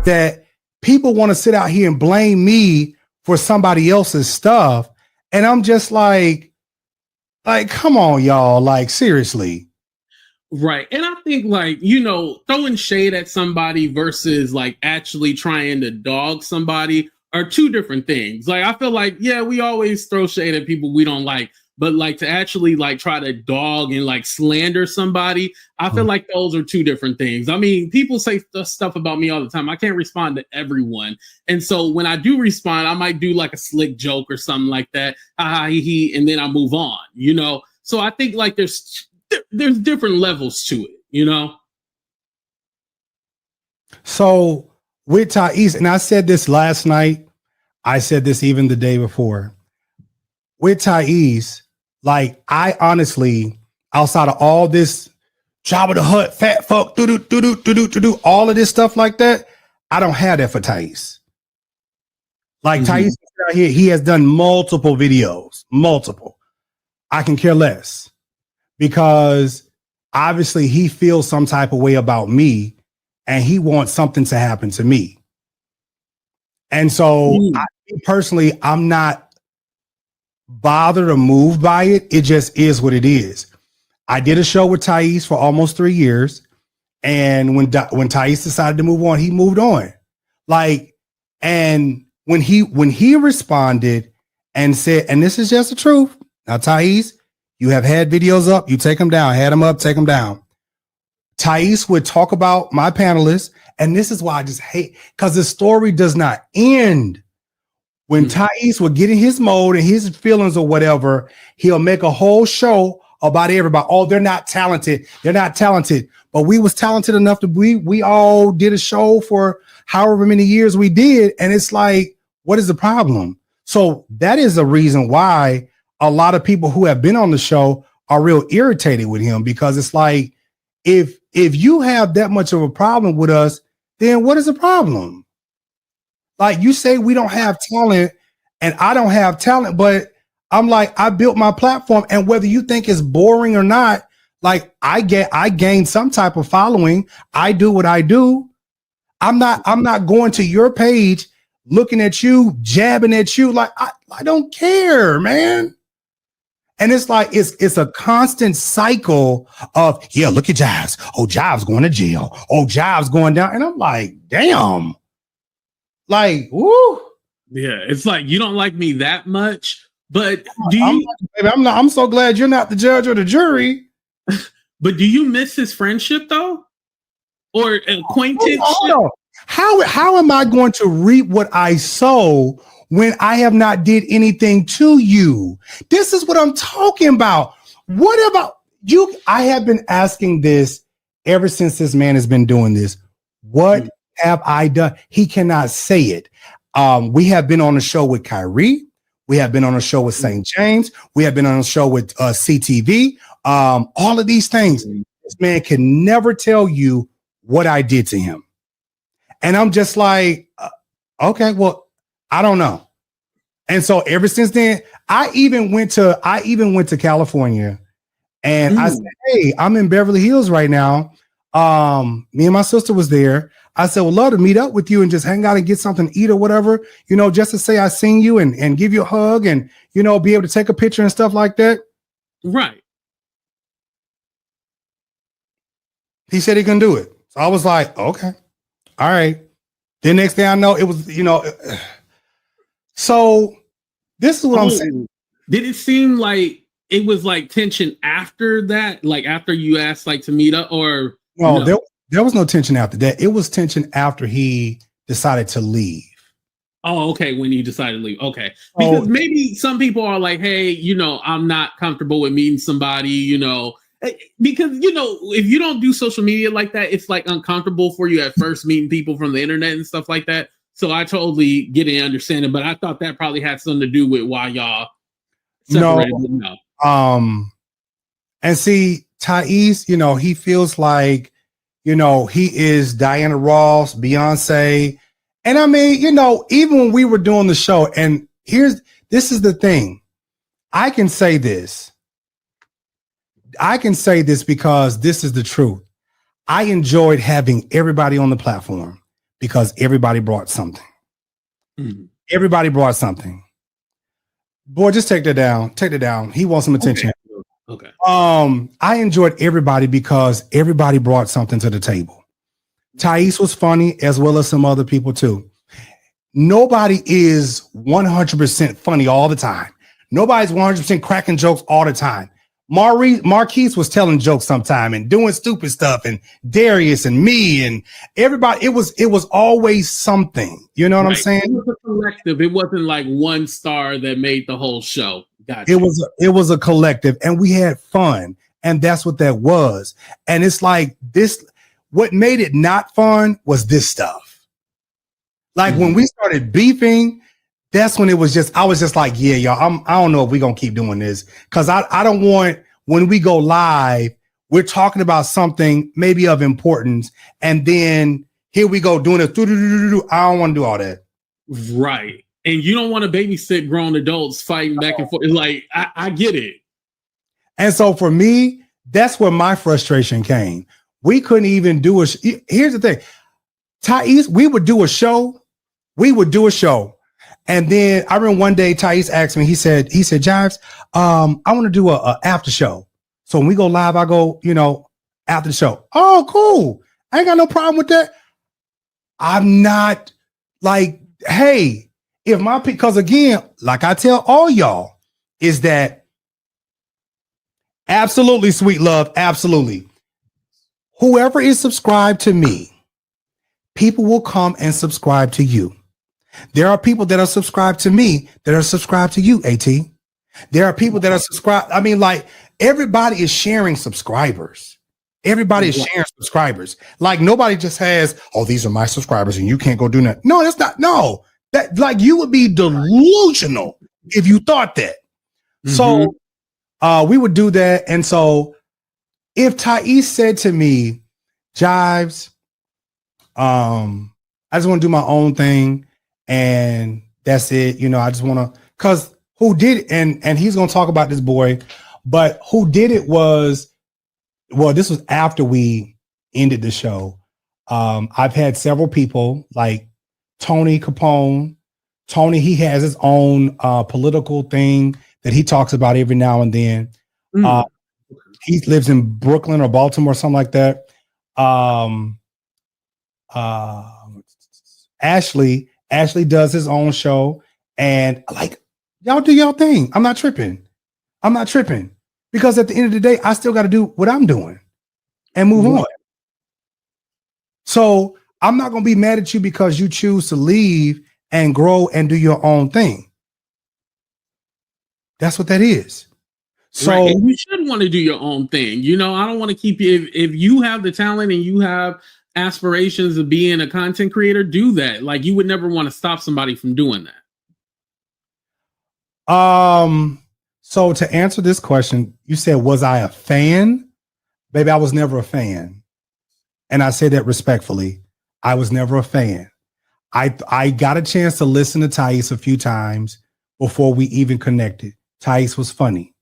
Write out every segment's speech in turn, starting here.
that people want to sit out here and blame me for somebody else's stuff. And I'm just like, come on, y'all. Like, seriously. Right. And I think, like, you know, throwing shade at somebody versus like actually trying to dog somebody are two different things. Like, I feel like, yeah, we always throw shade at people we don't like, but like to actually like try to dog and like slander somebody, I feel like those are two different things. I mean, people say stuff about me all the time. I can't respond to everyone. And so when I do respond, I might do like a slick joke or something like that. And then I move on, you know? So I think like there's different levels to it, you know? So with Tyesse, and I said this last night, I said this even the day before. With Tyesse, like, I honestly, outside of all this Jabba the Hutt, fat fuck, all of this stuff like that, I don't have that for Tyesse. Like, Tyesse out here, he has done multiple videos, multiple. I can care less because obviously he feels some type of way about me and he wants something to happen to me. And so personally, I'm not bothered or moved by it. It just is what it is. I did a show with Tyesse for almost 3 years. And when Tyesse decided to move on, he moved on. Like, and when he responded and said, and this is just the truth. Now, Tyesse, you have had videos up, you take them down, had them up, take them down. Tyesse would talk about my panelists. And this is why I just hate, because the story does not end. When Tyesse would get in his mode and his feelings or whatever, he'll make a whole show about everybody. Oh, they're not talented. They're not talented. But we was talented enough to we all did a show for however many years we did. And it's like, what is the problem? So that is a reason why a lot of people who have been on the show are real irritated with him, because it's like, if you have that much of a problem with us, then what is the problem? Like, you say we don't have talent and I don't have talent, but I'm like, I built my platform, and whether you think it's boring or not, like I gain some type of following. I do what I do. I'm not going to your page, looking at you, jabbing at you. Like, I don't care, man. And it's like, it's a constant cycle of, yeah, look at Jives. Oh, Jives going to jail. Oh, Jives going down. And I'm like, damn. Like, woo. Yeah, it's like, you don't like me that much, but do you? I'm so glad you're not the judge or the jury. But do you miss his friendship though, or acquaintanceship? How am I going to reap what I sow when I have not did anything to you? This is what I'm talking about. What about you? I have been asking this ever since this man has been doing this. What have I done? He cannot say it. We have been on a show with Kyrie. We have been on a show with St. James. We have been on a show with CTV. All of these things. This man can never tell you what I did to him. And I'm just like, okay, well, I don't know. And so ever since then, I even went to California, and I said, hey, I'm in Beverly Hills right now. Me and my sister was there. I said, would love to meet up with you and just hang out and get something to eat or whatever, you know, just to say I seen you and give you a hug and, you know, be able to take a picture and stuff like that. Right. He said he couldn't do it. So I was like, okay, all right. The next thing I know, it was, you know, so this is what I'm saying. Did it seem like it was like tension after that? Like after you asked like to meet up, or no? There was no tension after that. It was tension after he decided to leave. Oh, okay. When he decided to leave. Okay. Because maybe some people are like, hey, you know, I'm not comfortable with meeting somebody, you know, because, you know, if you don't do social media like that, it's like uncomfortable for you at first meeting people from the internet and stuff like that. So I totally get it and understand it, but I thought that probably had something to do with why y'all separated. No. And see, Tyesse, you know, he feels like, you know, he is Diana Ross, Beyonce. And I mean, you know, even when we were doing the show, and this is the thing. I can say this because this is the truth. I enjoyed having everybody on the platform because everybody brought something. Mm-hmm. Everybody brought something. Boy, just take that down. Take that down. He wants some attention. Okay. I enjoyed everybody because everybody brought something to the table. Tyesse was funny as well as some other people too. Nobody is 100% funny all the time. Nobody's 100% cracking jokes all the time. Marquise was telling jokes sometime and doing stupid stuff, and Darius and me and everybody. It was always something. You know what I'm saying? It was a collective. It wasn't like one star that made the whole show. Gotcha. It was a collective, and we had fun, and that's what that was. And it's like this. What made it not fun was this stuff. Like when we started beefing, that's when I was just like, yeah, y'all, I don't know if we're going to keep doing this. Cause I don't want, when we go live, we're talking about something maybe of importance. And then here we go doing it. I don't want to do all that. Right. And you don't want to babysit grown adults fighting back and forth. Like, I get it. And so for me, that's where my frustration came. We couldn't even do here's the thing. Tyesse, we would do a show. And then I remember one day Tyesse asked me, he said, Jives, I want to do a after show. So when we go live, I go, after the show. Oh, cool. I ain't got no problem with that. I'm not like, hey, because again, like I tell all y'all, is that absolutely, sweet love, absolutely. Whoever is subscribed to me, people will come and subscribe to you. There are people that are subscribed to me that are subscribed to you, AT. There are people that are subscribed. I mean, like everybody is sharing subscribers. Everybody is sharing subscribers. Like nobody just has, oh, these are my subscribers and you can't go do that. No, that's not. No, that like you would be delusional if you thought that. So we would do that. And so if Tyesse said to me, Jives, I just want to do my own thing. And that's it. I just want to, because who did it? And he's going to talk about this boy, but who did it was, well, this was after we ended the show. I've had several people like Tony Capone. Tony, he has his own political thing that he talks about every now and then. He lives in Brooklyn or Baltimore, something like that. Ashley does his own show, and like y'all do y'all thing. I'm not tripping because at the end of the day, I still got to do what I'm doing and move on. So I'm not going to be mad at you because you choose to leave and grow and do your own thing. That's what that is. So right. And you should want to do your own thing. I don't want to keep you if you have the talent and you have aspirations of being a content creator, do that. Like you would never want to stop somebody from doing that. So to answer this question, you said, was I a fan? Baby, I was never a fan. And I say that respectfully. I was never a fan. I got a chance to listen to Tyesse a few times before we even connected. Tyesse was funny.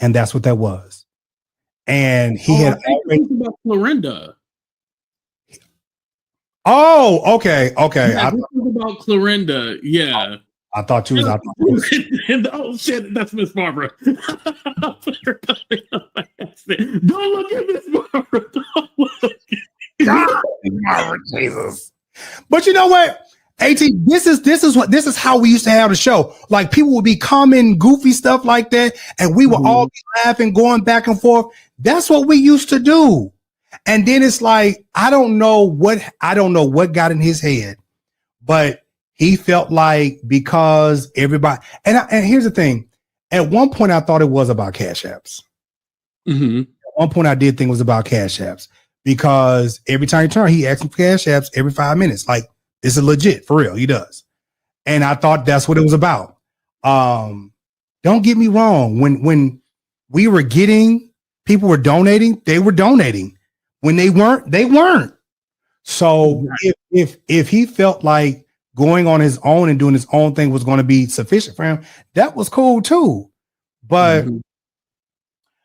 And that's what that was. And he had about Florinda. Oh, okay. Yeah, about Clorinda. Yeah. I thought you was out. Oh shit, that's Miss Barbara. Don't look at Miss Barbara. God, Jesus. But you know what? AT, this is how we used to have the show. Like people would be commenting goofy stuff like that, and we would all be laughing, going back and forth. That's what we used to do. And then it's like, I don't know what got in his head, but he felt like because everybody, and here's the thing. At one point, I thought it was about Cash Apps. At one point, I did think it was about Cash Apps because every time you turn, he asks for Cash Apps every 5 minutes. Like, this is legit, for real. He does. And I thought that's what it was about. Don't get me wrong. When we were getting, people were donating, they were donating. When they weren't. So if he felt like going on his own and doing his own thing was going to be sufficient for him, that was cool too. But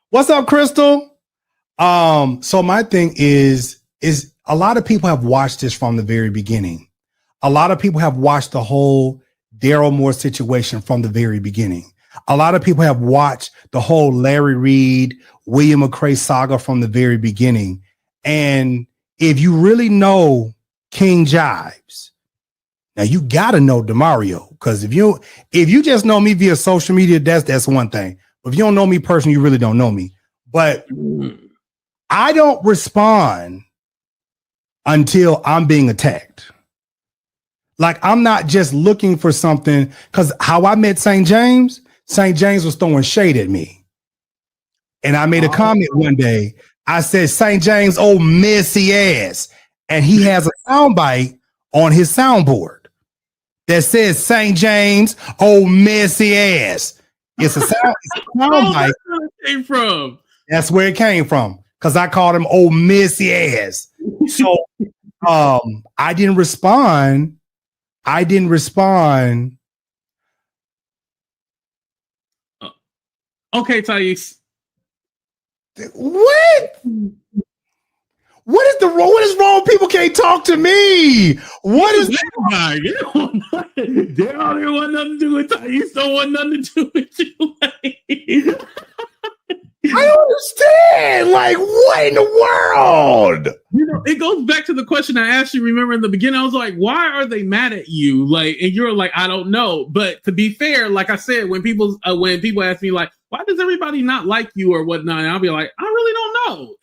what's up, Crystal? So my thing is a lot of people have watched this from the very beginning. A lot of people have watched the whole Daryl Moore situation from the very beginning. A lot of people have watched the whole Larry Reed, William McRae saga from the very beginning. And if you really know King Jives, now you gotta know DeMario, because if you just know me via social media, that's one thing. But if you don't know me personally, you really don't know me. But I don't respond until I'm being attacked. Like, I'm not just looking for something, because how I met St. James was throwing shade at me. And I made a comment one day. I said, St. James, oh, messy ass. And he has a soundbite on his soundboard that says, St. James, oh, messy ass. It's a soundbite. That's where it came from. That's where it came from, because I called him oh, messy ass. So I didn't respond. Okay, Tyesse. What? What is wrong? People can't talk to me. What is that? They don't want nothing to do with Tyesse. Don't want nothing to do with you. I don't understand. Like, what in the world? You know, it goes back to the question I asked you. Remember in the beginning, I was like, "Why are they mad at you?" Like, and you're like, "I don't know." But to be fair, like I said, when people ask me like, "Why does everybody not like you?" or whatnot, and I'll be like, "I really don't know."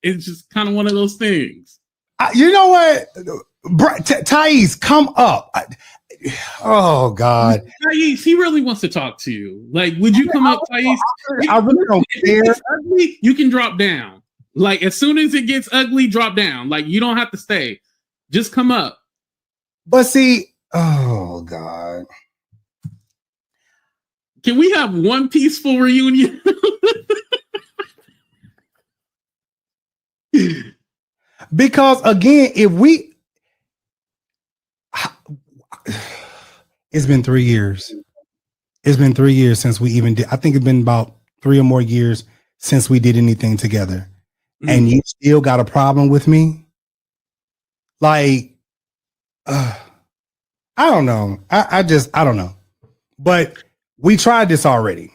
It's just kind of one of those things. You know what, Tyesse, come up. Oh God, Tyesse, he really wants to talk to you. Like, would you come up, Tyesse? I really don't care. If it's ugly, you can drop down. Like, as soon as it gets ugly, drop down. Like, you don't have to stay. Just come up. But see, oh God, can we have one peaceful reunion? Because again, it's been 3 years. It's been 3 years since we even did. I think it's been about 3 or more years since we did anything together. Mm-hmm. And you still got a problem with me? Like, I don't know. I don't know. But we tried this already.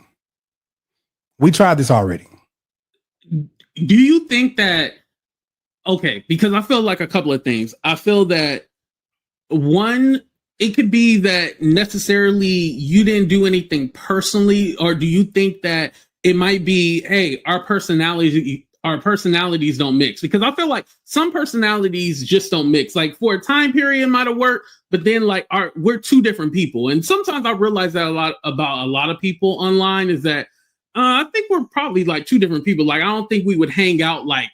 Do you think that, okay, because I feel like a couple of things. I feel that one, it could be that necessarily you didn't do anything personally, or do you think that it might be, hey, our personalities don't mix? Because I feel like some personalities just don't mix. Like, for a time period it might have worked, but then like we're two different people. And sometimes I realize that a lot about a lot of people online is that I think we're probably like two different people. Like, I don't think we would hang out like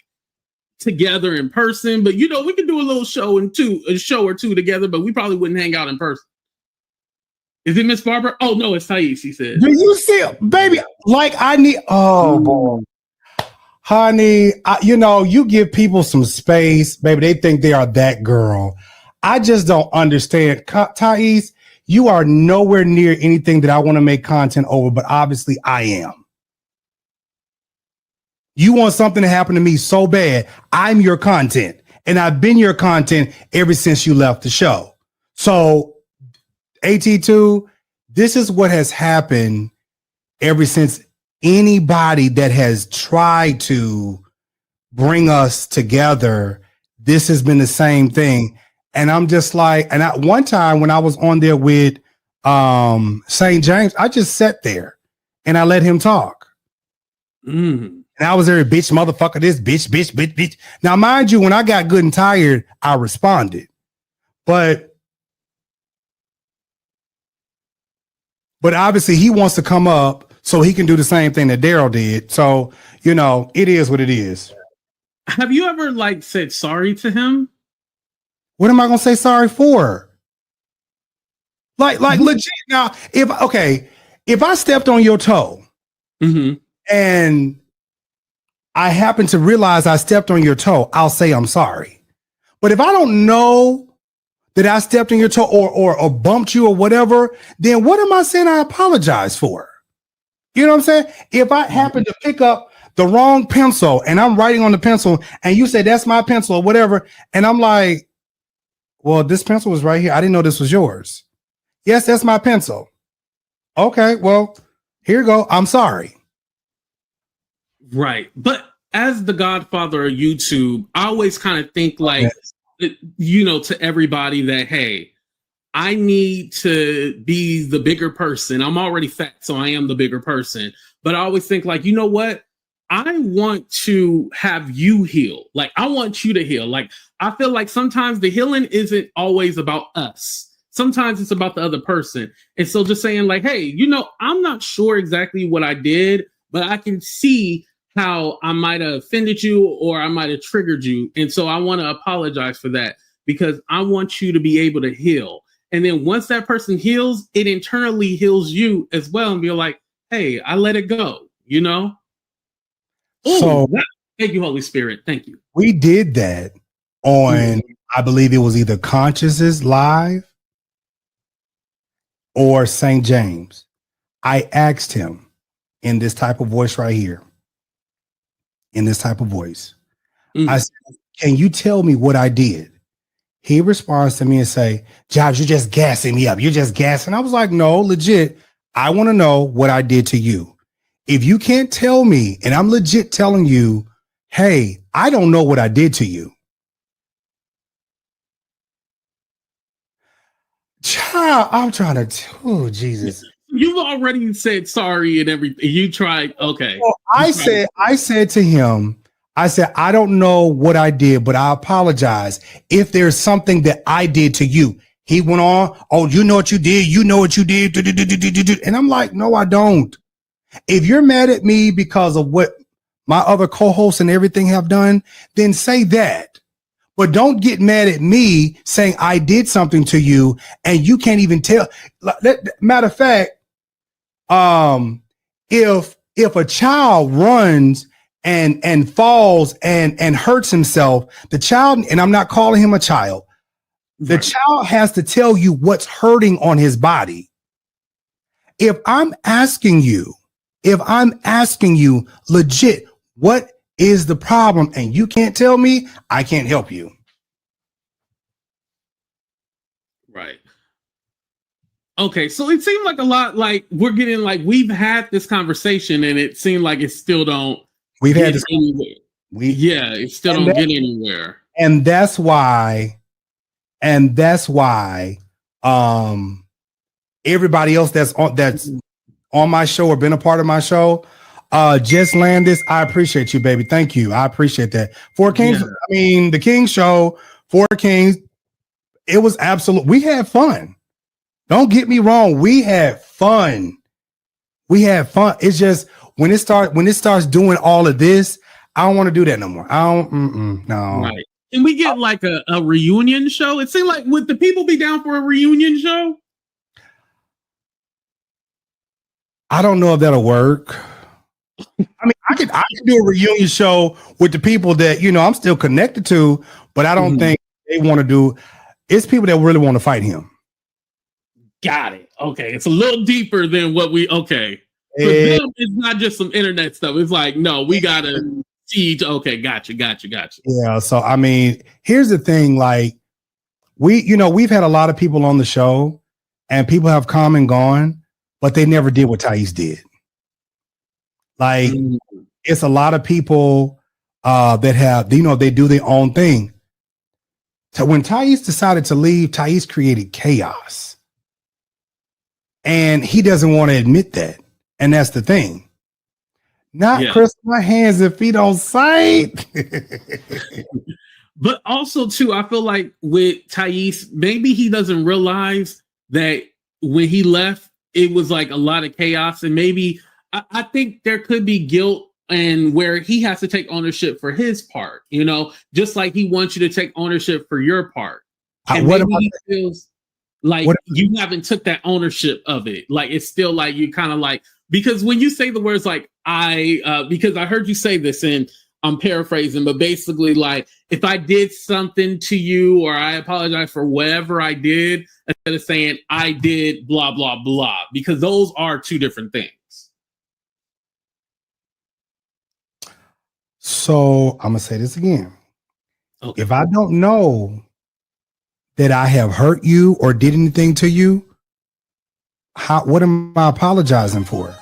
together in person, but you know, we could do a little show or two together, but we probably wouldn't hang out in person. Is it Miss Barbara? Oh no, it's Tyesse, she said. Do you see, baby? Like, I need, oh boy, honey, you give people some space, baby. They think they are that girl. I just don't understand. Tyesse, you are nowhere near anything that I want to make content over, but obviously I am. You want something to happen to me so bad. I'm your content, and I've been your content ever since you left the show. So, AT2, this is what has happened ever since anybody that has tried to bring us together. This has been the same thing. And I'm just like, and at one time when I was on there with St. James, I just sat there and I let him talk. And I was there, bitch, motherfucker, this, bitch. Now, mind you, when I got good and tired, I responded. But obviously he wants to come up so he can do the same thing that Daryl did. So, it is what it is. Have you ever like said sorry to him? What am I going to say sorry for? Like legit. Now, if I stepped on your toe and I happen to realize I stepped on your toe, I'll say I'm sorry. But if I don't know that I stepped on your toe or bumped you or whatever, then what am I saying I apologize for? You know what I'm saying? If I happen to pick up the wrong pencil, and I'm writing on the pencil, and you say that's my pencil or whatever, and I'm like, well, this pencil was right here. I didn't know this was yours. Yes, that's my pencil. Okay, well, here you go. I'm sorry. Right. But as the godfather of YouTube, I always kind of think like, to everybody that, hey, I need to be the bigger person. I'm already fat, so I am the bigger person. But I always think like, you know what? I want to have you heal. Like, I want you to heal. Like, I feel like sometimes the healing isn't always about us. Sometimes it's about the other person. And so just saying like, hey, I'm not sure exactly what I did, but I can see how I might have offended you or I might have triggered you. And so I want to apologize for that because I want you to be able to heal. And then once that person heals, it internally heals you as well. And be like, hey, I let it go, Ooh, So thank you, Holy Spirit. Thank you. we did that on, I believe it was either Consciousness Live or St. James. I asked him in this type of voice right here, in this type of voice. I said, can you tell me what I did? He responds to me and say, Jives, you're just gassing me up. You're just gassing. I was like, no, legit. I want to know what I did to you. If you can't tell me, and I'm legit telling you, hey, I don't know what I did to you. Child, I'm trying to, oh, Jesus. You've already said sorry and everything. You tried. Okay. Well, I said to him, I said, I don't know what I did, but I apologize if there's something that I did to you. He went on, oh, you know what you did. You know what you did. And I'm like, no, I don't. If you're mad at me because of what my other co-hosts and everything have done, then say that. But don't get mad at me saying I did something to you and you can't even tell. Matter of fact, if a child runs and falls and hurts himself, the child, and I'm not calling him a child, the child has to tell you what's hurting on his body. If I'm asking you legit, what is the problem? And you can't tell me, I can't help you. Right. Okay. So it seemed like a lot like we're getting like we've had this conversation and it seemed like it still don't Had this anywhere. It still don't get anywhere. And that's why everybody else that's on my show or been a part of my show, just Landis, I appreciate you, baby. Thank you. I appreciate that. Four Kingz, the Kingz show, Four Kingz, it was absolute. We had fun. Don't get me wrong. We had fun. It's just when it starts doing all of this, I don't want to do that no more. I don't. No. Right. Can we get like a reunion show? It seemed like would the people be down for a reunion show? I don't know if that'll work. I mean, I could do a reunion show with the people that I'm still connected to, but I don't think they want to do. It's people that really want to fight him. Got it. Okay, it's a little deeper than what we. Okay, for them, it's not just some internet stuff. It's like, no, we gotta see. Okay, gotcha. Yeah. So I mean, here's the thing. Like we've had a lot of people on the show, and people have come and gone, but they never did what Tyesse did. Like it's a lot of people that have, they do their own thing. So when Tyesse decided to leave, Tyesse created chaos. And he doesn't want to admit that. And that's the thing. Not cross my hands and feet on sight. But also, too, I feel like with Tyesse, maybe he doesn't realize that when he left, it was like a lot of chaos. And maybe I think there could be guilt and where he has to take ownership for his part, just like he wants you to take ownership for your part. And maybe he feels like you haven't took that ownership of it. Like, it's still like you kind of like, because when you say the words like because I heard you say this and I'm paraphrasing, but basically like, if I did something to you or I apologize for whatever I did, instead of saying I did blah, blah, blah, because those are two different things. So I'm gonna say this again. Okay. If I don't know that I have hurt you or did anything to you, what am I apologizing for?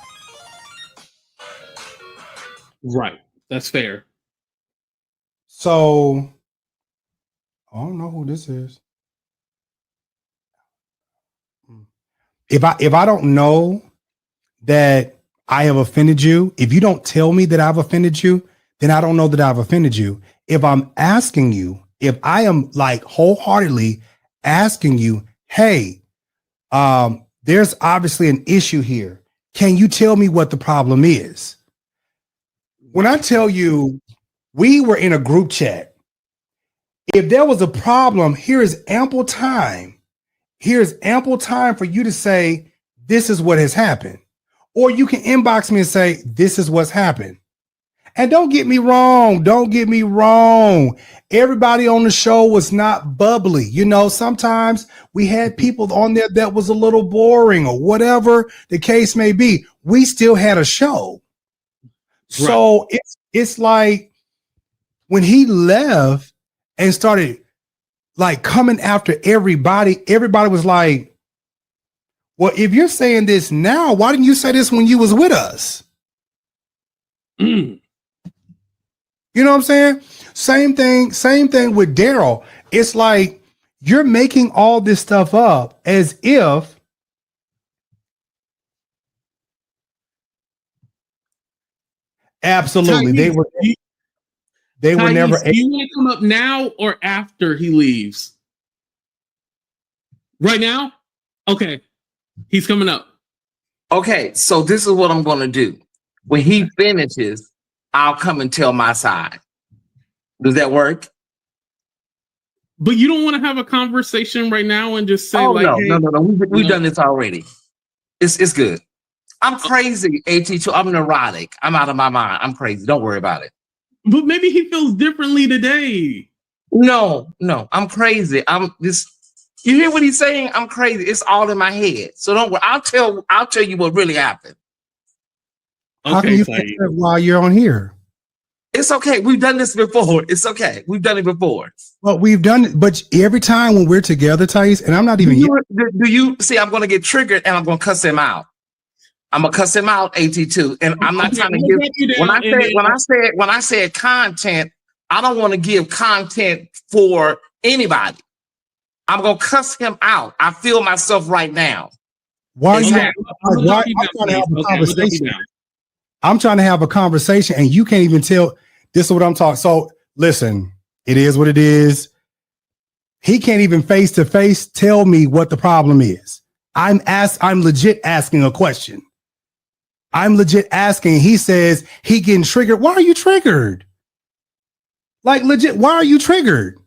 Right. That's fair. So I don't know who this is. If I don't know that I have offended you, if you don't tell me that I've offended you, then I don't know that I've offended you. If I'm asking you, if I am like wholeheartedly asking you, hey, there's obviously an issue here. Can you tell me what the problem is? When I tell you we were in a group chat, if there was a problem, here is ample time. Here's ample time for you to say, this is what has happened. Or you can inbox me and say, this is what's happened. And don't get me wrong. Don't get me wrong. Everybody on the show was not bubbly. You know, sometimes we had people on there that was a little boring or whatever the case may be. We still had a show. Right. So it's like when he left and started like coming after everybody was like, well, if you're saying this now, why didn't you say this when you was with us? You know what I'm saying? Same thing with Daryl. It's like you're making all this stuff up as if absolutely Tyesse, they were never. Do you want to come up now or after he leaves? Right now? Okay. He's coming up. Okay, so this is what I'm going to do. When he finishes, I'll come and tell my side. Does that work? But you don't want to have a conversation right now and just say, oh, like, no, hey, no. We've done this already. It's good. I'm crazy, AT2. I'm neurotic. I'm out of my mind. I'm crazy. Don't worry about it. But maybe he feels differently today. No, I'm crazy. You hear what he's saying? I'm crazy. It's all in my head. So don't worry. I'll tell you what really happened. How can you say that while you're on here? It's okay. We've done this before. It's okay. We've done it before. Well, we've done it, but every time when we're together, Tyesse, and I'm not even. Do you see? I'm going to get triggered and I'm going to cuss him out. I'm gonna cuss him out, AT2, and I'm not trying to give. When I said content, I don't want to give content for anybody. I'm gonna cuss him out. I feel myself right now. Why? I'm trying to have a conversation. I'm trying to have a conversation, and you can't even tell. This is what I'm talking. So listen, it is what it is. He can't even face to face tell me what the problem is. I'm legit asking a question. I'm legit asking. He says he getting triggered. Why are you triggered? Like legit, why are you triggered?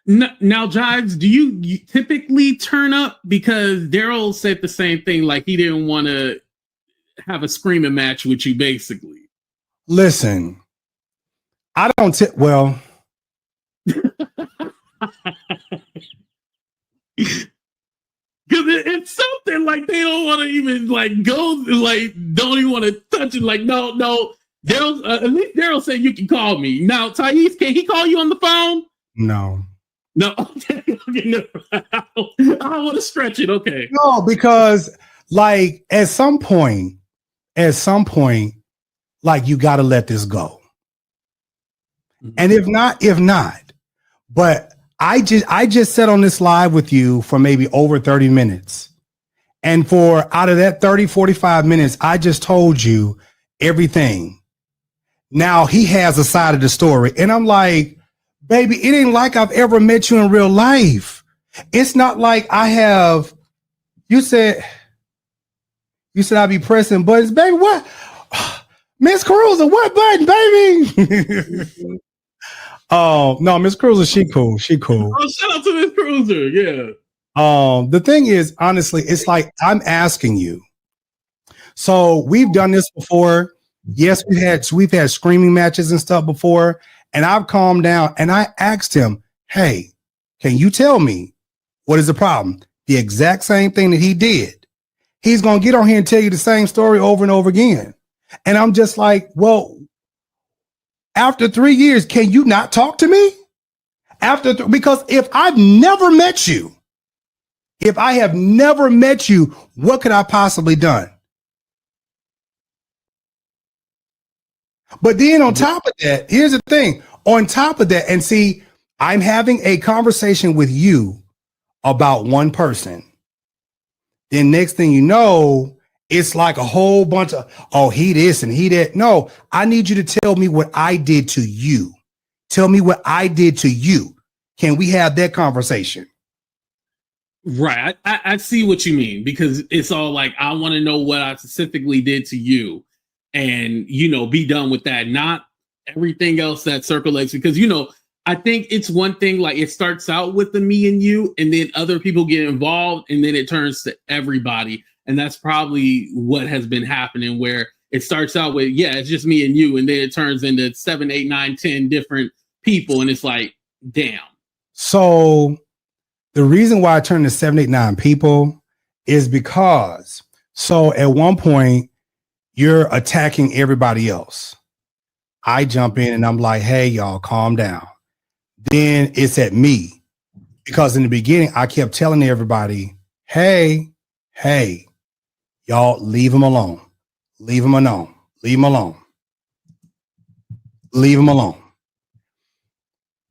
Now, Jives, do you typically turn up? Because Daryl said the same thing, like he didn't want to have a screaming match with you, basically. Listen, I don't well. Because it's something like they don't want to even like go, like don't even want to touch it. Like no. Daryl, at least Daryl said you can call me. Now, Tyesse, can he call you on the phone? No. Okay, no. I don't want to stretch it. Okay. No, because like at some point, like you got to let this go. Mm-hmm. And if not, but I just sat on this live with you for maybe over 30 minutes. And for out of that 30, 45 minutes, I just told you everything. Now he has a side of the story. And I'm like, baby, it ain't like I've ever met you in real life. It's not like I have, you said I'd be pressing buttons, baby. What? Miss Cruiser, what button, baby? Oh, no, Miss Cruiser, she cool. Oh, shout out to Miss Cruiser, yeah. The thing is, honestly, it's like I'm asking you. So we've done this before. Yes, we've had screaming matches and stuff before, and I've calmed down and I asked him, hey, can you tell me what is the problem? The exact same thing that he did. He's gonna get on here and tell you the same story over and over again. And I'm just like, well, After 3 years, can you not talk to me? Because if I've never met you, if I have never met you, what could I possibly done? But then on top of that, here's the thing. On top of that, and see, I'm having a conversation with you about one person. Then next thing you know, it's like a whole bunch of, oh, he this and he that. No, I need you to tell me what I did to you. Tell me what I did to you. Can we have that conversation? Right. I see what you mean, because it's all like, I want to know what I specifically did to you and, you know, be done with that. Not everything else that circulates, because, you know, I think it's one thing, like it starts out with the me and you, and then other people get involved, and then it turns to everybody. And that's probably what has been happening, where it starts out with, yeah, it's just me and you, and then it turns into 7, 8, 9, 10 different people. And it's like, damn. So the reason why I turned to 7, 8, 9 people is because, so at one point you're attacking everybody else. I jump in and I'm like, hey, y'all, calm down. Then it's at me, because in the beginning, I kept telling everybody, hey, y'all, leave him alone. Leave him alone. Leave him alone. Leave him alone.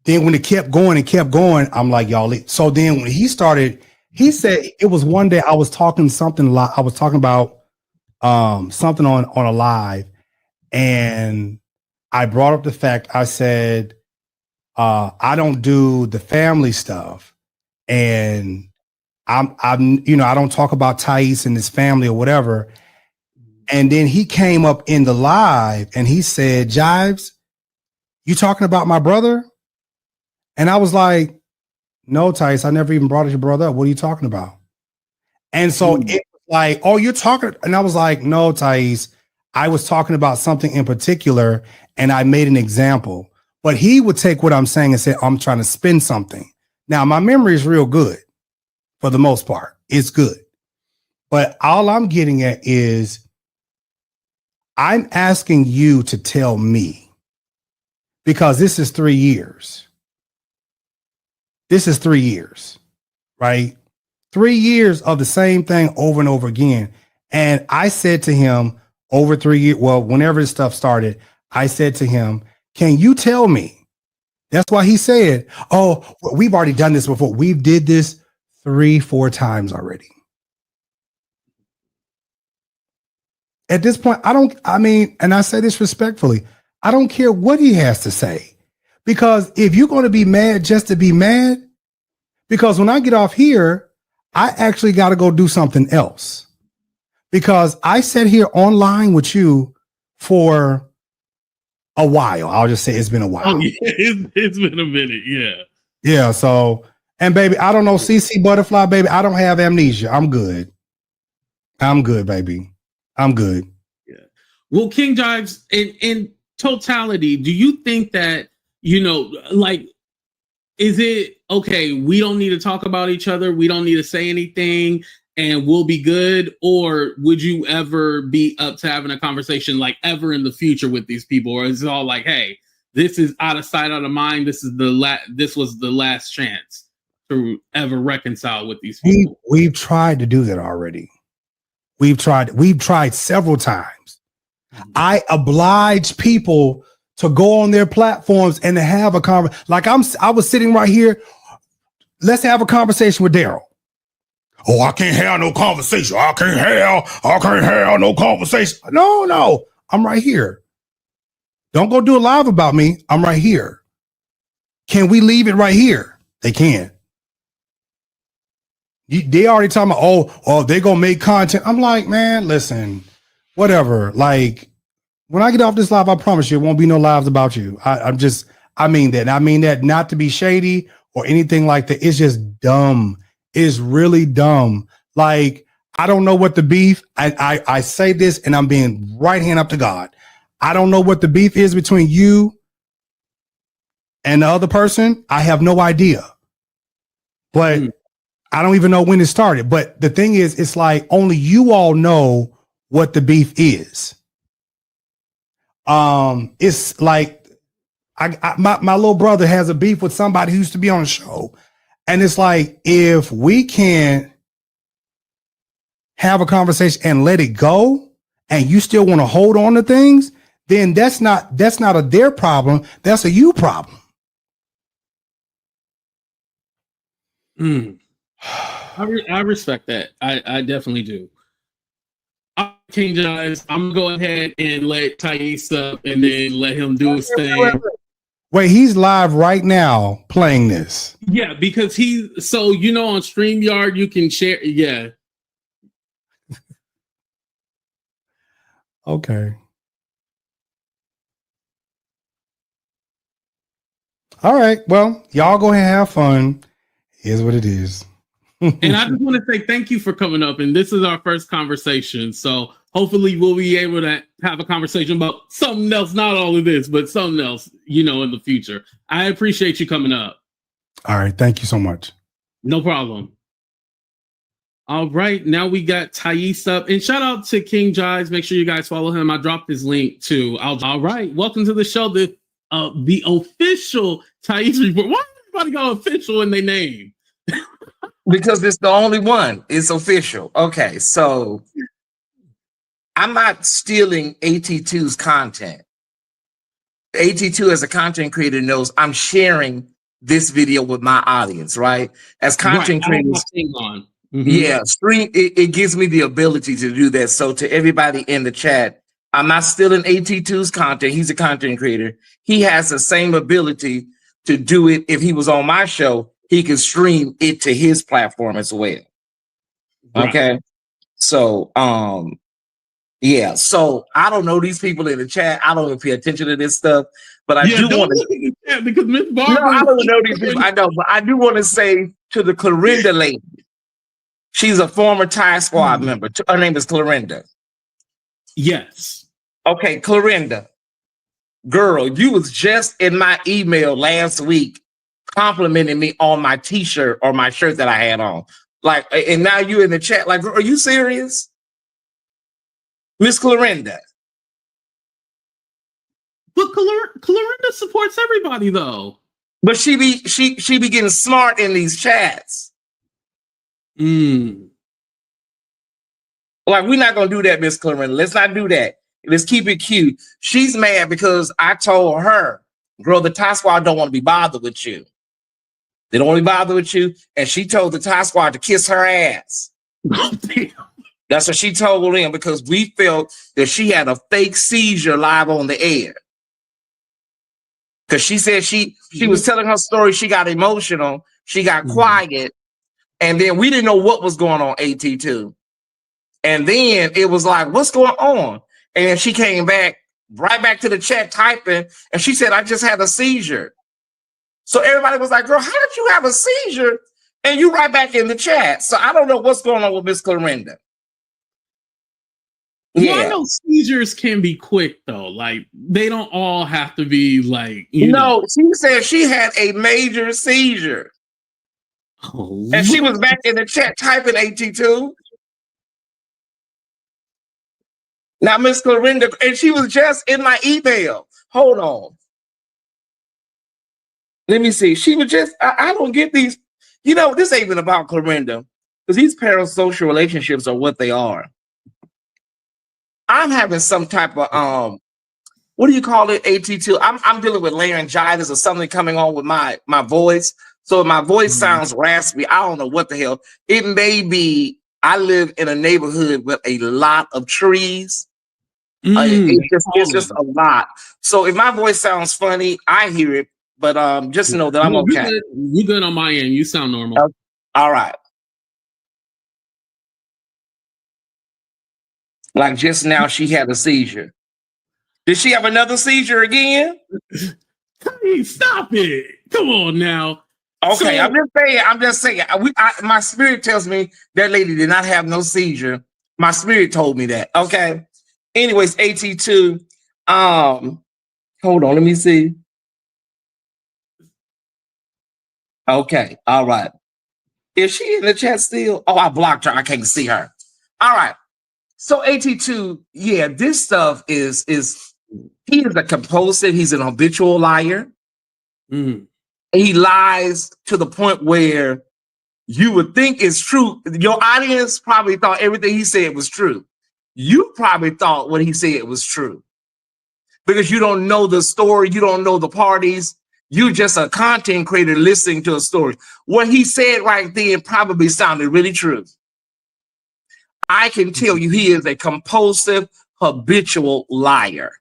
Then when it kept going, I'm like, y'all leave. So then when he started, he said, it was one day I was talking about something on a live, and I brought up the fact, I said, I don't do the family stuff, and I'm you know, I don't talk about Tyesse and his family or whatever. And then he came up in the live and he said, Jives, you talking about my brother? And I was like, no, Tyesse, I never even brought your brother up. What are you talking about? And so it was like, oh, you're talking. And I was like, no, Tyesse, I was talking about something in particular, and I made an example. But he would take what I'm saying and say, I'm trying to spin something. Now, my memory is real good for the most part. It's good. But all I'm getting at is I'm asking you to tell me, because this is 3 years. This is 3 years, right? 3 years of the same thing over and over again. And I said to him over 3 years, well, whenever this stuff started, I said to him, can you tell me? That's why he said, oh, we've already done this before. We've did this 3-4 times already. At this point, and I say this respectfully, I don't care what he has to say. Because if you're going to be mad just to be mad, because when I get off here, I actually got to go do something else. Because I sat here online with you for a while. I'll just say it's been a while. Oh, yeah, it's been a minute. Yeah. Yeah. So, and baby, I don't know, CC Butterfly, baby. I don't have amnesia. I'm good. I'm good, baby. I'm good. Yeah. Well, King Jives, in totality, do you think that, you know, like, is it okay? We don't need to talk about each other. We don't need to say anything, and we'll be good. Or would you ever be up to having a conversation, like, ever in the future with these people? Or is it all like, hey, this is out of sight, out of mind. This is this was the last chance to ever reconcile with these people? We've tried to do that already. We've tried several times. Mm-hmm. I oblige people to go on their platforms and to have a conversation. Like I was sitting right here. Let's have a conversation with Daryl. Oh, I can't have no conversation. I can't have no conversation. No, I'm right here. Don't go do a live about me. I'm right here. Can we leave it right here? They can. They already talking about, oh, they gonna make content. I'm like, man, listen, whatever. Like, when I get off this live, I promise you, it won't be no lives about you. I mean that. I mean that not to be shady or anything like that. It's just dumb. It's really dumb. Like, I don't know what the beef. I say this, and I'm being right hand up to God. I don't know what the beef is between you and the other person. I have no idea. But I don't even know when it started. But the thing is, it's like only you all know what the beef is. It's like My little brother has a beef with somebody who used to be on the show. And it's like, if we can't have a conversation and let it go, and you still want to hold on to things, then that's not a their problem. That's a you problem. I respect that. I definitely do. King Jives, I'm gonna go ahead and let Tyesse up and then let him do his thing. Wait, he's live right now playing this. Yeah, because on StreamYard you can share. Yeah. Okay. All right. Well, y'all go ahead and have fun. Here's what it is. And I just want to say thank you for coming up. And this is our first conversation. So hopefully we'll be able to have a conversation about something else, not all of this, but something else, in the future. I appreciate you coming up. All right. Thank you so much. No problem. All right. Now we got Tyesse up. And shout out to King Jives. Make sure you guys follow him. I dropped his link too. All right. Welcome to the show. The official Tyesse report. Why everybody go official in their name? Because it's the only one. It's official. Okay, so I'm not stealing AT2's content. AT2 as a content creator knows I'm sharing this video with my audience, right? As content creators, stream it gives me the ability to do that. So to everybody in the chat, I'm not stealing AT2's content. He's a content creator. He has the same ability to do it. If he was on my show, he can stream it to his platform as well. Okay. Right. So, so I don't know these people in the chat. I don't even pay attention to this stuff, but I do want to, because Miss Barbara. No, I don't know these people. I know, but I do want to say to the Clorinda lady, she's a former Tyesse Squad member. Her name is Clorinda. Yes. Okay, Clorinda, girl, you was just in my email last week complimenting me on my t-shirt or my shirt that I had on. Like, and now you in the chat, like, are you serious? Miss Clorinda. But Clorinda supports everybody though. But she be getting smart in these chats. Like, we're not gonna do that, Miss Clorinda. Let's not do that. Let's keep it cute. She's mad because I told her, girl, the Tyesse Squad don't want to be bothered with you. They don't want to be bothered with you. And she told the Tyesse Squad to kiss her ass. That's what she told them, because we felt that she had a fake seizure live on the air. Because she said she was telling her story. She got emotional. She got quiet. And then we didn't know what was going on, AT2. And then it was like, what's going on? And she came back, right back to the chat typing. And she said, I just had a seizure. So everybody was like, girl, how did you have a seizure? And you right back in the chat. So I don't know what's going on with Miss Clorinda. Yeah. Well, I know seizures can be quick though. Like, they don't all have to be like, No, she said she had a major seizure. Oh, and she was back in the chat typing AT2. Now, Miss Clorinda, and she was just in my email. Hold on. Let me see. She was just, I don't get these. This ain't even about Clorinda, because these parasocial relationships are what they are. I'm having some type of, what do you call it, AT2? I'm dealing with laryngitis or something coming on with my voice. So my voice sounds raspy. I don't know what the hell. It may be, I live in a neighborhood with a lot of trees. It's just a lot. So if my voice sounds funny, I hear it. But just know that I'm okay. You're good on my end. You sound normal. All right. Like just now, she had a seizure. Did she have another seizure again? Hey, stop it. Come on now. Okay, I'm just saying. My spirit tells me that lady did not have no seizure. My spirit told me that. Okay. Anyways, AT2. Hold on, let me see. Okay, all right. Is she in the chat still? Oh, I blocked her. I can't see her. All right. So AT2, yeah, this stuff is He is a compulsive, he's an habitual liar. Mm. He lies to the point where you would think it's true. Your audience probably thought everything he said was true. You probably thought what he said was true because you don't know the story. You don't know the parties. You're just a content creator listening to a story. What he said right then probably sounded really true. I can tell you he is a compulsive, habitual liar.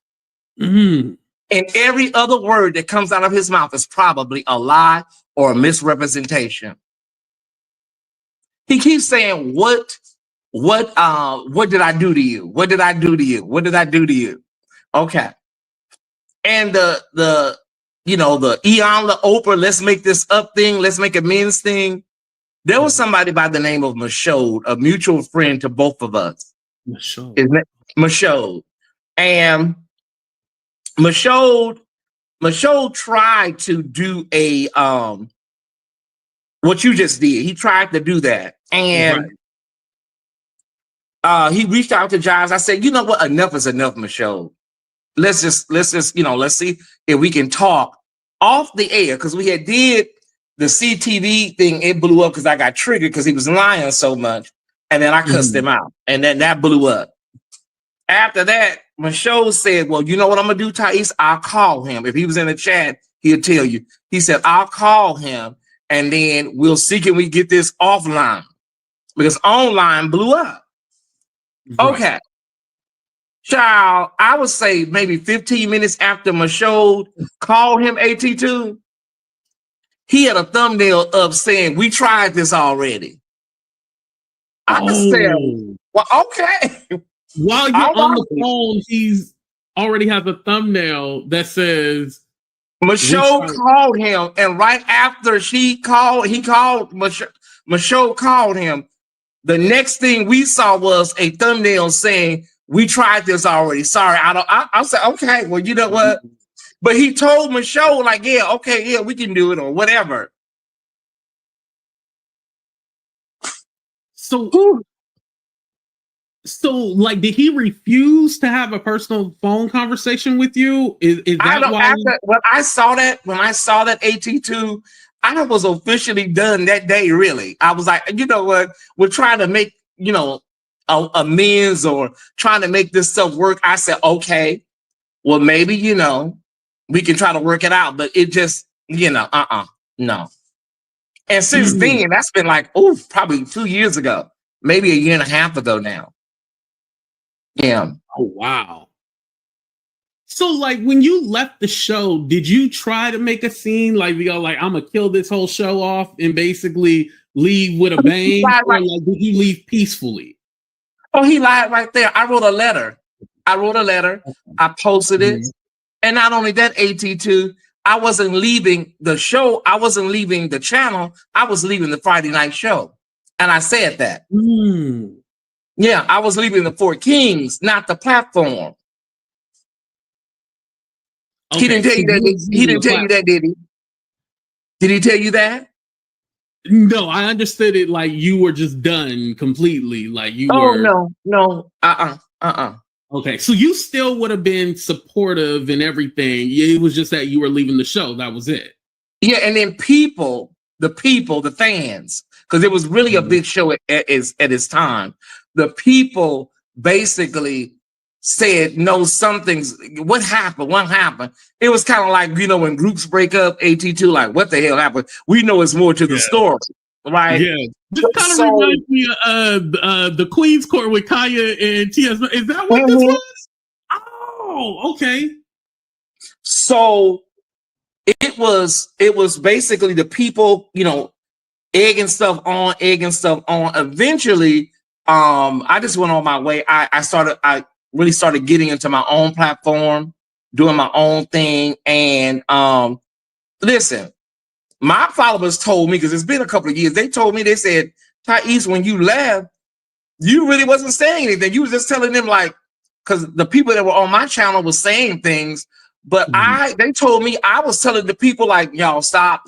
Mm. And every other word that comes out of his mouth is probably a lie or a misrepresentation. He keeps saying, what did I do to you? What did I do to you? What did I do to you? Okay. And the Eon, the Oprah, let's make this up thing, let's make amends thing. There was somebody by the name of Michaud, a mutual friend to both of us. Michaud. Michaud. And Michaud tried to do a what you just did. He tried to do that. And he reached out to Jives. I said, you know what? Enough is enough, Michaud. Let's just, let's see if we can talk off the air. Because we had did the CTV thing. It blew up because I got triggered because he was lying so much. And then I cussed him out. And then that blew up. After that, Michaud said, well, you know what I'm going to do, Tyesse? I'll call him. If he was in the chat, he'll tell you. He said, I'll call him. And then we'll see can we get this offline. Because online blew up. Right. Okay. Child, I would say maybe 15 minutes after Michaud called him AT2, he had a thumbnail of saying, we tried this already. I said, well, okay. While you're on the phone, he's already has a thumbnail that says Michaud called him, and right after Michaud called him. The next thing we saw was a thumbnail saying, we tried this already. Sorry, I said, okay, well, you know what? But he told Michaud, like, yeah, okay, yeah, we can do it or whatever. So like, did he refuse to have a personal phone conversation with you? Is that why? When I saw that AT2, I was officially done that day, really. I was like, you know what? We're trying to make, amends or trying to make this stuff work. I said, okay, well, maybe, we can try to work it out. But it just, no. And since then, that's been like, probably 2 years ago, maybe a year and a half ago now. Yeah. Oh, wow. So, like, when you left the show, did you try to make a scene? Like, we go, like, I'm going to kill this whole show off and basically leave with a bang? Or, like, did you leave peacefully? Oh, he lied right there. I wrote a letter. I posted it. And not only that, AT2, I wasn't leaving the show. I wasn't leaving the channel. I was leaving the Friday night show. And I said that. Yeah, I was leaving the Four Kingz, not the platform. Okay, he didn't tell you that. He didn't tell you that, did he? Did he tell you that? No, I understood it like you were just done completely. Like you were. Oh, no. Okay, so you still would have been supportive and everything. It was just that you were leaving the show. That was it. Yeah, and then the fans, because it was really a big show at its time. The people basically said, no, something's, what happened? It was kind of like, when groups break up, AT2, like, what the hell happened? We know it's more to the story, right? Yeah. This kind of reminds me of the Queen's Court with Kaya and Tyesse. Is that what this was? Oh, okay. So it was basically the people, egging stuff on. Eventually, I just went on my way. I really started getting into my own platform, doing my own thing. And listen, my followers told me, because it's been a couple of years, they said, Tyesse, when you left, you really wasn't saying anything. You was just telling them, like, because the people that were on my channel was saying things, but they told me I was telling the people, like, y'all, stop,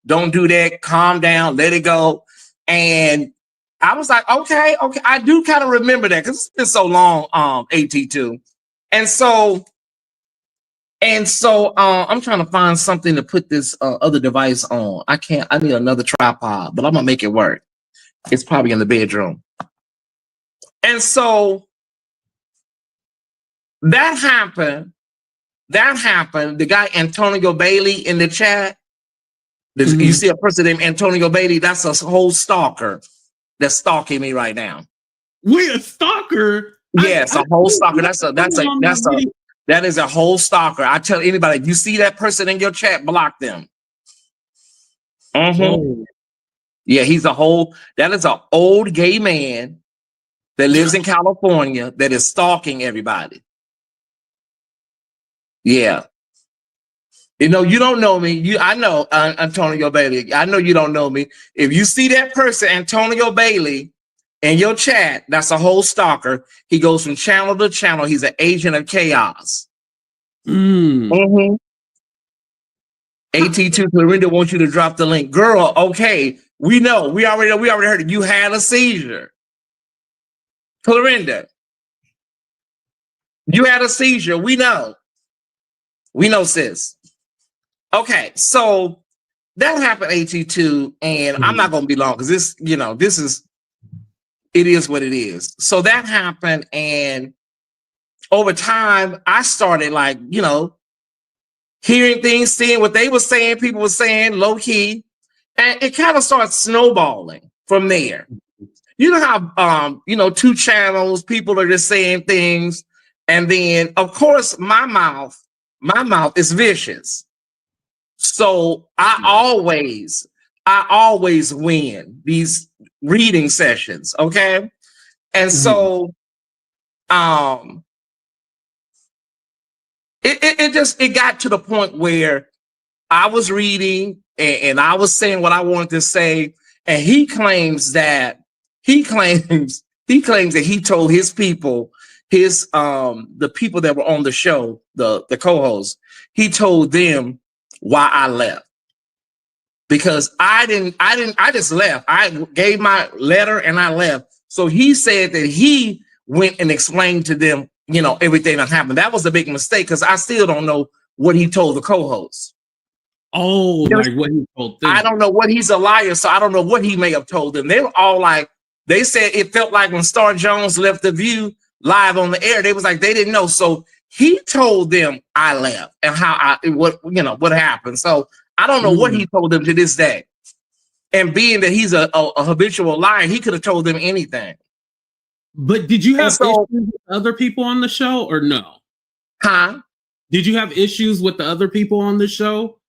don't do that, calm down, let it go. And I was like, okay. I do kind of remember that because it's been so long, AT2. And so And so I'm trying to find something to put this other device on. I need another tripod, but I'm gonna make it work. It's probably in the bedroom. And so that happened. The guy Antonio Bailey in the chat. You see a person named Antonio Bailey? That's a whole stalker that's stalking me right now. Wait, a stalker? Yes, a whole stalker. That is a whole stalker. I tell anybody, if you see that person in your chat, block them. Mm-hmm. Yeah, that is an old gay man that lives in California that is stalking everybody. Yeah. You know, you don't know me. I know Antonio Bailey. I know you don't know me. If you see that person, Antonio Bailey, in your chat, that's a whole stalker. He goes from channel to channel. He's an agent of chaos. Mm-hmm. AT2 Clarinda wants you to drop the link. Girl, okay. We know. We already heard it. You had a seizure. Clarinda. You had a seizure. We know. We know, sis. Okay, so that happened, AT2, and I'm not gonna be long because this is what it is. So that happened, and over time, I started hearing things, seeing what they were saying, people were saying, low key, and it kind of started snowballing from there. You know how two channels, people are just saying things, and then of course my mouth is vicious. So I always win these reading sessions, okay? And so it got to the point where I was reading and I was saying what I wanted to say, and he claims that he told his people, the people that were on the show, the co-hosts, he told them why I left. Because I just left. I gave my letter and I left. So he said that he went and explained to them, everything that happened. That was a big mistake because I still don't know what he told the co-hosts. Oh, like what he told them. I don't know what he's a liar, so I don't know what he may have told them. They were all like, they said it felt like when Star Jones left The View live on the air, they was like, they didn't know. So he told them I left and what happened. So I don't know what he told them to this day. And being that he's a habitual liar, he could have told them anything. But did you have issues with other people on the show or no? Huh? Did you have issues with the other people on the show?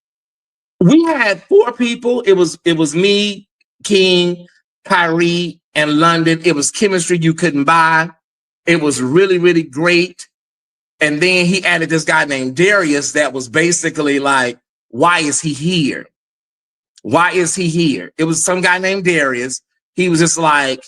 We had 4 people. It was me, King, Kyrie, and London. It was chemistry you couldn't buy. It was really, really great. And then he added this guy named Darius that was basically like, why is he here? Why is he here? It was some guy named Darius. He was just like,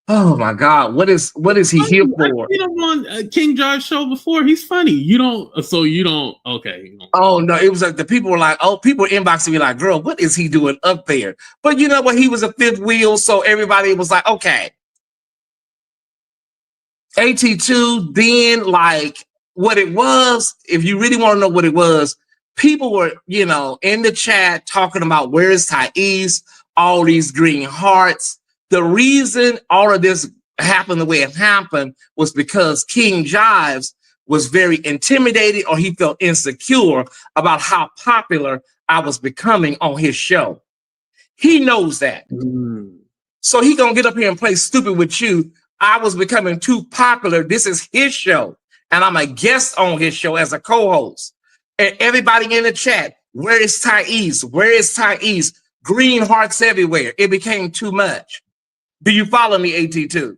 oh my God, what is he here for? I've seen him on King John's show before. He's funny. You don't. Okay. Oh no, it was like the people were like, people were inboxing me like, girl, what is he doing up there? But you know what? He was a fifth wheel, so everybody was like, okay. AT2, then like what it was, if you really want to know what it was, people were, in the chat talking about where is Tyesse, all these green hearts. The reason all of this happened the way it happened was because King Jives was very intimidated or he felt insecure about how popular I was becoming on his show. He knows that. So he gonna get up here and play stupid with you. I was becoming too popular. This is his show. And I'm a guest on his show as a co-host. And everybody in the chat, where is Tyesse? Where is Tyesse? Green hearts everywhere. It became too much. Do you follow me, AT2?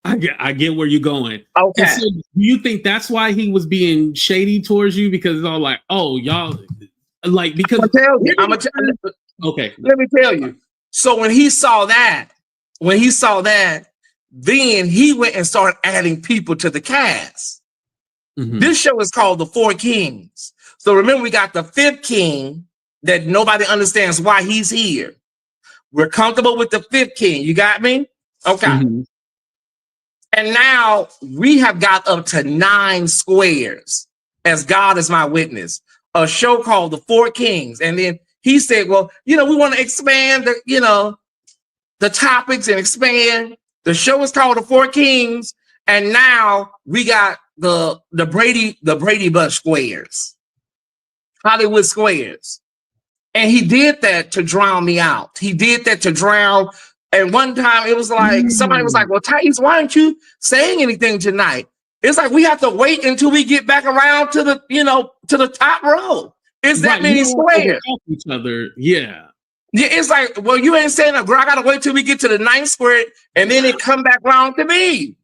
I get where you're going. Okay. So do you think that's why he was being shady towards you? Because it's all like, oh, y'all, like, because I'm gonna tell you. Okay. Let me tell you. So when he saw that, then he went and started adding people to the cast. This show is called the Four Kingz. So remember, we got the 5th king that nobody understands why he's here. We're comfortable with the 5th king. You got me? Okay. And now we have got up to 9 squares. as God is my witness, a show called the Four Kingz. And then he said, well, we want to expand the topics and expand. The show is called the Four Kingz. And now we got the Brady Bunch squares, Hollywood squares. And he did that to drown me out. He did that to drown. And one time it was like, somebody was like, well, Tyesse, why aren't you saying anything tonight? It's like, we have to wait until we get back around to the top row. It's that many squares. Each other. Yeah. Yeah. It's like, well, you ain't saying that, girl. I got to wait till we get to the 9th square and then it come back round to me.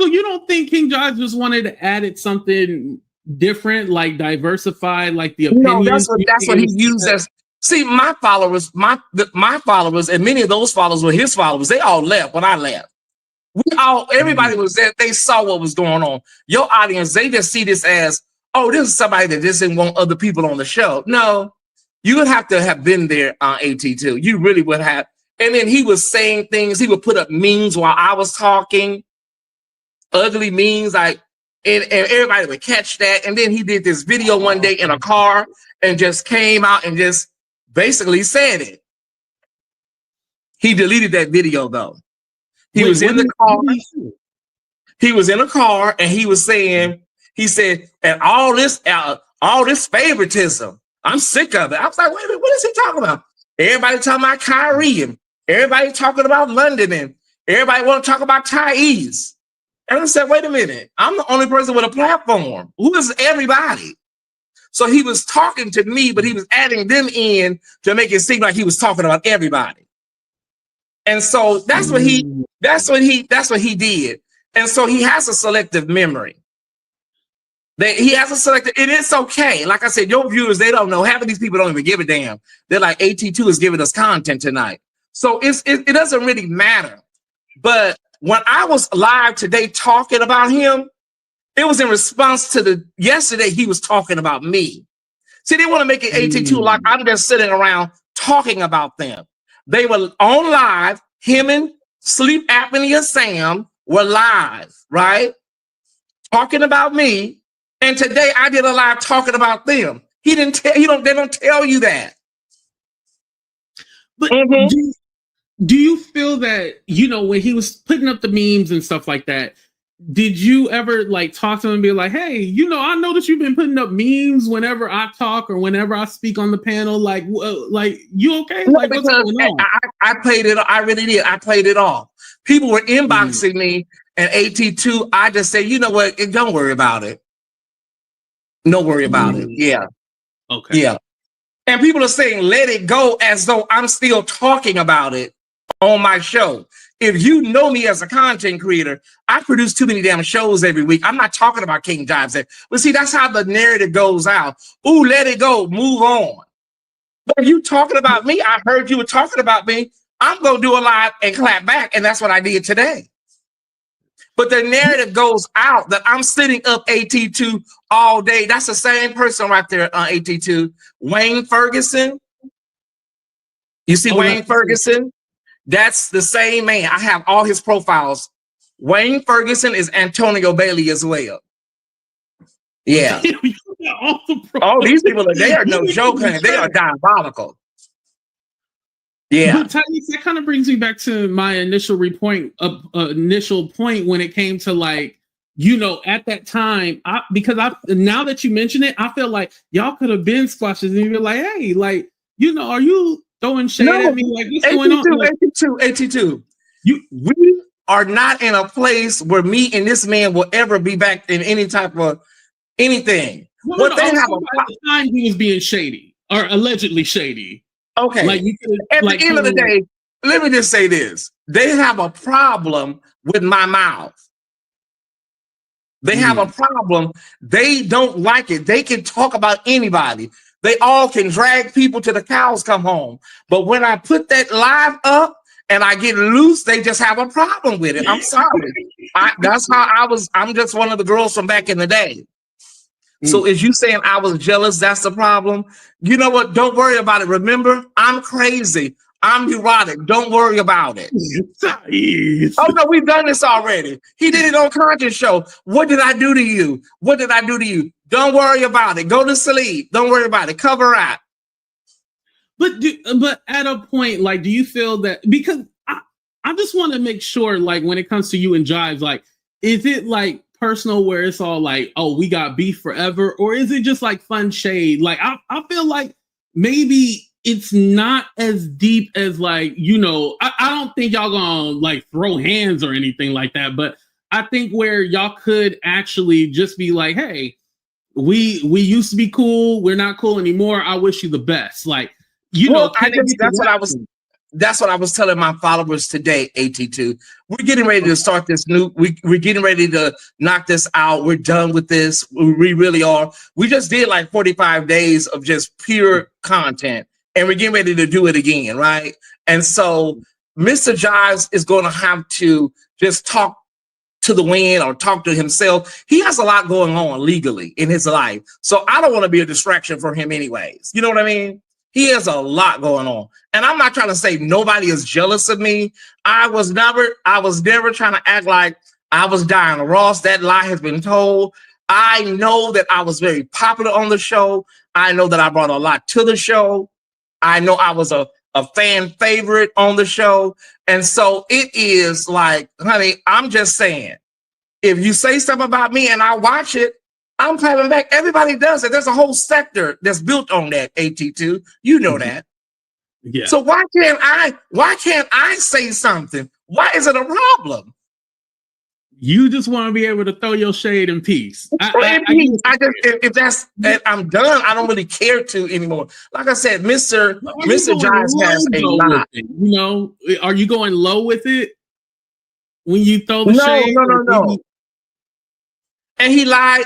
So you don't think King Jives just wanted to add something different, like diversify, like the opinions? No, that's what he used as. See, my followers, my followers, and many of those followers were his followers. They all left when I left. Everybody was there. They saw what was going on. Your audience, they just see this as, oh, this is somebody that just didn't want other people on the show. No, you would have to have been there on AT2. You really would have. And then he was saying things. He would put up memes while I was talking. Ugly memes, like, and everybody would catch that. And then he did this video one day in a car and just came out and just basically said it. He deleted that video though. He was in the car. He was in a car and he was saying, he said, and all this favoritism, I'm sick of it. I was like, wait a minute, what is he talking about? Everybody talking about Kyrie and everybody talking about London and everybody want to talk about Tyesse. And I said, wait a minute, I'm the only person with a platform. Who is everybody? So he was talking to me, but he was adding them in to make it seem like he was talking about everybody. And so that's what he did. And so he has a selective memory. He has a selective, and it's okay. Like I said, your viewers, they don't know. Half of these people don't even give a damn. They're like, AT2 is giving us content tonight. So it doesn't really matter. But when I was live today talking about him, it was in response to yesterday he was talking about me. See, they want to make it AT2 like I'm just sitting around talking about them. They were on live. Him and Sleep Apnea Sam were live, right? Talking about me. And today I did a live talking about them. They don't tell you that. But do you feel that, when he was putting up the memes and stuff like that, did you ever talk to him and be like, hey, I noticed you've been putting up memes whenever I talk or whenever I speak on the panel, you okay? What's going on? I played it. I really did. I played it off. People were inboxing me and AT2. I just say, you know what? Don't worry about it. Don't worry about it. Yeah. Okay. Yeah. And people are saying, let it go, as though I'm still talking about it on my show. If you know me as a content creator, I produce too many damn shows every week. I'm not talking about King Jives. But see, that's how the narrative goes out. Ooh, let it go. Move on. But if you talking about me, I heard you were talking about me. I'm going to do a live and clap back. And that's what I did today. But the narrative goes out that I'm sitting up AT2 all day. That's the same person right there on AT2. Wayne Ferguson. You see Wayne Ferguson? That's the same man. I have all his profiles. Wayne Ferguson is Antonio Bailey as well. Yeah. All these people, they are no joke. They are diabolical. Yeah. But Tyesse, that kind of brings me back to my initial point when it came to at that time, now that you mention it, I feel like y'all could have been squashes and you're like, hey, are you throwing shade at me? What's going on? AT2. We are not in a place where me and this man will ever be back in any type of anything. At the time he was being shady or allegedly shady. Okay. At the end of the day, let me just say this. They have a problem with my mouth. They have a problem. They don't like it. They can talk about anybody. They all can drag people till the cows come home. But when I put that live up and I get loose, they just have a problem with it. I'm sorry. That's how I was. I'm just one of the girls from back in the day. So is you saying I was jealous? That's the problem. You know what? Don't worry about it. Remember, I'm crazy. I'm neurotic. Don't worry about it. Tyesse. Oh no, we've done this already. He did it on Conscious Show. What did I do to you? What did I do to you? Don't worry about it. Go to sleep. Don't worry about it. Cover up. But at a point, like, do you feel that, because I just want to make sure, like, when it comes to you and Jives, like, is it like personal where it's all like, oh, we got beef forever, or is it just like fun shade? Like, I feel like maybe it's not as deep as, like, you know, I don't think y'all gonna like throw hands or anything like that, but I think where y'all could actually just be like, hey, we used to be cool, we're not cool anymore, I wish you the best. Like, you know, that's what I was telling my followers today, AT2. We're getting ready to start this new, we're getting ready to knock this out. We're done with this. We really are. We just did like 45 days of just pure content, and we're getting ready to do it again, right? And so Mr. Jives is going to have to just talk to the wind or talk to himself. He has a lot going on legally in his life. So I don't want to be a distraction for him anyways. You know what I mean? He has a lot going on. And I'm not trying to say nobody is jealous of me. I was never trying to act like I was Diana Ross. That lie has been told. I know that I was very popular on the show. I know that I brought a lot to the show. I know I was a fan favorite on the show. And so it is like, honey, I'm just saying, if you say something about me and I watch it, I'm clapping back. Everybody does it. There's a whole sector that's built on that, AT2. You know that. Yeah. So why can't I say something? Why is it a problem? You just want to be able to throw your shade in peace. If that's that, I'm done. I don't really care to anymore. Like I said, Mr. Jives has a lot. You know, are you going low with it when you throw the shade? No. And he lied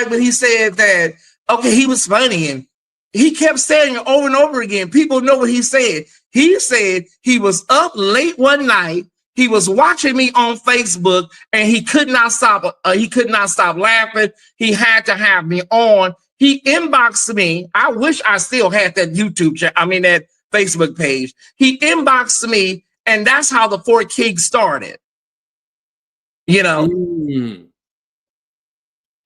when he said that, okay, he was funny. And he kept saying it over and over again. People know what he said. He said he was up late one night. He was watching me on Facebook and he could not stop. He could not stop laughing. He had to have me on. He inboxed me. I wish I still had that that Facebook page. He inboxed me, and that's how the Four Kingz started. You know?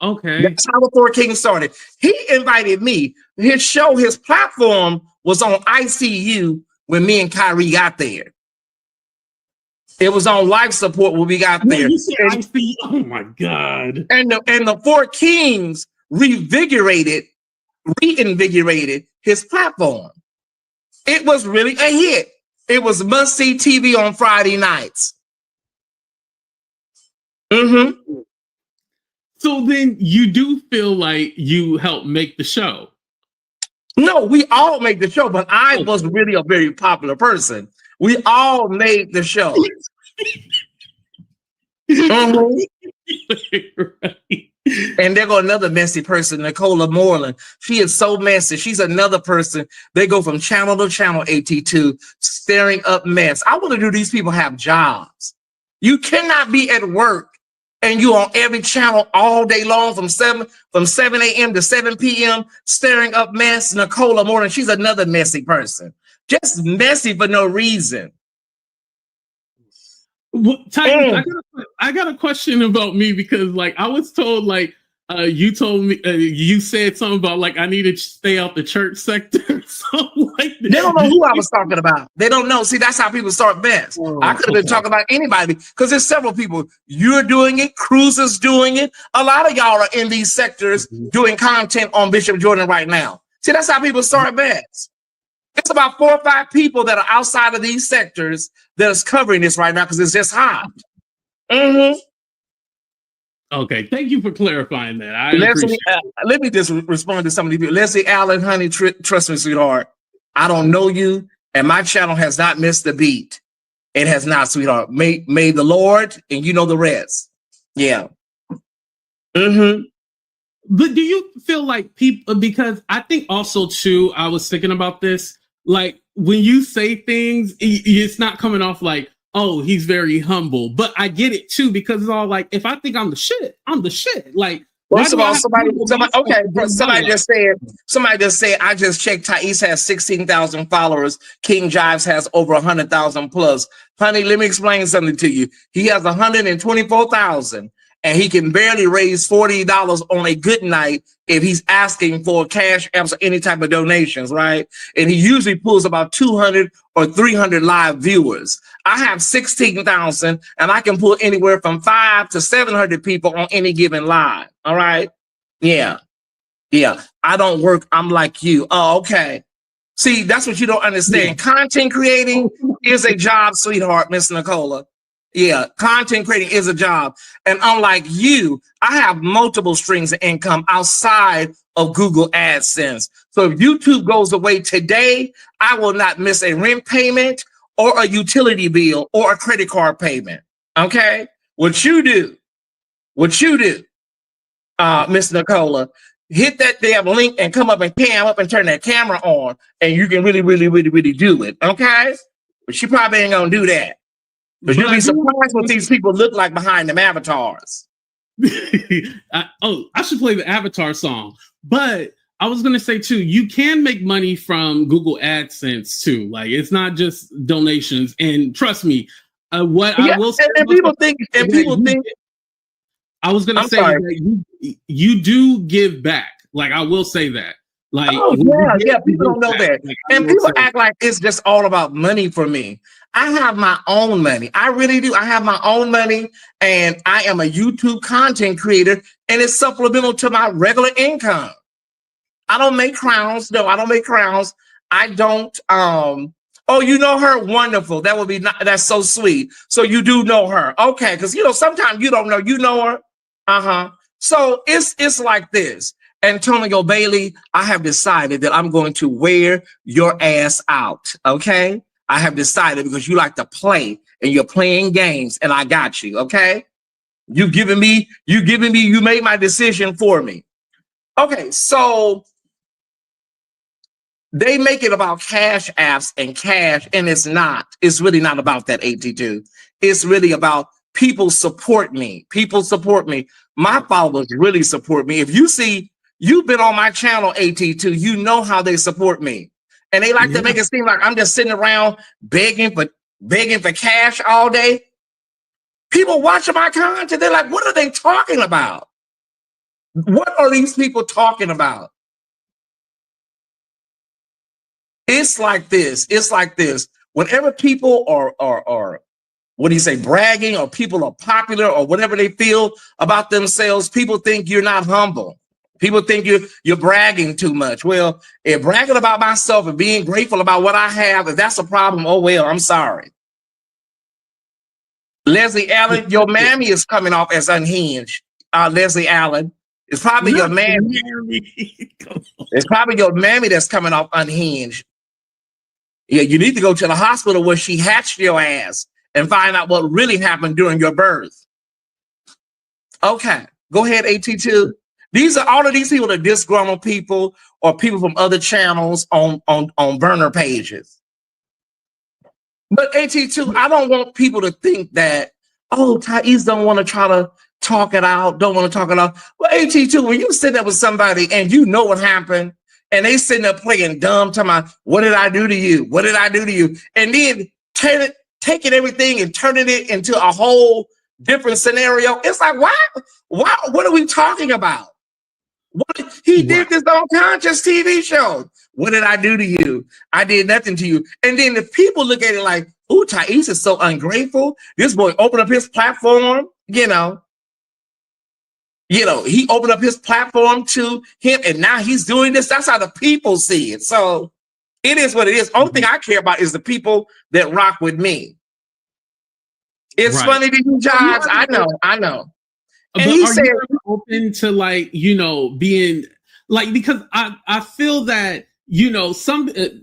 Okay. That's how the Four Kingz started. He invited me. His show, his platform was on ICU when me and Kyrie got there. It was on life support when we got there. Oh my God. And the Four Kingz reinvigorated his platform. It was really a hit. It was must-see TV on Friday nights. Mm-hmm. So then you do feel like you helped make the show? No, we all make the show, but I was really a very popular person. We all made the show. Right. And there go another messy person, Nicola Moreland. She is so messy. She's another person. They go from channel to channel, AT2, stirring up mess. I want to do these people have jobs. You cannot be at work and you on every channel all day long from 7 a.m. to 7 p.m. stirring up mess. Nicola Moreland, she's another messy person. Just messy for no reason. Well, Tyesse, I got a question about me, because like I was told, like you told me you said something about like I need to stay out the church sector. So like they don't know who I was talking about. They don't know. See, that's how people start mess. I could have been talking about anybody, because there's several people. You're doing it. Cruz is doing it. A lot of y'all are in these sectors doing content on Bishop Jordan right now. See, that's how people start mess. It's about 4 or 5 people that are outside of these sectors that is covering this right now because it's just hot. Mm-hmm. Okay, thank you for clarifying that. Let me just respond to some of these people. Leslie Allen, honey, trust me, sweetheart. I don't know you, and my channel has not missed a beat. It has not, sweetheart. May the Lord, and you know the rest. Yeah. Mm-hmm. But do you feel like people, because I think also too, I was thinking about this, like when you say things, it's not coming off like, oh, he's very humble. But I get it too, because it's all like, if I think I'm the shit, I'm the shit. Like, First of all, somebody just said, I just checked. Tyesse has 16,000 followers. King Jives has over 100,000 plus. Honey, let me explain something to you. He has 124,000, and he can barely raise $40 on a good night if he's asking for cash apps or any type of donations, right? And he usually pulls about 200 or 300 live viewers. I have 16,000, and I can pull anywhere from 500 to 700 people on any given live. All right. Yeah. I don't work. I'm like you. Oh, okay. See, that's what you don't understand. Content creating is a job, sweetheart, Miss Nicola. Yeah, content creating is a job. And unlike you, I have multiple streams of income outside of Google AdSense. So if YouTube goes away today, I will not miss a rent payment or a utility bill or a credit card payment. Okay? What you do, Miss Nicola, hit that damn link and come up and cam up and turn that camera on, and you can really do it. Okay? But she probably ain't gonna do that. But you'll be surprised what these people look like behind them avatars. I should play the Avatar song. But I was gonna say too, you can make money from Google AdSense too. Like, it's not just donations. And trust me, I will say, and people think. I was gonna say that you do give back. Like, I will say that. Like, people don't know that. Like, and people act like it's just all about money for me. I have my own money. I really do. I have my own money, and I am a YouTube content creator, and it's supplemental to my regular income. I don't make crowns. No, I don't make crowns. I don't. Oh, you know her? Wonderful. That would be that's so sweet. So you do know her. Okay, because sometimes you don't know. You know her. So it's like this. Antonio Bailey, I have decided that I'm going to wear your ass out. Okay? I have decided, because you like to play and you're playing games, and I got you. Okay? You made my decision for me. Okay, so they make it about cash apps and cash, and it's not. It's really not about that, 82. It's really about people support me. People support me. My followers really support me. If you see, you've been on my channel, 82, you know how they support me. And they like to make it seem like I'm just sitting around begging for cash all day. People watching my content, they're like, what are they talking about? What are these people talking about? It's like this. It's like this. Whenever people are what do you say, bragging, or people are popular, or whatever they feel about themselves, people think you're not humble. People think you're bragging too much. Well, if bragging about myself and being grateful about what I have, if that's a problem, oh well, I'm sorry. Leslie Allen, your mammy is coming off as unhinged. Leslie Allen, it's probably your mammy. It's probably your mammy that's coming off unhinged. Yeah, you need to go to the hospital where she hatched your ass and find out what really happened during your birth. Okay, go ahead, 82. These are all of these people are disgruntled people, or people from other channels on burner pages. But 82, I don't want people to think that, oh, Tyesse don't want to try to talk it out, don't want to talk it out. Well, 82, when you sit there with somebody and you know what happened, and they sitting there playing dumb, talking about, what did I do to you? What did I do to you? And then taking everything and turning it into a whole different scenario. It's like, why? What are we talking about? He did this on Conscious TV show. What did I do to you? I did nothing to you. And then the people look at it like, oh, Tyesse is so ungrateful. This boy opened up his platform, he opened up his platform to him, and now he's doing this. That's how the people see it. So it is what it is. Only thing I care about is the people that rock with me. It's funny to you, Jives. I know. And but he said, you open to being like, because I feel that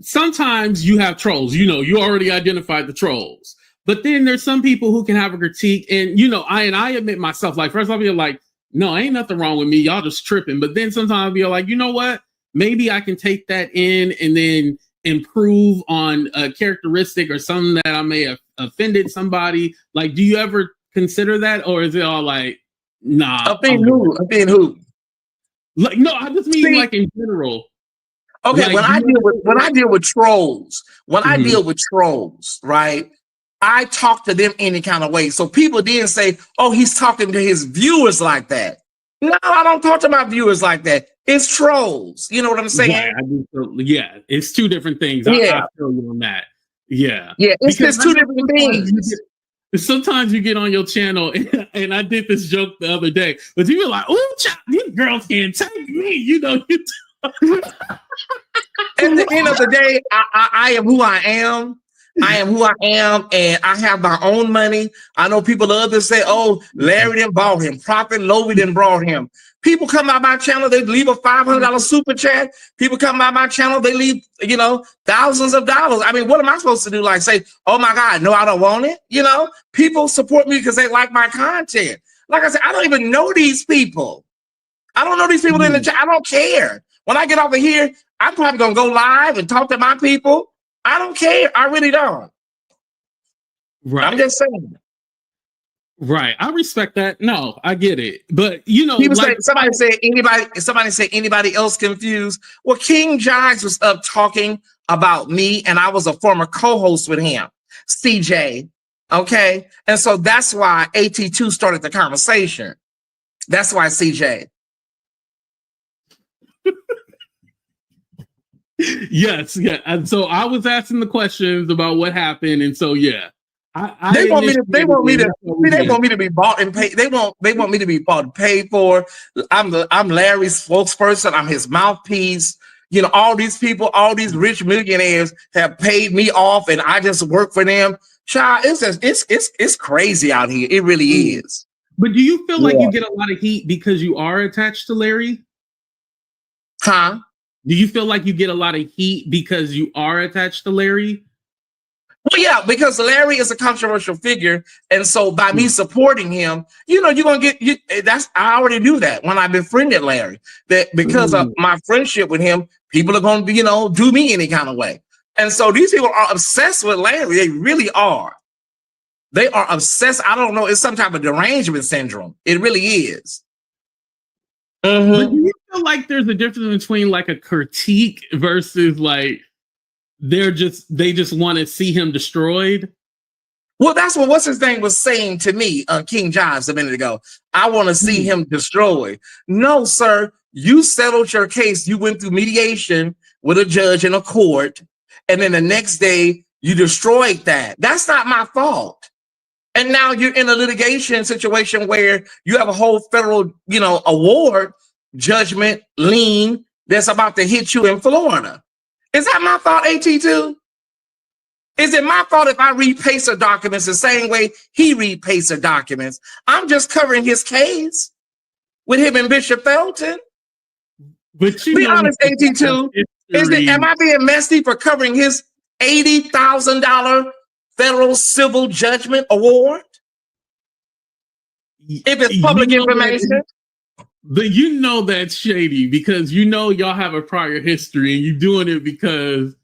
sometimes you have trolls. You already identified the trolls, but then there's some people who can have a critique, and I admit myself. Like, first I'll be like, no, ain't nothing wrong with me. Y'all just tripping. But then sometimes I'll be like, you know what? Maybe I can take that in and then improve on a characteristic or something that I may have offended somebody. Like, do you ever consider that, or is it all like? Nah. Offend who? Like, no, I just mean like in general. Okay, Like, when I deal with trolls, I deal with trolls, right? I talk to them any kind of way. So people didn't say, "Oh, he's talking to his viewers like that." No, I don't talk to my viewers like that. It's trolls. You know what I'm saying? Right, yeah, it's two different things. Yeah, I feel you on that. Yeah, yeah, it's because two different things. Sometimes you get on your channel, and I did this joke the other day, but you be like, "Oh, these girls can't take me," you know. At the end of the day, I am who I am. I am who I am, and I have my own money. I know people the others say, "Oh, Larry didn't bought him. Prophet Lovey didn't brought him." People come by my channel, they leave a $500 super chat. People come by my channel, they leave, thousands of dollars. I mean, what am I supposed to do? Like say, "Oh my God, no, I don't want it." People support me because they like my content. Like I said, I don't even know these people. I don't know these people in the chat. I don't care. When I get over here, I'm probably gonna go live and talk to my people. I don't care. I really don't. Right. I'm just saying. Right. I respect that. No, I get it. But people say somebody say anybody else confused. Well, King Jives was up talking about me, and I was a former co-host with him, CJ. Okay. And so that's why AT2 started the conversation. That's why CJ. Yes, yeah. And so I was asking the questions about what happened, and so yeah, they want me to be bought and paid. They want me to be bought and paid for. I'm Larry's spokesperson. I'm his mouthpiece. All these people, all these rich millionaires have paid me off, and I just work for them. Child, it's crazy out here. It really is. But do you feel like you get a lot of heat because you are attached to Larry? Huh? Do you feel like you get a lot of heat because you are attached to Larry? Well, yeah, because Larry is a controversial figure, and so by me supporting him, you're gonna get I already knew that when I befriended Larry. That because of my friendship with him, people are gonna be, do me any kind of way. And so these people are obsessed with Larry. They really are. They are obsessed. I don't know. It's some type of derangement syndrome. It really is. But do you feel like there's a difference between like a critique versus like they just want to see him destroyed? Well, that's what what's his name was saying to me, King Jives, a minute ago. I want to see him destroyed. No, sir. You settled your case. You went through mediation with a judge in a court, and then the next day you destroyed that. That's not my fault. And now you're in a litigation situation where you have a whole federal, award judgment lien that's about to hit you in Florida. Is that my fault, AT2? Is it my fault if I read PACER documents the same way he read PACER documents? I'm just covering his case with him and Bishop Felton. But be honest, AT2. Am I being messy for covering his $80,000 federal civil judgment award? If it's public information. But that's shady because y'all have a prior history and you're doing it because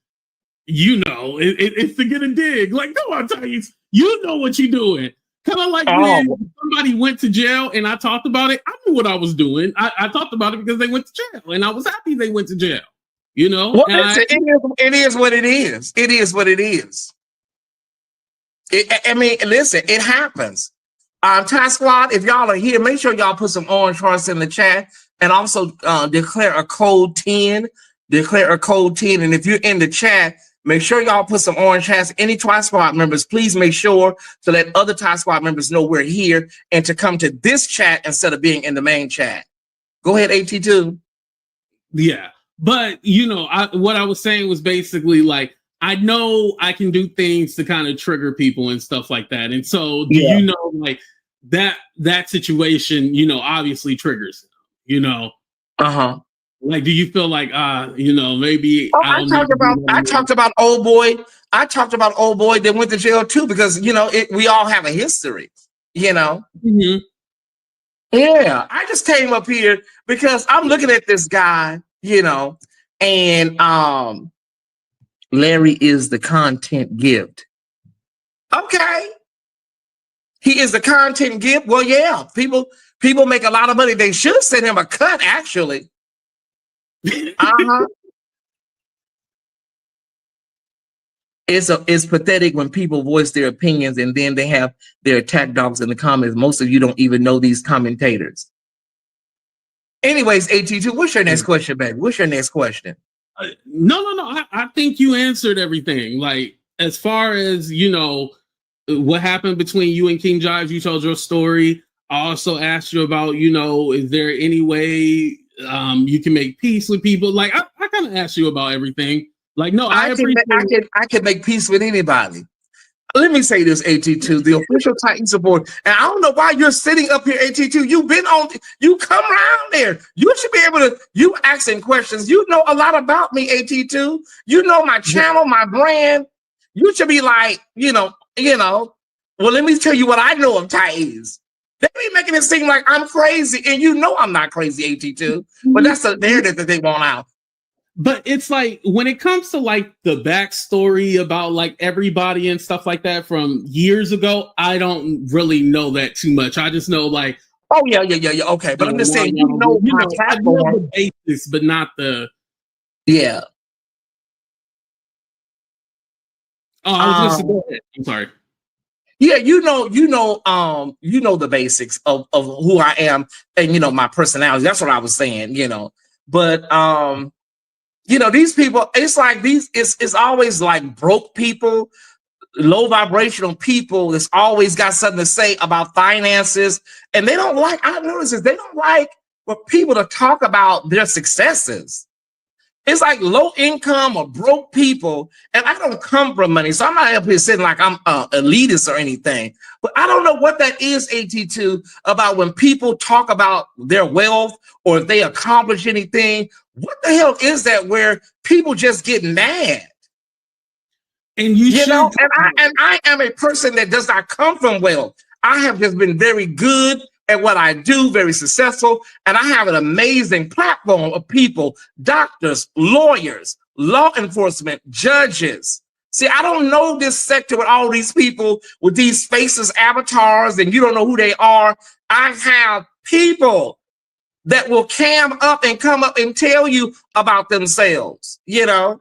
it's to get a dig. Like, come on, Tyesse, you know what you're doing. Kind of like when somebody went to jail and I talked about it. I knew what I was doing. I talked about it because they went to jail and I was happy they went to jail. Well, it is what it is. It is what it is. Listen, it happens. Ty Squad, if y'all are here, make sure y'all put some orange hearts in the chat and also declare a code 10. Declare a code 10. And if you're in the chat, make sure y'all put some orange hats. Any Ty Squad members, please make sure to let other Ty Squad members know we're here and to come to this chat instead of being in the main chat. Go ahead, AT2. Yeah. But, what I was saying was basically like, I know I can do things to kind of trigger people and stuff like that. And so, like that situation, obviously triggers, Like, do you feel like, maybe I talked about old boy. I talked about old boy that went to jail too, because, we all have a history, Mm-hmm. Yeah. I just came up here because I'm looking at this guy, and, Larry is the content gift. Okay. He is the content gift. Well, yeah, people make a lot of money. They should send him a cut, actually. Uh-huh. It's pathetic when people voice their opinions and then they have their attack dogs in the comments. Most of you don't even know these commentators. Anyways, AT2, what's your next question, baby? What's your next question? No. I think you answered everything. Like, as far as, you know, what happened between you and King Jives, you told your story. I also asked you about, you know, is there any way you can make peace with people? Like, I kind of asked you about everything. Like, no, I can make peace with anybody. Let me say this, AT2, the official Titan support. And I don't know why you're sitting up here, AT2. You've been on, you come around there. You should be able to, you asking questions. You know a lot about me, AT2. You know my channel, my brand. You should be like, you know, well, let me tell you what I know of Tyesse. They be making it seem like I'm crazy. And you know I'm not crazy, AT2. But that's the narrative that they want out. But it's like, when it comes to like the backstory about like everybody and stuff like that from years ago, I don't really know that too much. I just know like, oh yeah. Okay, but I'm just saying, I know the basics, but not the. Yeah. Oh, I was go ahead. I'm sorry. Yeah, you know the basics of who I am and you know my personality. That's what I was saying, you know. But you know, these people, it's like it's always like broke people, low vibrational people that's always got something to say about finances. And they don't like, I noticed this, they don't like for people to talk about their successes. It's like low income or broke people. And I don't come from money. So I'm not up here sitting like I'm elitist or anything. But I don't know what that is, AT2, about when people talk about their wealth or if they accomplish anything. What the hell is that where people just get mad? And you know, and I am a person that does not come from wealth. I have just been very good at what I do, very successful, and I have an amazing platform of people, doctors, lawyers, law enforcement, judges. See, I don't know this sector with all these people with these faces, avatars, and you don't know who they are. I have people that will cam up and come up and tell you about themselves, you know?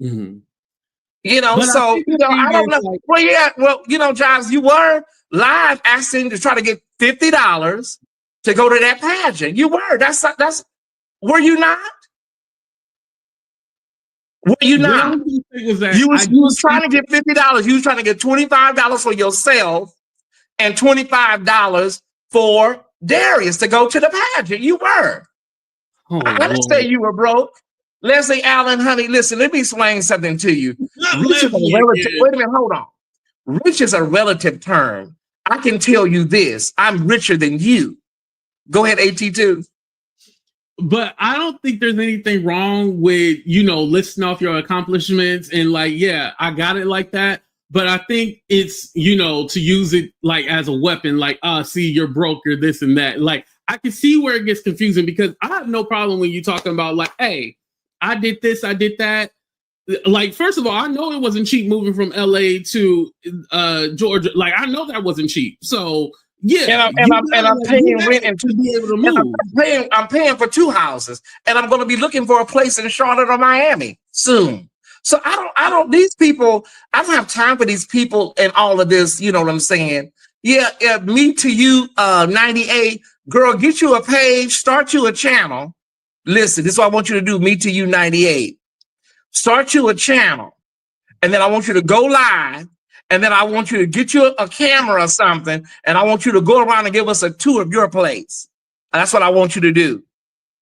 Mm-hmm. You know, but so, you know, I don't know. Like, well, yeah, well, you know, Jives, you were live asking to try to get $50 to go to that pageant. You were. That's were you not? Were you not? You was trying to get $50. You was trying to get $25 for yourself and $25 for Darius to go to the pageant. You were. Oh, let's say you were broke. Leslie Allen, honey, listen, let me explain something to you. Wait a minute, hold on. Rich is a relative term. I can tell you this. I'm richer than you. Go ahead, AT2. But I don't think there's anything wrong with, you know, listing off your accomplishments and like, yeah, I got it like that. But I think it's, you know, to use it like as a weapon, like, see, you're broke, you're this and that. Like, I can see where it gets confusing because I have no problem when you're talking about like, hey, I did this, I did that. Like, first of all, I know it wasn't cheap moving from LA to Georgia. Like, I know that wasn't cheap. So yeah, and I'm paying rent and to be able to move. I'm paying for 2 houses, and I'm going to be looking for a place in Charlotte or Miami soon. So I don't these people. I don't have time for these people and all of this. You know what I'm saying? Yeah, me to you, 98 girl, get you a page, start you a channel. Listen, this is what I want you to do. Me to you, 98. Start you a channel, and then I want you to go live, and then I want you to get you a camera or something, and I want you to go around and give us a tour of your place. And that's what I want you to do.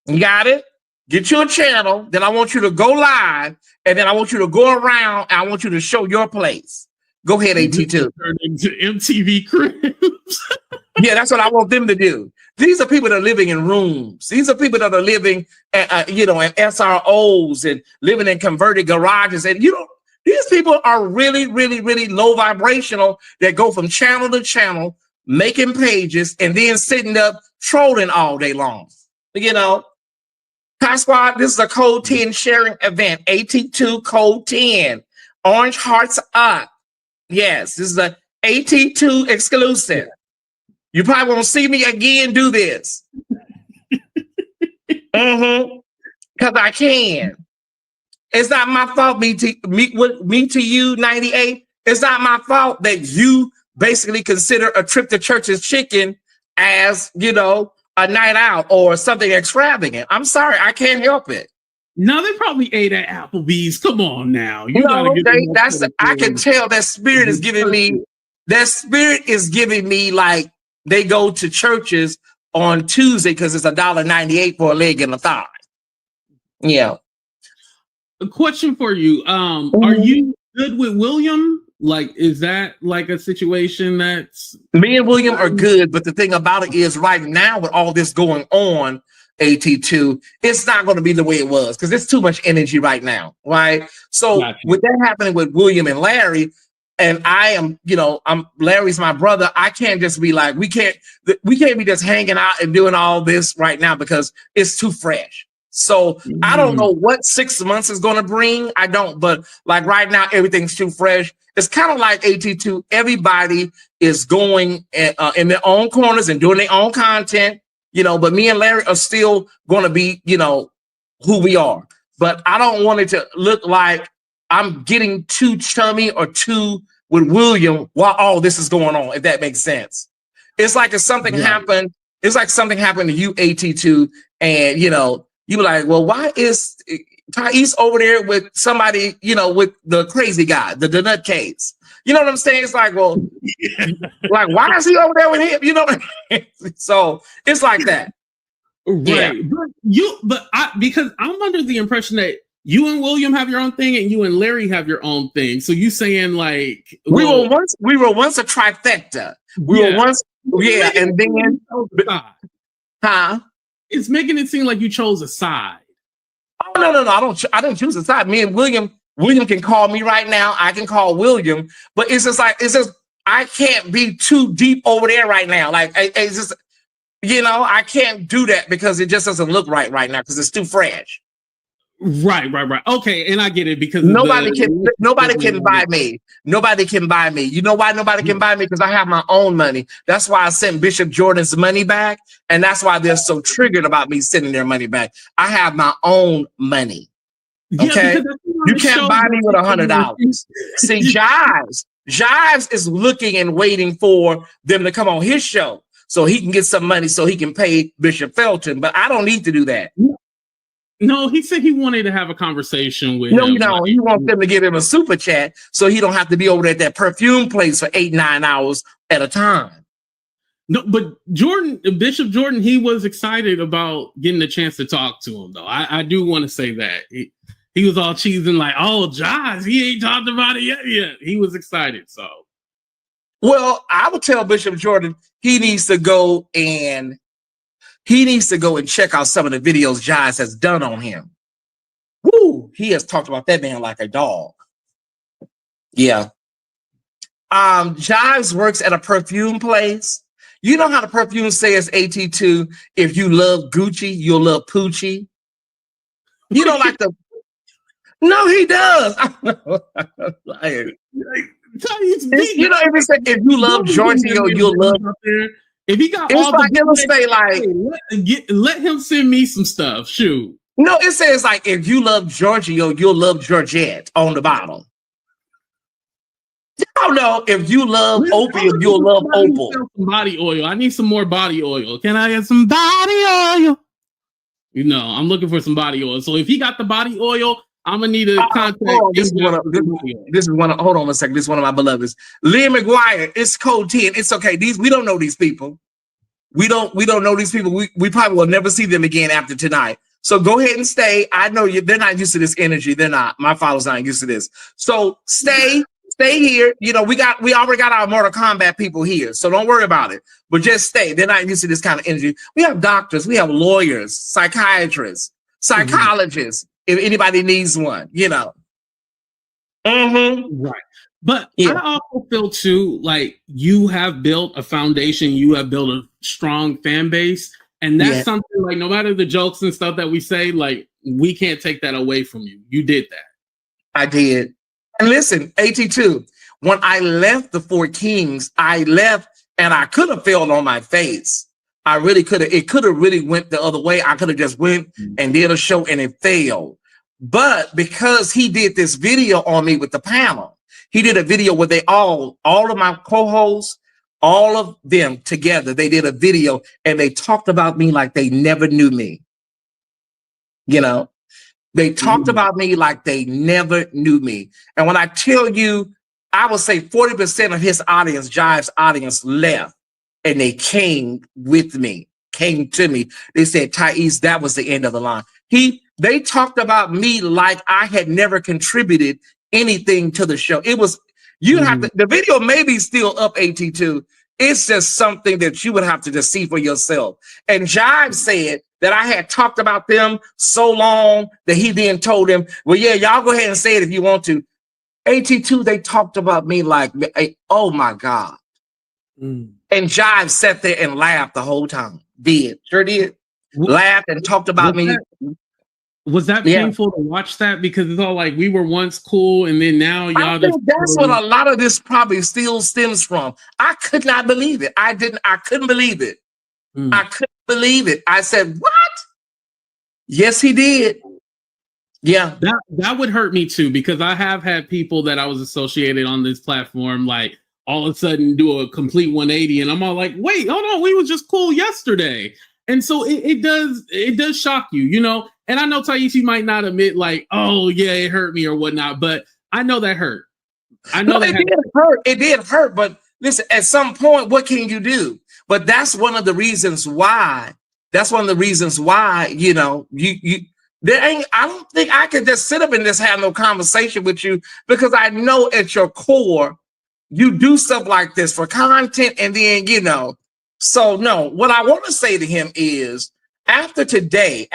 You got it? Get you a channel, then I want you to go live, and then I want you to go around, and I want you to show your place. Go ahead, AT2. Turn into MTV Cribs. Yeah, that's what I want them to do. These are people that are living in rooms. These are people that are living, you know, in SROs and living in converted garages. And, you know, these people are really, really, really low vibrational that go from channel to channel, making pages and then sitting up trolling all day long. You know, Squad, this is a Code 10 sharing event, AT2 Code 10. Orange hearts up. Yes, this is a AT2 exclusive. You probably won't see me again do this. And Because I can. It's not my fault, me to you, 98. It's not my fault that you basically consider a trip to Church's Chicken as, you know, a night out or something extravagant. I'm sorry, I can't help it. No, they probably ate at Applebee's. Come on now. You no, I can tell that spirit is giving me, like they go to churches on Tuesday because it's $1.98 for a leg and a thigh. Yeah. A question for you. Are you good with William? Like, is that like a situation that's... Me and William are good, but the thing about it is right now with all this going on, AT2, it's not going to be the way it was because there's too much energy right now, right? So with that happening with William and Larry, and I am, you know, Larry's my brother. I can't just be like, we can't be just hanging out and doing all this right now because it's too fresh. So I don't know what 6 months is going to bring. I don't, but like right now, everything's too fresh. It's kind of like AT2. Everybody is going in their own corners and doing their own content, you know, but me and Larry are still going to be, you know, who we are. But I don't want it to look like I'm getting too chummy or too with William while all this is going on, if that makes sense. It's like if something happened, it's like something happened to you, AT2, and, you know, you be like, well, why is Tyesse over there with somebody, you know, with the crazy guy, the nutcase? You know what I'm saying? It's like, well, like, why is he over there with him? You know what I mean? So it's like that. Right. Yeah. Because I'm under the impression that you and William have your own thing and you and Larry have your own thing. So you saying like... we were once a trifecta. We were once, and then... Huh? It's making it seem like you chose a side. Oh, no. I didn't choose a side. Me and William can call me right now. I can call William, but it's just I can't be too deep over there right now. Like it's just, you know, I can't do that because it just doesn't look right now because it's too fresh. Right. Okay, and I get it because nobody can buy me. Nobody can buy me. You know why nobody can buy me? Because I have my own money. That's why I sent Bishop Jordan's money back, and that's why they're so triggered about me sending their money back. I have my own money. Okay, you can't buy me with $100. See, Jives is looking and waiting for them to come on his show so he can get some money so he can pay Bishop Felton. But I don't need to do that. No, he said he wanted to have a conversation with him. No, he wants them to give him a super chat so he don't have to be over at that perfume place for 8-9 hours at a time. No, but Bishop Jordan, he was excited about getting a chance to talk to him, though. I do want to say that. He was all cheesing like, oh, Jives, he ain't talked about it yet. He was excited, so. Well, I would tell Bishop Jordan he needs to go and check out some of the videos Jives has done on him. Woo! He has talked about that man like a dog. Yeah. Jives works at a perfume place. You know how the perfume says AT2, if you love Gucci, you'll love Poochie. You don't like the... No, he does. If you love Giorgio, you'll love... If he got it's all like it'll say like let him send me some stuff. Shoot. No, it says like if you love Giorgio, you'll love Georgette on the bottom. I don't know if you love opium, you'll love opal. Body oil. I need some more body oil. Can I get some body oil? You know, I'm looking for some body oil. So if he got the body oil, I'm gonna need to contact. This is one. Hold on a second. This is one of my beloveds. Leah McGuire. It's code 10. It's okay. We don't know these people. We don't know these people. We probably will never see them again after tonight. So go ahead and stay. I know they're not used to this energy. They're not. My followers aren't used to this. So stay here. You know, we already got our Mortal Kombat people here. So don't worry about it. But just stay. They're not used to this kind of energy. We have doctors, we have lawyers, psychiatrists, psychologists. If anybody needs one, you know. Right. But I also feel too, like you have built a foundation, you have built a strong fan base. And that's something like no matter the jokes and stuff that we say, like we can't take that away from you. You did that. I did. And listen, AT2, when I left the Four Kingz, I left and I could have failed on my face. I really could have. It could have really went the other way. I could have just went and did a show and it failed. But because he did this video on me with the panel, he did a video where they all of my co-hosts, all of them together, they did a video and they talked about me like they never knew me. You know, they talked about me like they never knew me. And when I tell you, I would say 40% of his audience, Jives' audience, left and they came with me, came to me. They said, Tyesse, that was the end of the line. They talked about me like I had never contributed anything to the show. It was, you'd have to, the video may be still up, AT2. It's just something that you would have to just see for yourself. And Jive said that I had talked about them so long that he then told him, well, yeah, y'all go ahead and say it if you want to. AT2, they talked about me like, oh my God. And Jive sat there and laughed the whole time. Sure did. Laughed and talked about me. Was that painful to watch that? Because it's all like we were once cool and then now y'all just. That's what a lot of this probably still stems from. I could not believe it. I couldn't believe it. I couldn't believe it. I said, what? Yes, he did. Yeah. That would hurt me too, because I have had people that I was associated on this platform, like all of a sudden do a complete 180. And I'm all like, wait, hold on, we were just cool yesterday. And so it does shock you, you know? And I know Tyesse might not admit like, oh yeah, it hurt me or whatnot, but I know that hurt. I know that did hurt. It did hurt, but listen, at some point, what can you do? But that's one of the reasons why. That's one of the reasons why, you know, I don't think I could just sit up and just have no conversation with you, because I know at your core, you do stuff like this for content, and then, you know, so no, what I want to say to him is after today,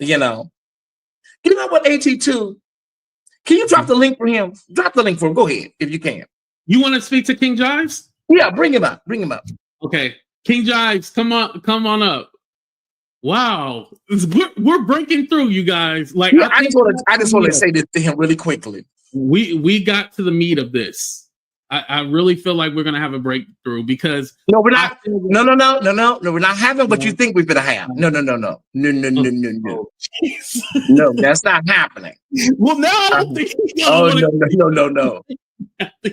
you know what, AT2, can you drop the link for him? Drop the link for him. Go ahead, if you can. You want to speak to King Jives? Yeah, bring him up. Okay. King Jives, come on up. Wow. We're breaking through, you guys. Like, yeah, I just want to say this to him really quickly. We got to the meat of this. I really feel like we're gonna have a breakthrough, because no, we're not. No, we're not having what you think we're gonna have. No. No, that's not happening. Well, now I don't think. No.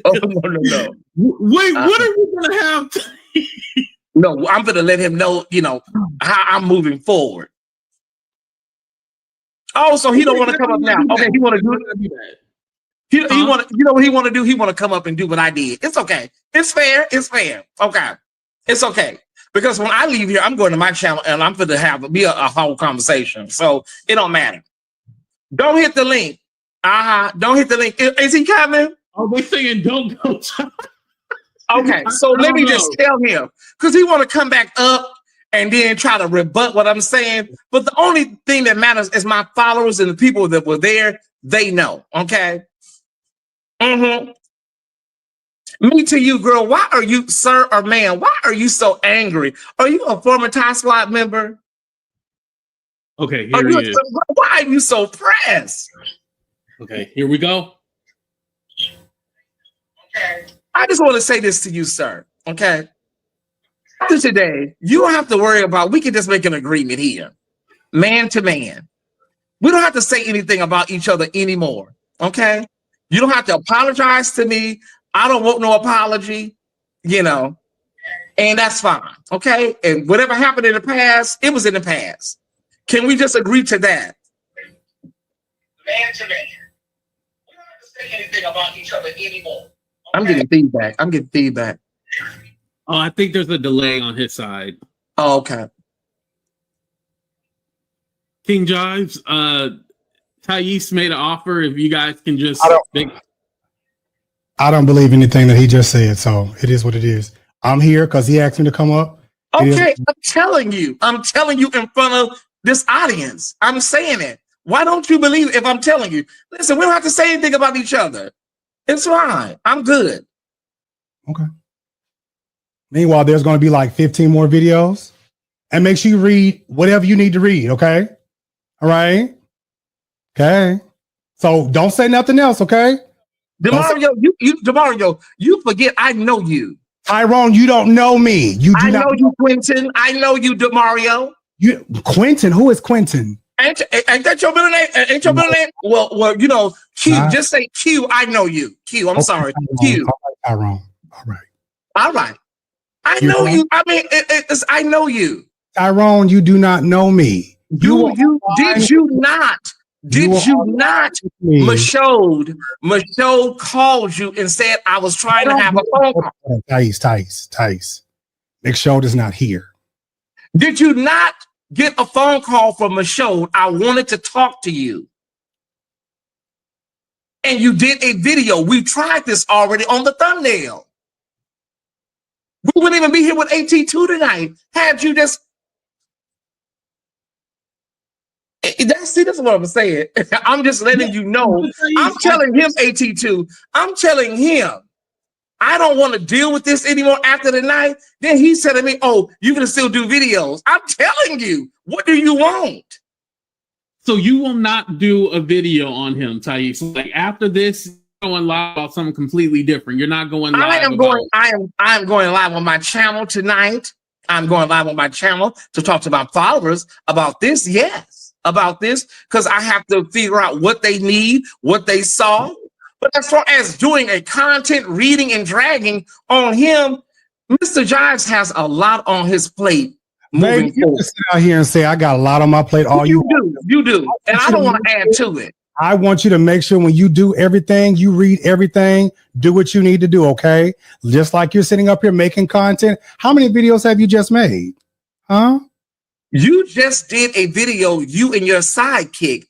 Oh no. Wait, what are we gonna have? No, I'm gonna let him know, you know, how I'm moving forward. Oh, so he don't want to come up now. Okay, he want to do it. He want to, you know what he want to do? He want to come up and do what I did. It's okay. It's fair. Okay. It's okay. Because when I leave here, I'm going to my channel and I'm going to have a whole conversation. So it don't matter. Don't hit the link. Don't hit the link. Is he coming? Oh, they're saying don't go. Okay. So let me just tell him, because he want to come back up and then try to rebut what I'm saying. But the only thing that matters is my followers and the people that were there, they know. Okay. Me to you, girl. Why are you, sir or ma'am? Why are you so angry? Are you a former Thai Squad member? Okay, here he is. Why are you so pressed? Okay, here we go. Okay. I just want to say this to you, sir. Okay. After today, you don't have to worry about, we can just make an agreement here. Man to man. We don't have to say anything about each other anymore. Okay. You don't have to apologize to me. I don't want no apology, you know, and that's fine. Okay. And whatever happened in the past, it was in the past. Can we just agree to that? Man to man. We don't have to say anything about each other anymore. Okay? I'm getting feedback. Oh, I think there's a delay on his side. Oh, okay. King Jives, Tyesse made an offer. If you guys can just, I don't believe anything that he just said, so it is what it is. I'm here because he asked me to come up. Okay, I'm telling you in front of this audience. I'm saying it. Why don't you believe it if I'm telling you? Listen, we don't have to say anything about each other. It's fine. I'm good. Okay. Meanwhile, there's going to be like 15 more videos, and make sure you read whatever you need to read. Okay. All right. Okay. So don't say nothing else. Okay. Demario, you forget I know you. Tyrone, you don't know me. I know you, Quentin. I know you, DeMario. You, Quentin? Who is Quentin? Ain't that your middle name? Ain't your middle name? Well, you know, Q. Just say Q. I know you. Q. I'm sorry. Q. All right, Tyrone. All right. All right. I know you. I mean, I know you. Tyrone, you do not know me. Did you not? Michaud called you and said I was trying to have a phone call. Tyesse. Michaud is not here. Did you not get a phone call from Michaud? I wanted to talk to you. And you did a video. We tried this already on the thumbnail. We wouldn't even be here with AT2 tonight had you just. See, this is what I'm saying. I'm just letting you know. I'm telling him, AT2, I'm telling him, I don't want to deal with this anymore after the night. Then he's telling me, oh, you can still do videos. I'm telling you, what do you want? So you will not do a video on him, Tyesse. Like after this, you're going live about something completely different. You're not going live. I am going live on my channel tonight. I'm going live on my channel to talk to my followers about this. Yes. About this, because I have to figure out what they need, what they saw. But as far as doing a content reading and dragging on him, Mr. Jives has a lot on his plate. Baby, you can sit out here and say, I got a lot on my plate. All you do. And I don't want to add to it. I want you to make sure when you do everything, you read everything, do what you need to do, okay? Just like you're sitting up here making content. How many videos have you just made? Huh? You just did a video, you and your sidekick,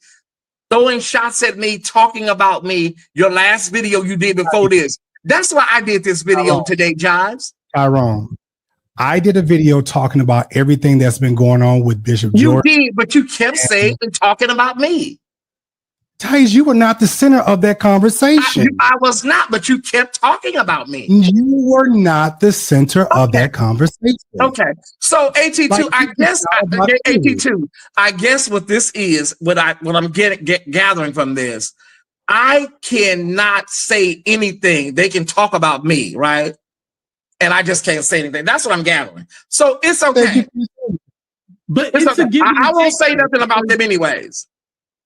throwing shots at me, talking about me, your last video you did before this. That's why I did this video today, Jives. Tyrone, I did a video talking about everything that's been going on with Bishop Jordan. You did, but you kept saying and talking about me. Tyesse, you were not the center of that conversation. I was not, but you kept talking about me. You were not the center of that conversation. Okay. So AT2, AT2, I guess what this is, what I'm gathering from this, I cannot say anything. They can talk about me, right? And I just can't say anything. That's what I'm gathering. So it's okay. But it's okay. I won't say nothing about them anyways.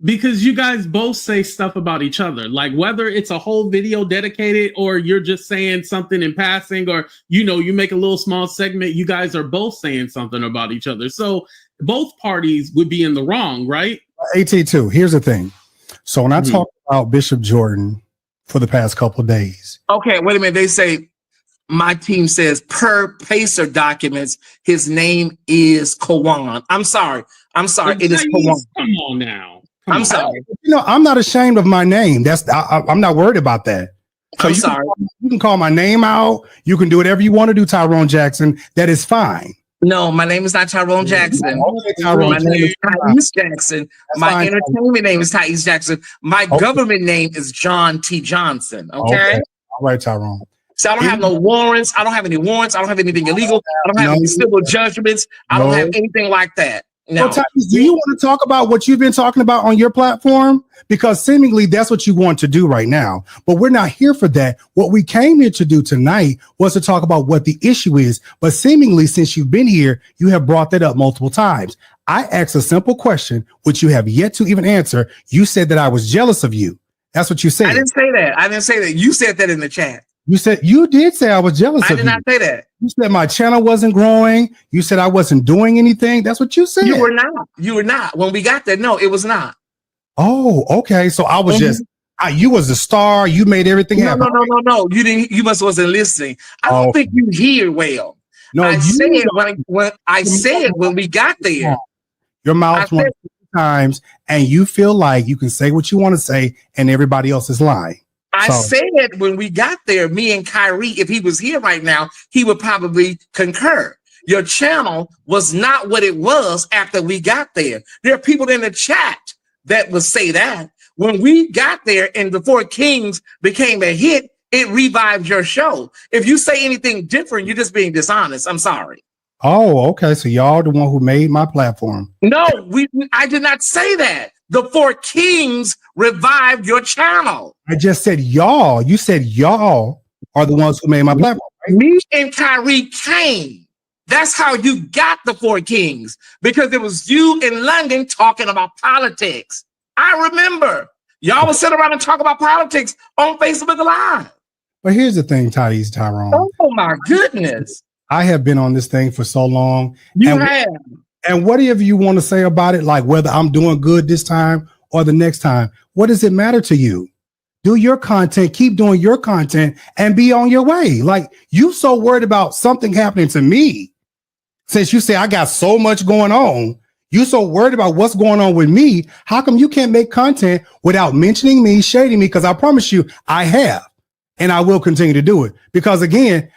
Because you guys both say stuff about each other, like whether it's a whole video dedicated or you're just saying something in passing, or, you know, you make a little small segment, you guys are both saying something about each other. So both parties would be in the wrong, right? AT2, here's the thing. So when I talk about Bishop Jordan for the past couple of days. Okay, wait a minute. They say, my team says per Pacer documents, his name is Kawan. I'm sorry. It is Kawan. Come on now. I'm sorry. You know, I'm not ashamed of my name. I'm not worried about that. So I'm sorry. You can call my name out. You can do whatever you want to do, Tyrone Jackson. That is fine. No, my name is not Tyrone Jackson. My name is Tyesse Jackson. My entertainment name is Tyesse Jackson. My government name is John T. Johnson. Okay. All right, Tyrone. So I don't have no warrants. I don't have any warrants. I don't have anything illegal. I don't have any civil judgments. I don't have anything like that. No. So, Tyesse, do you want to talk about what you've been talking about on your platform? Because seemingly that's what you want to do right now. But we're not here for that. What we came here to do tonight was to talk about what the issue is. But seemingly, since you've been here, you have brought that up multiple times. I asked a simple question, which you have yet to even answer. You said that I was jealous of you. That's what you said. I didn't say that. You said that in the chat. You did say I was jealous of you. I did not say that. You said my channel wasn't growing. You said I wasn't doing anything. That's what you said. You were not. When we got there, no, it was not. Oh, okay. So I was you was the star. You made everything happen. No. You didn't. You wasn't listening. I don't think you hear well. No, I said when we got there. Your mouth went times, and you feel like you can say what you want to say, and everybody else is lying. I said when we got there, me and Kyrie, if he was here right now, he would probably concur. Your channel was not what it was after we got there. There are people in the chat that would say that. When we got there and the Four Kingz became a hit, it revived your show. If you say anything different, you're just being dishonest. I'm sorry. Oh, okay. So y'all the one who made my platform. No, I did not say that. The Four Kingz revived your channel. I just said y'all. You said y'all are the ones who made my platform. Me and Kyrie came. That's how you got the Four Kingz, because it was you in London talking about politics. I remember y'all would sit around and talk about politics on Facebook Live. But here's the thing, Tyesse, Tyrone. Oh my goodness. I have been on this thing for so long. You have. And whatever you want to say about it, like whether I'm doing good this time or the next time, what does it matter to you? Do your content, keep doing your content, and be on your way. Like, you so worried about something happening to me. Since you say I got so much going on, you so worried about what's going on with me. How come you can't make content without mentioning me, shading me? Because I promise you, I have, and I will continue to do it. Because again,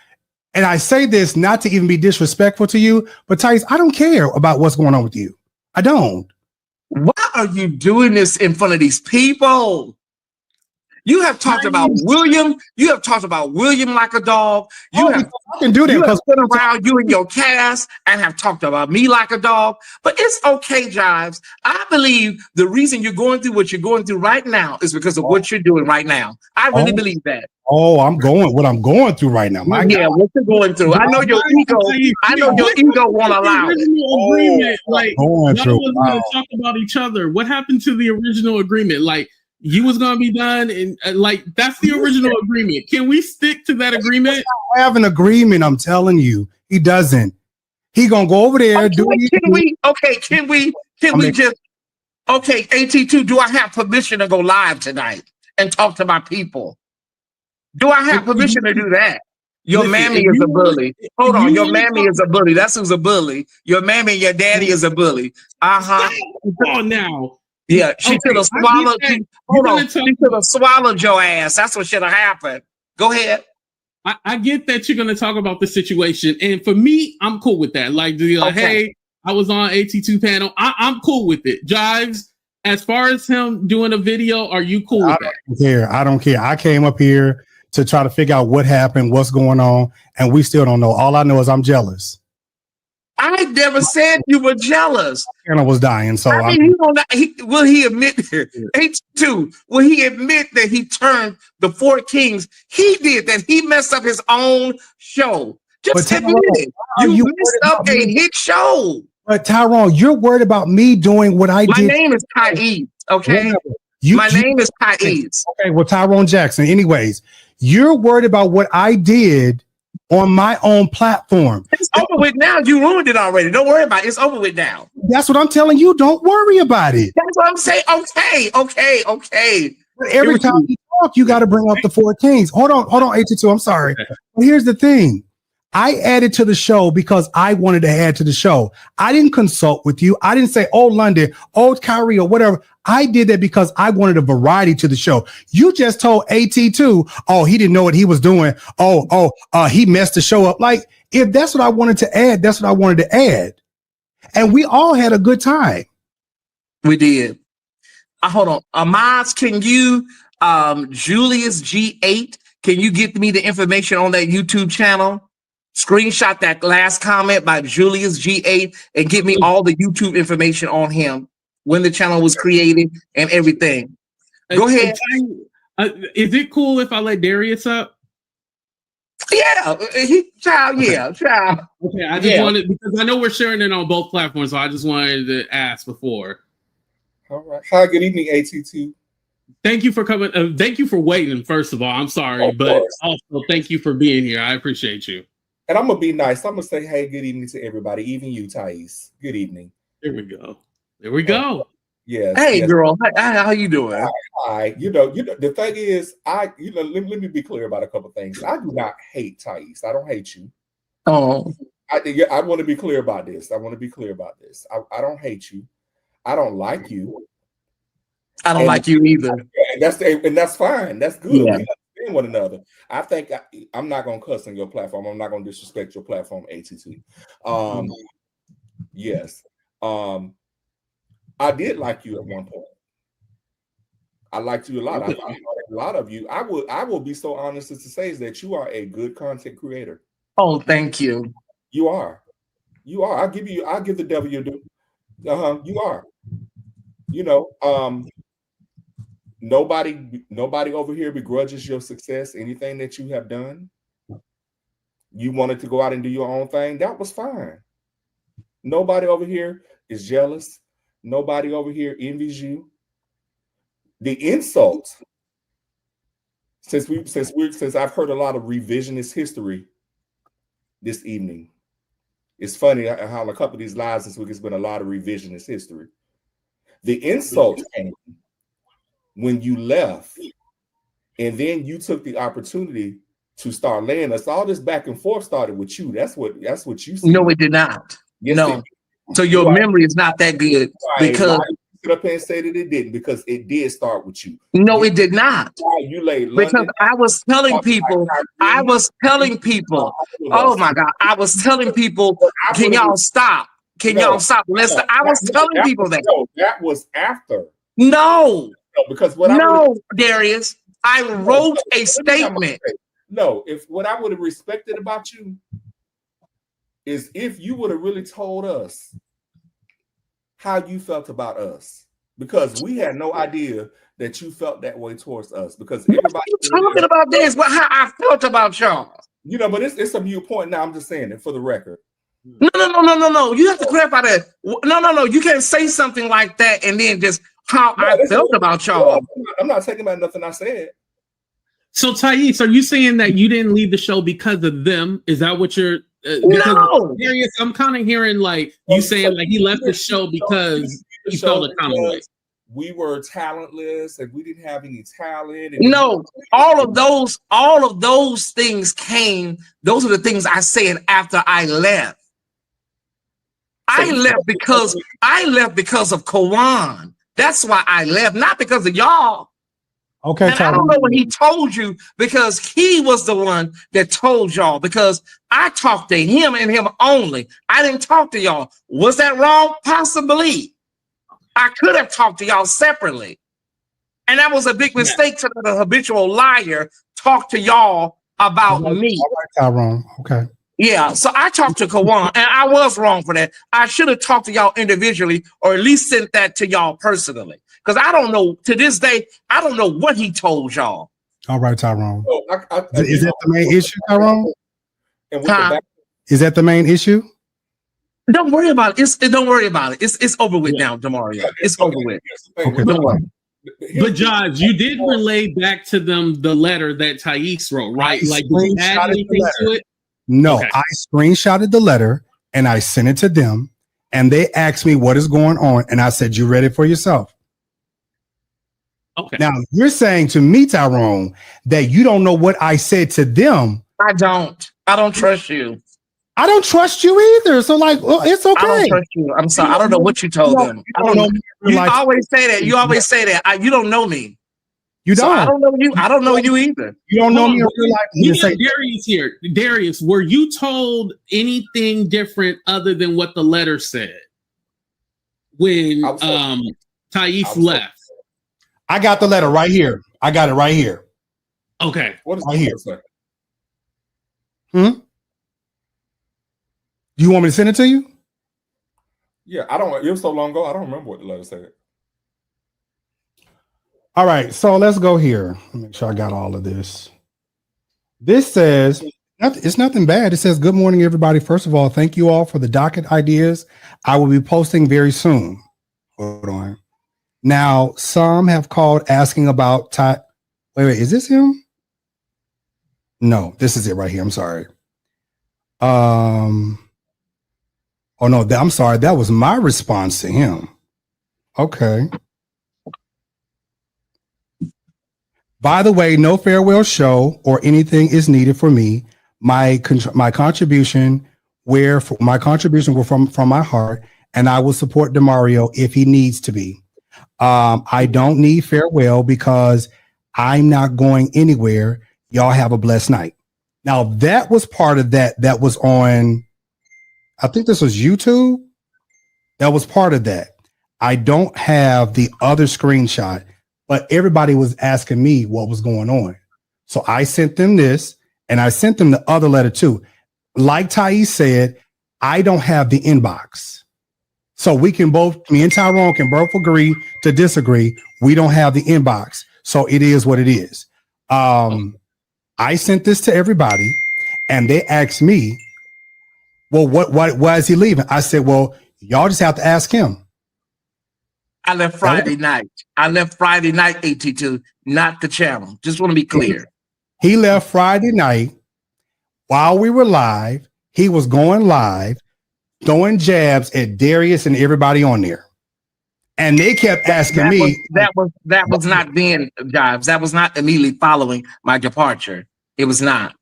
and I say this not to even be disrespectful to you, but Tyesse, I don't care about what's going on with you. I don't. Why are you doing this in front of these people? You have talked about William. You have talked about William like a dog. I can do that. You have been around you and your cast and have talked about me like a dog. But it's okay, Jives. I believe the reason you're going through what you're going through right now is because of what you're doing right now. I really believe that. Oh, what I'm going through right now. What you're going through. I know your ego. I know your ego won't allow it. Agreement, like, y'all wasn't going to talk about each other. What happened to the original agreement? Like, you was gonna be done, and like that's the original agreement. Can we stick to that agreement? I have an agreement. I'm telling you, he doesn't. He gonna go over there. Can we just AT2? Do I have permission to go live tonight and talk to my people? Do I have permission to do that? Your mammy is a bully. Hold on, your mammy is a bully. That's who's a bully. Your mammy and your daddy is a bully. Come on now. Yeah, she could have swallowed. She could have swallowed your ass. That's what should have happened. Go ahead. I get that you're going to talk about the situation, and for me, I'm cool with that. Like, hey, I was on AT2 panel. I'm cool with it. Jives, as far as him doing a video, are you cool with that? I don't care. I came up here to try to figure out what happened, what's going on, and we still don't know. All I know is I'm jealous. I never said you were jealous. And I was dying, so I mean, will he admit H2? Will he admit that he turned the Four Kingz? He did that. He messed up his own show. Just admit it. You messed up a hit show. But Tyrone, you're worried about me doing what I did. My name is Tyesse. Okay. My name is Tyesse. Okay. Well, Tyrone Jackson. Anyways, you're worried about what I did on my own platform. It's over with now. You ruined it already. Don't worry about it. It's over with now. That's what I'm telling you. Don't worry about it. That's what I'm saying. Okay. But every time you talk, you got to bring up the Four Kingz. Hold on, AT2. I'm sorry. But here's the thing. I added to the show because I wanted to add to the show. I didn't consult with you. I didn't say, oh, London, oh, Kyrie, or whatever. I did that because I wanted a variety to the show. You just told AT2, oh, he didn't know what he was doing. He messed the show up. Like, if that's what I wanted to add, that's what I wanted to add. And we all had a good time. We did. Hold on. Amaz, can you, Julius G8, can you get me the information on that YouTube channel? Screenshot that last comment by Julius G8 and get me all the YouTube information on him, when the channel was created and everything. Go ahead. Is it cool if I let Darius up? Yeah, child. Okay, I just wanted, because I know we're sharing it on both platforms, so I just wanted to ask before. All right. Hi, good evening, AT2. Thank you for coming. Thank you for waiting, first of all. I'm sorry, but also thank you for being here. I appreciate you. And I'm going to be nice. I'm going to say, hey, good evening to everybody, even you, Tyesse. Good evening. There we go. Yes. Hey, girl. How you doing? Hi. You know, the thing is, let me be clear about a couple things. I do not hate Tyesse. I don't hate you. Oh. I want to be clear about this. I don't hate you. I don't like you. I don't like you either. And that's fine. That's good. Yeah. We understand one another. I think I'm not gonna cuss on your platform. I'm not gonna disrespect your platform, AT2. Yes. I did like you at one point. I liked you a lot. I like a lot of you. I will be so honest as to say is that you are a good content creator. Oh, thank you. You are. I'll give the devil your due. You are. You know, nobody over here begrudges your success, anything that you have done. You wanted to go out and do your own thing. That was fine. Nobody over here is jealous. Nobody over here envies you. The insults, since I've heard a lot of revisionist history this evening. It's funny how a couple of these lives this week has been a lot of revisionist history. The insults came when you left, and then you took the opportunity to start laying us. All this back and forth started with you. That's what you said. No, it did not. Yes, no. So your memory is not that good because sit up and say that it didn't, because it did start with you. No, it did not. You laid because I was telling people, oh my God, I was telling people, can y'all stop? Can y'all stop? Listen, I was telling people that. No, that was after. No, because Darius, I wrote a statement. No, if what I would have respected about you is if you would have really told us how you felt about us, because we had no idea that you felt that way towards us. Because everybody talking about this, but how I felt about y'all. But it's a mute point now. I'm just saying it for the record. No. You have to clarify that. No. You can't say something like that and then just how I felt about y'all. I'm not taking about nothing I said. So Tyesse, are you saying that you didn't leave the show because of them? Is that what you're? No. Darius, I'm kind of hearing like you saying like he left the show because he felt a kind of way. We were talentless and we didn't have any talent. No, all of those things came. Those are the things I said after I left. I left because of Kawan. That's why I left, not because of y'all. Okay, and I don't know what he told you, because he was the one that told y'all, because I talked to him and him only. I didn't talk to y'all. Was that wrong? Possibly. I could have talked to y'all separately. And that was a big mistake to let a habitual liar talk to y'all about me. All right, Tyrone. Okay. Yeah, so I talked to Kawan, and I was wrong for that. I should have talked to y'all individually, or at least sent that to y'all personally. Because I don't know, to this day, I don't know what he told y'all. All right, Tyrone. So is that the main issue, Tyrone? And is that the main issue? Don't worry about it. Don't worry about it. It's over with now, Demario. It's over with. Okay. Don't worry. But Jives, you did relay back to them the letter that Tyesse wrote, right? Like, did you add anything to it? No, okay. I screenshotted the letter and I sent it to them, and they asked me what is going on, and I said, "You read it for yourself." Okay. Now you're saying to me, Tyrone, that you don't know what I said to them. I don't trust you. I don't trust you either. So, like, well, it's okay. I don't trust you. I'm sorry. I don't know what you told them. I don't know. You always say that. You always say that. You don't know me. You don't. So I don't know you. I don't know you either. You don't know me in real life. We got Darius here. Darius, were you told anything different other than what the letter said when Tyesse left? I got the letter right here. I got it right here. Okay. What is right here? Do you want me to send it to you? Yeah, I don't. It was so long ago. I don't remember what the letter said. All right, so let's go here. Let me make sure I got all of this. This says, it's nothing bad. It says, "Good morning, everybody. First of all, thank you all for the docket ideas. I will be posting very soon." Hold on. Now, some have called asking about Wait, is this him? No, this is it right here. I'm sorry. Oh no, I'm sorry. That was my response to him. Okay. By the way, no farewell show or anything is needed for me. My contribution will from my heart, and I will support Demario if he needs to be. I don't need farewell because I'm not going anywhere. Y'all have a blessed night. Now that was part of that. That was on, I think this was YouTube. That was part of that. I don't have the other screenshot, but everybody was asking me what was going on. So I sent them this, and I sent them the other letter too. Like Tyesse said, I don't have the inbox. So we can both, me and Tyrone can both agree to disagree. We don't have the inbox. So it is what it is. I sent this to everybody, And they asked me, well, why is he leaving? I said, well, y'all just have to ask him. I left Friday night. I left Friday night, AT2, not the channel. Just want to be clear. He left Friday night while we were live. He was going live, throwing jabs at Darius and everybody on there. And they kept asking me. That was not then, Jives. That was not immediately following my departure. It was not.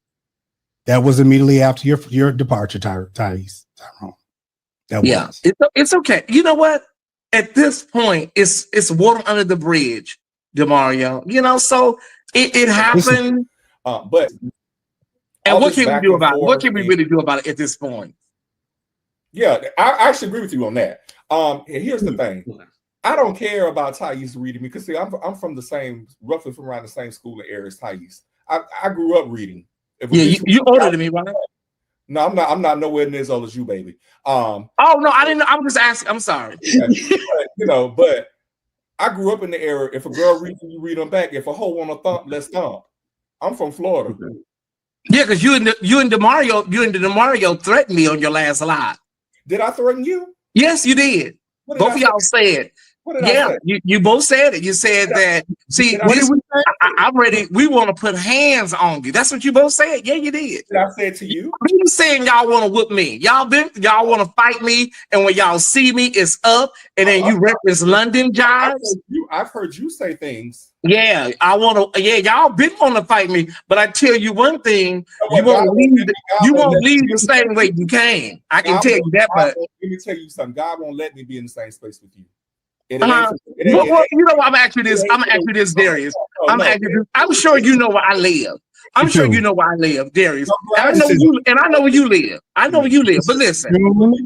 That was immediately after your departure, Tyesse. Yeah, it's okay. You know what? At this point, it's water under the bridge, DeMario. You know, so it happened. But and what can we do about it? What can we really do about it at this point? Yeah, I actually agree with you on that. And here's the thing. I don't care about Tyesse reading me because see, I'm from the same, roughly from around the same school and area as Tyesse. I grew up reading. You older than me, right? No, I'm not nowhere near as old as you, baby. Oh no, I didn't know. I was just asking. I'm sorry. But I grew up in the era. If a girl reads you, read them back. If a hoe want to thump, let's thump. I'm from Florida. Yeah, because you and DeMario threatened me on your last live. Did I threaten you? Yes, you did. Both of y'all said. Yeah, you both said it. You said that. See, I'm ready. We want to put hands on you. That's what you both said. Yeah, you did. Did I say it to you? You saying y'all want to whoop me? Y'all want to fight me, and when y'all see me, it's up. And then you reference London, Jives. I've heard you say things. Yeah, I want to. Yeah, y'all been want to fight me, but I tell you one thing: you won't leave. You won't leave the same way you came. I can tell you that. But let me tell you something. God won't let me be in the same space with you. You know, I'm actually this, Darius. I'm sure you know where I live. I'm sure you know where I live, Darius. I know you, and I know where you live. I know where you live. But listen,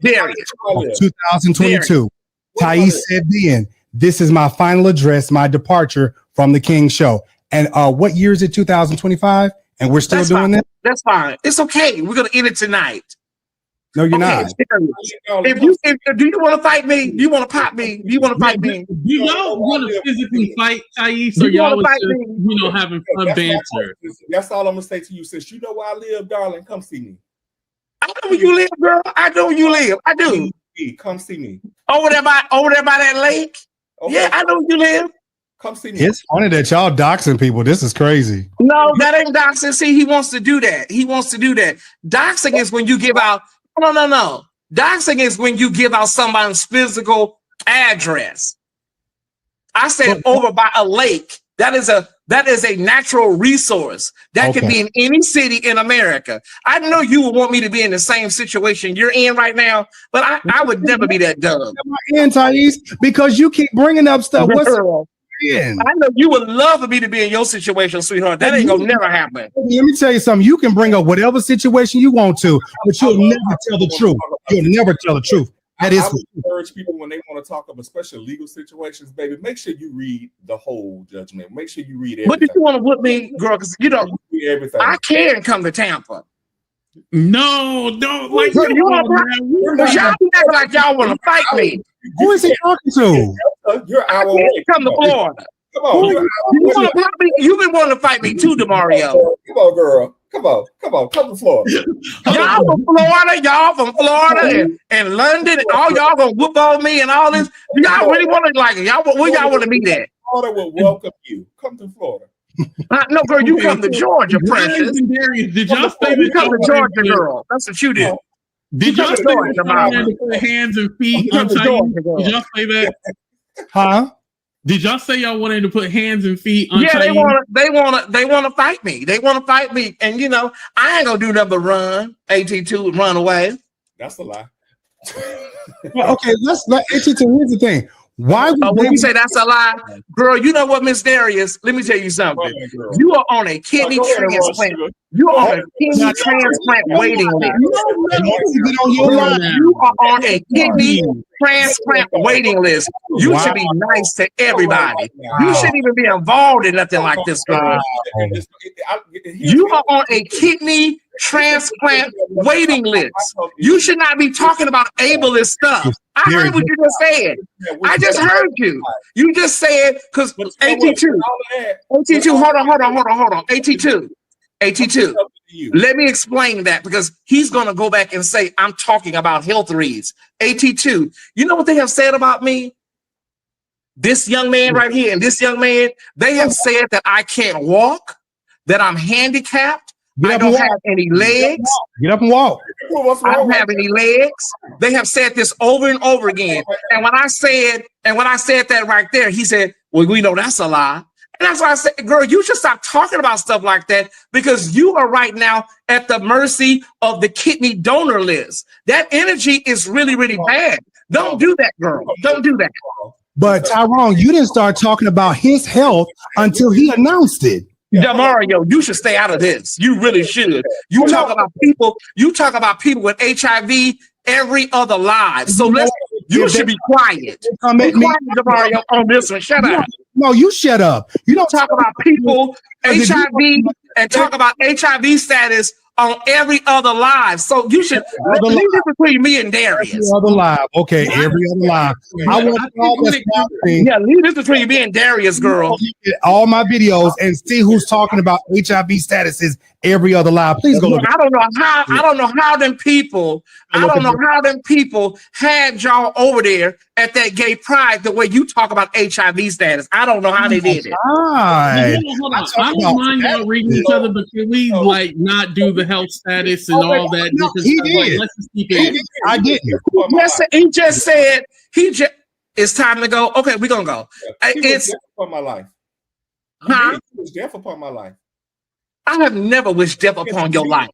Darius. 2022. Tyesse said then, this is my final address, my departure from the King Show. And what year is it? 2025? And we're still doing this? That's fine. It's okay. We're gonna end it tonight. No, you're not. Do you want to fight me? Do you want to pop me? Do you want to fight me? Do y'all want to physically fight Tyesse, or y'all was just, having fun banter? That's all I'm gonna say to you. Since you know where I live, darling, come see me. I know where you live, girl. I know where you live. I do. Come see me. Over there by that lake. Okay. Yeah, I know where you live. Come see me. It's funny that y'all doxing people. This is crazy. No, that ain't doxing. See, he wants to do that. Doxing is when you give out. No. Doxing is when you give out somebody's physical address. I said over by a lake. That is a natural resource that could be in any city in America. I know you would want me to be in the same situation you're in right now, but I would never be that dumb. Tyesse, because you keep bringing up stuff. I know you would love for me to be in your situation, sweetheart. That ain't gonna never happen. Let me tell you something. You can bring up whatever situation you want to, but you'll never tell the truth. You'll never tell the truth. I would encourage people when they want to talk about especially legal situations, baby, make sure you read the whole judgment. Make sure you read everything. But if you want to whip me, girl, because I can come to Tampa. No, don't like y'all like y'all want to fight me. Who is he talking to? You're our way. Come to Florida. Come on. You've been wanting to fight me too, DeMario. Come on, girl. Come to Florida. Y'all from Florida and London, and all y'all gonna whoop on me and all this. Y'all really want to where y'all want to meet at? Florida will welcome you. Come to Florida. No, girl, you come to Georgia, precious. Did y'all say you come to Georgia, girl? That's what you did. Did y'all say to put hands and feet on Tyesse? Did y'all say that? Huh? Did y'all say y'all wanted to put hands and feet on? Yeah, they want to fight me. They want to fight me, and I ain't gonna do nothing but run. AT2 run away. That's a lie. Okay, let's let AT2. Here's the thing. Why when you say that's a lie, girl? You know what, Miss Darius? Let me tell you something. You are on a kidney transplant. You are on a kidney transplant waiting list. You are on a kidney transplant waiting list. You should be nice to everybody. You shouldn't even be involved in nothing like this, girl. You are on a kidney transplant waiting list. You should not be talking about ableist stuff. I heard what you just said. I just heard you. You just said because AT2. Hold on. AT2. Let me explain that, because he's going to go back and say, I'm talking about health reads. AT2, you know what they have said about me? This young man right here and this young man, they have said that I can't walk, that I'm handicapped. I don't have any legs. Get up and walk. I don't have any legs. They have said this over and over again. And when I said that right there, he said, well, we know that's a lie. And that's why I said, girl, you should stop talking about stuff like that, because you are right now at the mercy of the kidney donor list. That energy is really, really bad. Don't do that, girl. Don't do that. But Tyrone, you didn't start talking about his health until he announced it. Demario, you should stay out of this. You really should. You talk about people with HIV every other live. So you should be quiet. Be quiet, Demario, on this one. Shut up. No, you shut up. You don't talk about people HIV and talk about HIV status on every other live. So you should leave it between me and Darius. Every other live. Okay, every other live. Leave this between me and Darius, girl. All my videos and see who's talking about HIV statuses every other live. Please go look. I don't know how them people had y'all over there at that gay pride the way you talk about HIV status. I don't know how they did it. Hold on. I don't mind y'all reading each other, but can we not do the health status and all that? No, he did. Let's just keep it. I didn't. Yes, he just said it's time to go. Okay, we're gonna go. It's upon my life. Huh? It's death upon my life. I have never wished death upon your life.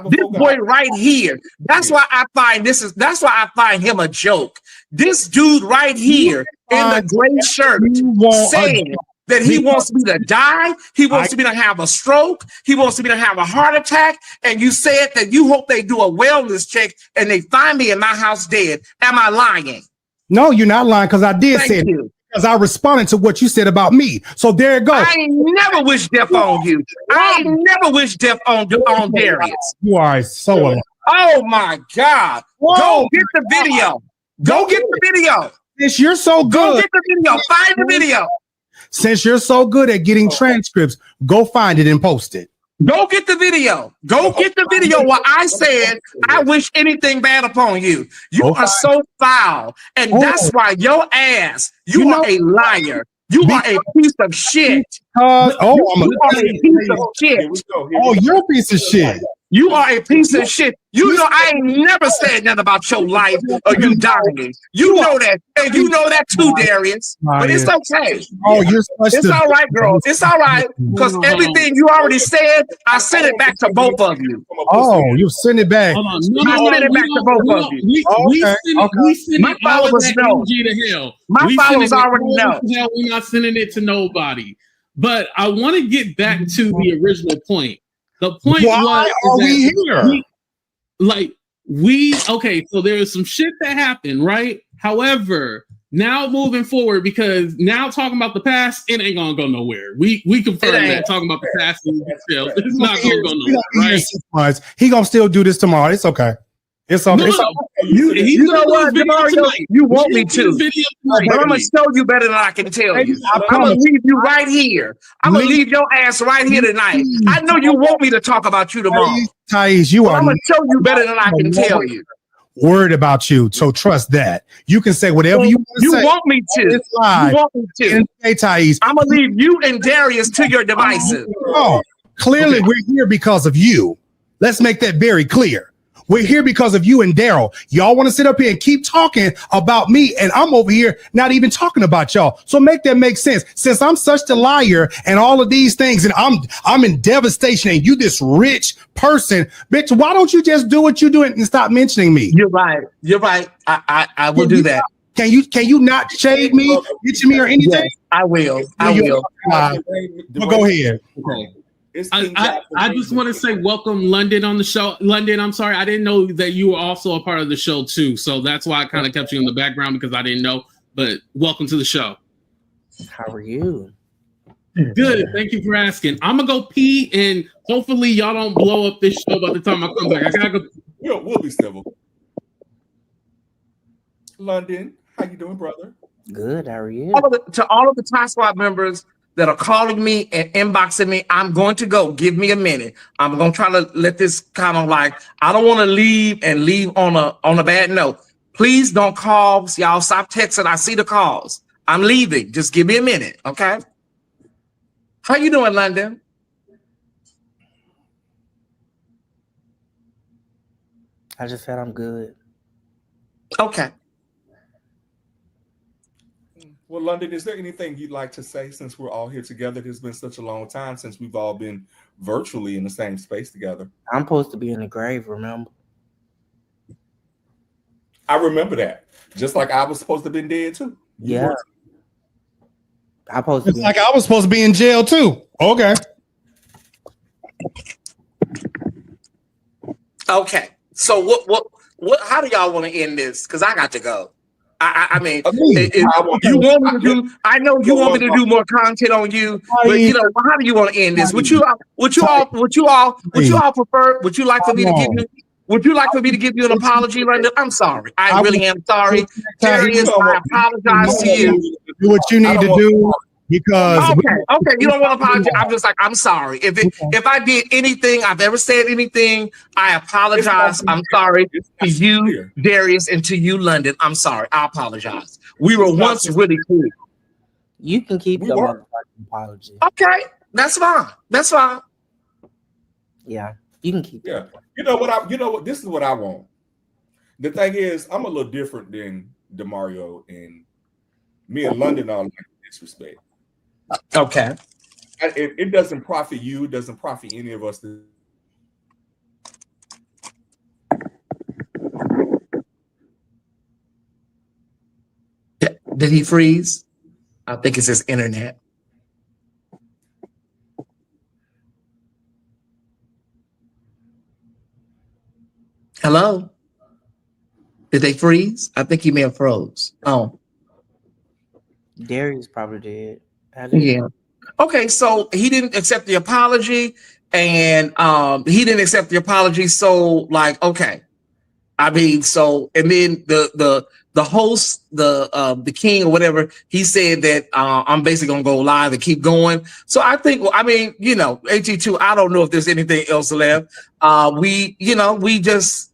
This boy right here. That's why I find him a joke. This dude right here in the gray shirt saying that he wants me to die. He wants me to have a stroke. He wants me to have a heart attack. And you said that you hope they do a wellness check and they find me in my house dead. Am I lying? No, you're not lying, because I did say it. Because I responded to what you said about me. So there it goes. I ain't never wish death on you. I ain't never wish death on Darius. You are so alive. Oh my God. Whoa. Go get the video. Go get the video. Since you're so good. Go get the video. Find the video. Since you're so good at getting transcripts, go find it and post it. Go get the video. Go get the video where I said, I wish anything bad upon you. You are so foul. And that's why your ass, you are a liar. You are a piece of shit. You are a piece of shit. Oh, you're a piece of shit. You are a piece of shit. You know, I ain't never said nothing about your life or you dying. You know that. And you know that too, Darius. But it's okay. Oh, it's all right, girl. It's all right. Because everything you already said, I sent it back to both of you. Oh, you sent it back. I sent it back to both of you. We send my followers know. To hell. My followers already know. We're not sending it to nobody. But I want to get back to the original point. The point so there's some shit that happened, right? However, now moving forward, because now talking about the past, it ain't gonna go nowhere. We confirm that talking about the past it's not gonna go nowhere, right? He gonna still do this tomorrow. It's okay. It's okay. You know what, Demario? You want me to. But I'm going to show you better than I can tell you. I'm going to leave you right here. I'm going to leave your ass right here tonight. I know you want me to talk about you tomorrow. Tyesse, you are. I'm going to show you better than I can tell you. Worried about you, so trust that. You can say whatever you want to say. You want me to. You want me to. Hey, Tyesse. I'm going to leave you and Darius to your devices. Oh, clearly we're here because of you. Let's make that very clear. We're here because of you and Daryl. Y'all want to sit up here and keep talking about me, and I'm over here not even talking about y'all. So make that make sense. Since I'm such a liar and all of these things, and I'm in devastation, and you this rich person, bitch, why don't you just do what you're doing and stop mentioning me? You're right. You're right. I will do that. Can you not shade me, mention me, or anything? Yes, I will. I will. Well, go ahead. Okay. I just want to say welcome London on the show. London, I'm sorry, I didn't know that you were also a part of the show too. So that's why I kind of kept you in the background, because I didn't know. But welcome to the show. How are you? Good. Thank you for asking. I'm gonna go pee, and hopefully y'all don't blow up this show by the time I come back. I gotta go. We'll be civil. London, how you doing, brother? Good. How are you? To all of the Top Squad members, that are calling me and inboxing me. I'm going to go. Give me a minute. I'm going to try to let this kind of like, I don't want to leave on a bad note. Please don't call. Y'all stop texting. I see the calls. I'm leaving. Just give me a minute. Okay. How you doing, London? I just said I'm good. Okay. Well, London, is there anything you'd like to say since we're all here together? It's been such a long time since we've all been virtually in the same space together. I'm supposed to be in the grave, remember? I remember that. Just like I was supposed to have been dead too. Yeah. It's like I was supposed to be in jail too. Okay. Okay. So what how do y'all want to end this? Because I got to go. I mean, you want me to do, I know you want me to do more content on you, but you know, how do you want to end this? Would you all prefer, would you like for me to give you, would you like for me to give you an apology, London? I'm sorry. I really am sorry. Darius, I apologize to you. Do what you need to do. Because okay, you don't want to apologize. I'm just like, I'm sorry. If I did anything, I've ever said anything, I apologize. I'm sorry to you, Darius, and to you, London. I'm sorry. I apologize. We were once really cool. You can keep your motherfucking apology. Okay, that's fine. That's fine. Yeah, you can keep. Yeah, you know what? This is what I want. The thing is, I'm a little different than DeMario, and me and London are like disrespect. Okay. It doesn't profit you. It doesn't profit any of us. Did he freeze? I think it's his internet. Hello? Did they freeze? I think he may have froze. Oh. Darius probably did. Yeah. Okay, so he didn't accept the apology, and he didn't accept the apology. So, like, okay. I mean, so, and then the host, the king or whatever, he said that I'm basically gonna go live and keep going. So I think, well, I mean, you know, AT2, I don't know if there's anything else left. We just,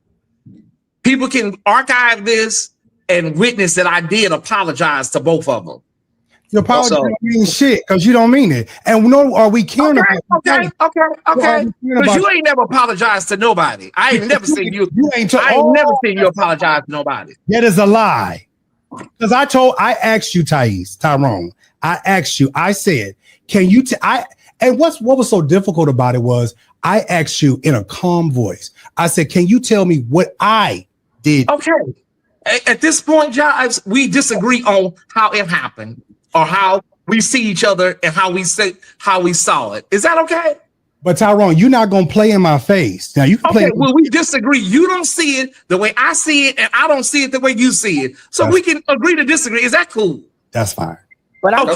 people can archive this and witness that I did apologize to both of them. Your apology don't mean shit because you don't mean it. And no, are we caring about Okay. Because you ain't never apologized to nobody. I ain't never seen you. I ain't never seen you apologize to nobody. That is a lie. Because I asked you, Tyrone. I asked you. I said, can you? And what was so difficult about it was I asked you in a calm voice. I said, can you tell me what I did? Okay. At this point, Jives, we disagree on how it happened, or how we see each other and how we saw it. Is that okay? But Tyrone, you're not gonna play in my face. Now you can play. Well, we disagree. You don't see it the way I see it, and I don't see it the way you see it. So we can agree to disagree. Is that cool? That's fine. But I'm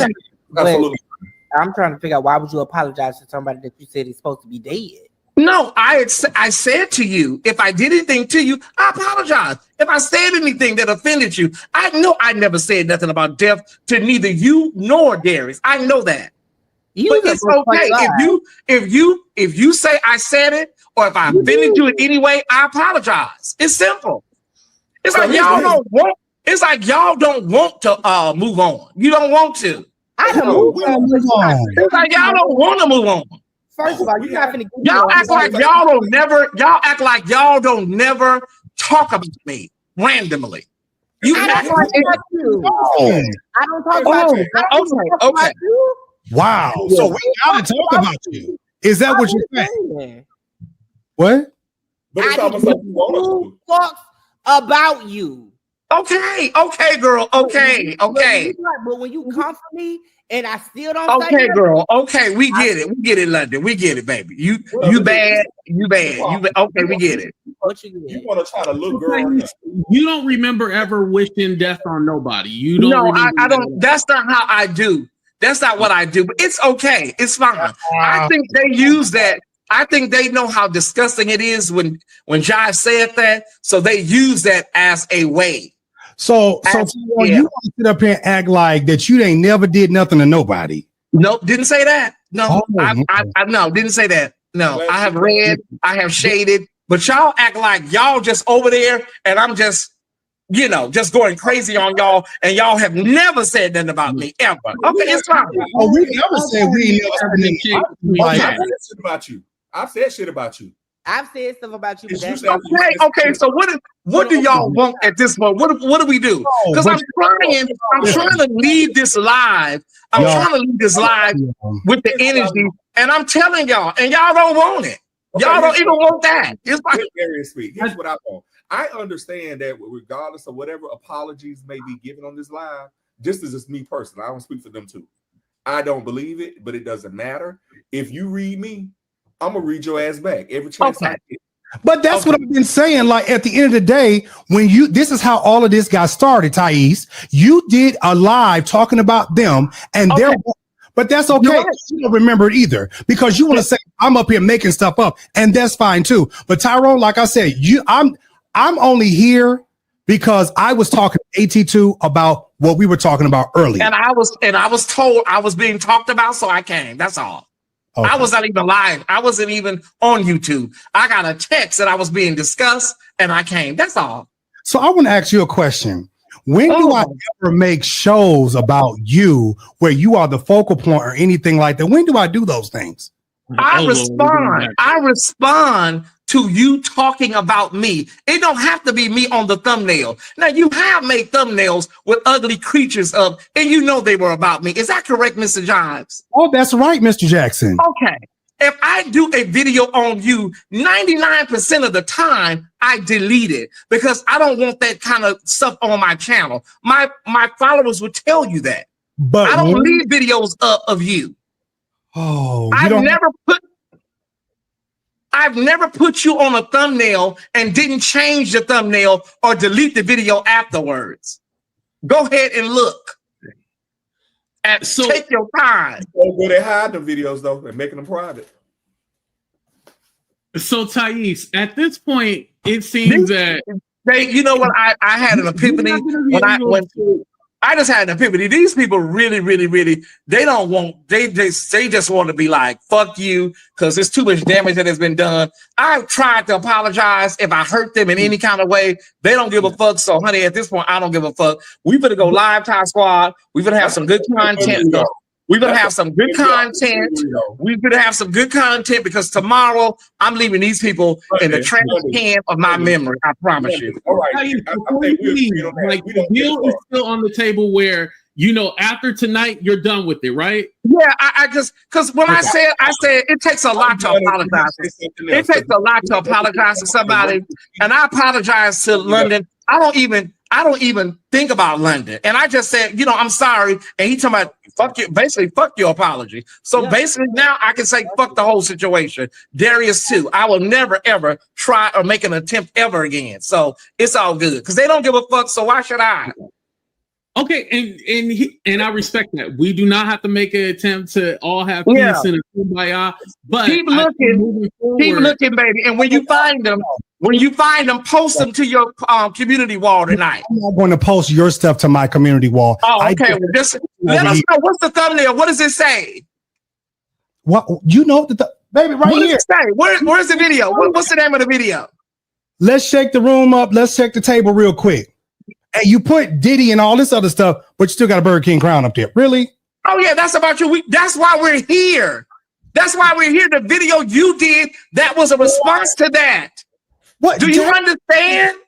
trying to figure out, why would you apologize to somebody that you said is supposed to be dead? No, I said to you, if I did anything to you, I apologize. If I said anything that offended you, I know I never said nothing about death to neither you nor Darius. I know that. But it's okay. If you say I said it, or if I offended you in any way, I apologize. It's simple. It's like y'all don't want. It's like y'all don't want to move on. You don't want to. I don't move on. It's like y'all don't want to move on. First of all, you're not gonna. Y'all act like y'all don't never. Y'all act like y'all don't never talk about me randomly. You act like you. I don't talk about you. Okay. Wow. So we gotta talk about you. Is that what you're saying? What? But it's almost like you want us to. Talk about you. Okay, girl. Okay. But when you come for me and I still don't. Okay, girl. Okay, we get it. We get it, London. We get it, baby. You bad. You bad. Okay, we get it. What you want to try to look girl? You don't remember ever wishing death on nobody. You don't. No, I don't. That's not how I do. That's not what I do. But it's okay. It's fine. I think they use that. I think they know how disgusting it is when Jive said that. So they use that as a way. So you want to sit up here and act like that you ain't never did nothing to nobody. Nope, didn't say that. No, Oh, I no, didn't say that. No, I have read, I have shaded, but y'all act like y'all just over there, and I'm just, just going crazy on y'all, and y'all have never said nothing about me ever. Okay, it's fine. Oh, we never said we I've said shit about you. I've said shit about you. I've said stuff about you. Okay. So what do y'all want at this point? What do we do? Because I'm trying to lead this live. I'm trying to lead this live with the energy, and I'm telling y'all, and y'all don't want it. Y'all don't even want that. It's like here's what I want. I understand that regardless of whatever apologies may be given on this live, just as it's me personally, I don't speak for them too. I don't believe it, but it doesn't matter. If you read me, I'm gonna read your ass back every chance I get. But that's what I've been saying. Like at the end of the day, this is how all of this got started, Tyesse. You did a live talking about them, and but that's okay. You don't remember it either because you want to say I'm up here making stuff up, and that's fine too. But Tyrone, like I said, I'm only here because I was talking to AT2 about what we were talking about earlier, and I was told I was being talked about, so I came. That's all. Okay. I was not even live. I wasn't even on YouTube. I got a text that I was being discussed, and I came. That's all. So I want to ask you a question. When do I ever make shows about you where you are the focal point or anything like that? When do I do those things? I respond to you talking about me. It don't have to be me on the thumbnail. Now, you have made thumbnails with ugly creatures up, and you know they were about me. Is that correct, Mr. Jives? Oh, that's right, Mr. Jackson. Okay. If I do a video on you, 99% of the time, I delete it because I don't want that kind of stuff on my channel. My followers would tell you that. But I don't leave videos up of you. Oh, I've never put you on a thumbnail and didn't change the thumbnail or delete the video afterwards. Go ahead and look. And take your time. Well, they hide the videos though and making them private. So Tyesse, at this point, it seems that you know what? I had an epiphany I just had an epiphany. These people really, they don't want, they just want to be like, fuck you, because there's too much damage that has been done. I've tried to apologize if I hurt them in any kind of way. They don't give a fuck. So, honey, at this point, I don't give a fuck. We better go live, Ty Squad. We better have some good content. We're going to have some good content. We're going to have some good content because tomorrow I'm leaving these people in the trash can of my memory. I promise you. All right. The deal is still on the table where, after tonight, you're done with it, right? Yeah, I just, because when I said it takes a lot to apologize. It takes a lot to apologize to somebody. And I apologize to London. I don't even think about London. And I just said, I'm sorry. And he talking about fuck your apology. So basically now I can say fuck the whole situation. Darius too. I will never ever try or make an attempt ever again. So it's all good because they don't give a fuck. So why should I? Okay, and I respect that. We do not have to make an attempt to all have peace and a kumbaya. But keep looking, baby. And when you find them, post them to your community wall tonight. I'm not going to post your stuff to my community wall. Oh, okay. Let us know. What's the thumbnail? What does it say? What baby, right what here. Does it say? Where's the video? What's the name of the video? Let's shake the room up. Let's shake the table real quick. And you put Diddy and all this other stuff, but you still got a Burger King crown up there. Really? Oh, yeah, that's about you. That's why we're here. That's why we're here. The video you did, that was a response to that. What? Do you understand?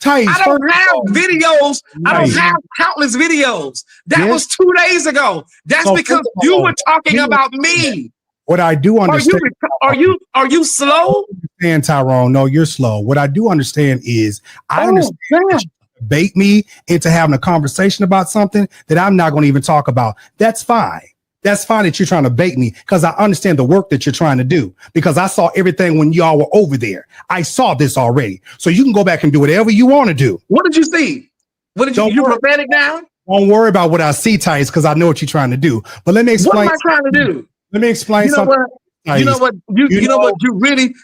Tyesse, I don't have videos. I don't have countless videos. That was 2 days ago. That's because you were talking about me. What I do understand. Are you slow? Understand, Tyrone. No, you're slow. What I do understand is I understand that you bait me into having a conversation about something that I'm not going to even talk about. That's fine. That's fine that you're trying to bait me because I understand the work that you're trying to do because I saw everything when y'all were over there. I saw this already. So you can go back and do whatever you want to do. What did you see? What did you prophetic now? Don't worry about what I see, Tyesse, because I know what you're trying to do. But let me explain. What am I trying to do? Let me explain something. You know what? You really,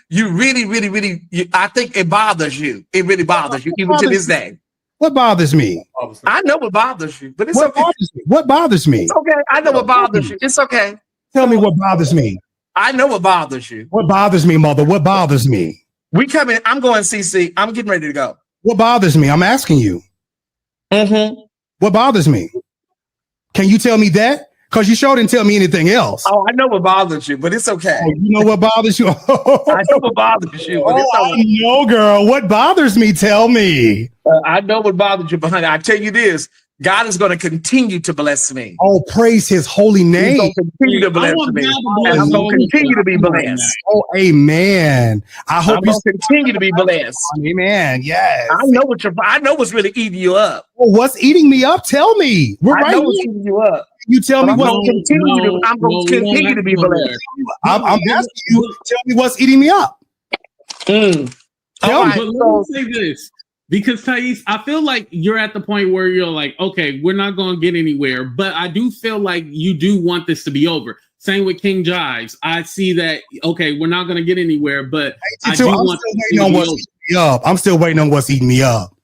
I think it bothers you. It really bothers you, even to this day. What bothers me? I know what bothers you, but it's What okay. bothers me? What bothers me? It's okay. I know what bothers you. It's okay. Tell me what bothers me. I know what bothers you. What bothers me, mother? What bothers me? We come in. I'm going CC. I'm getting ready to go. What bothers me? I'm asking you. Mm-hmm. What bothers me? Can you tell me that? Because you sure didn't tell me anything else. Oh, I know what bothers you, but it's okay. Oh, you know what bothers you? I know what bothers you, but it's okay. No, girl. What bothers me? Tell me. I know what bothers you, but honey, I tell you this: God is going to continue to bless me. Oh, praise His holy He's name. going to continue to bless me, and I'm going to continue to be blessed. Oh, amen. I hope I'm going to continue to be blessed. Amen. Yes. I know what's really eating you up. Well, what's eating me up? Tell me. We're I right know what's here. eating you up. You tell me I'm what. going to continue to be blessed. I'm asking you. Tell me what's eating me up. Tell me. But let me say this, because Tyesse, I feel like you're at the point where you're like, okay, we're not going to get anywhere, but I do feel like you do want this to be over. Same with King Jives. I see that, okay, we're not going to get anywhere, but I do want this to be over. I'm still waiting on what's eating me up.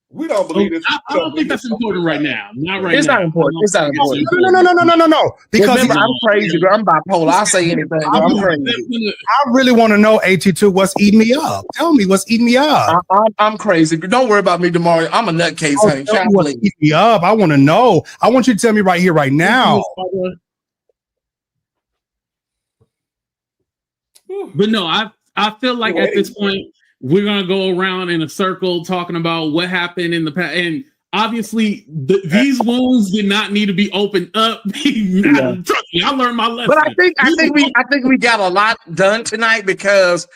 We don't believe this. I don't think that's important right now. Not right now. It's not important. It's not important. No. Because remember, I'm crazy, girl. I'm bipolar. I'll say anything. Girl. I'm crazy. I really want to know, AT2, what's eating me up. Tell me what's eating me up. I'm crazy. Don't worry about me tomorrow. I'm a nutcase, honey. Tell me what's eating me up. I want to know. I want you to tell me right here, right now. But no, I feel like at this point, we're going to go around in a circle talking about what happened in the past. And obviously, these wounds did not need to be opened up. Trust me, I learned my lesson. But I think we got a lot done tonight, because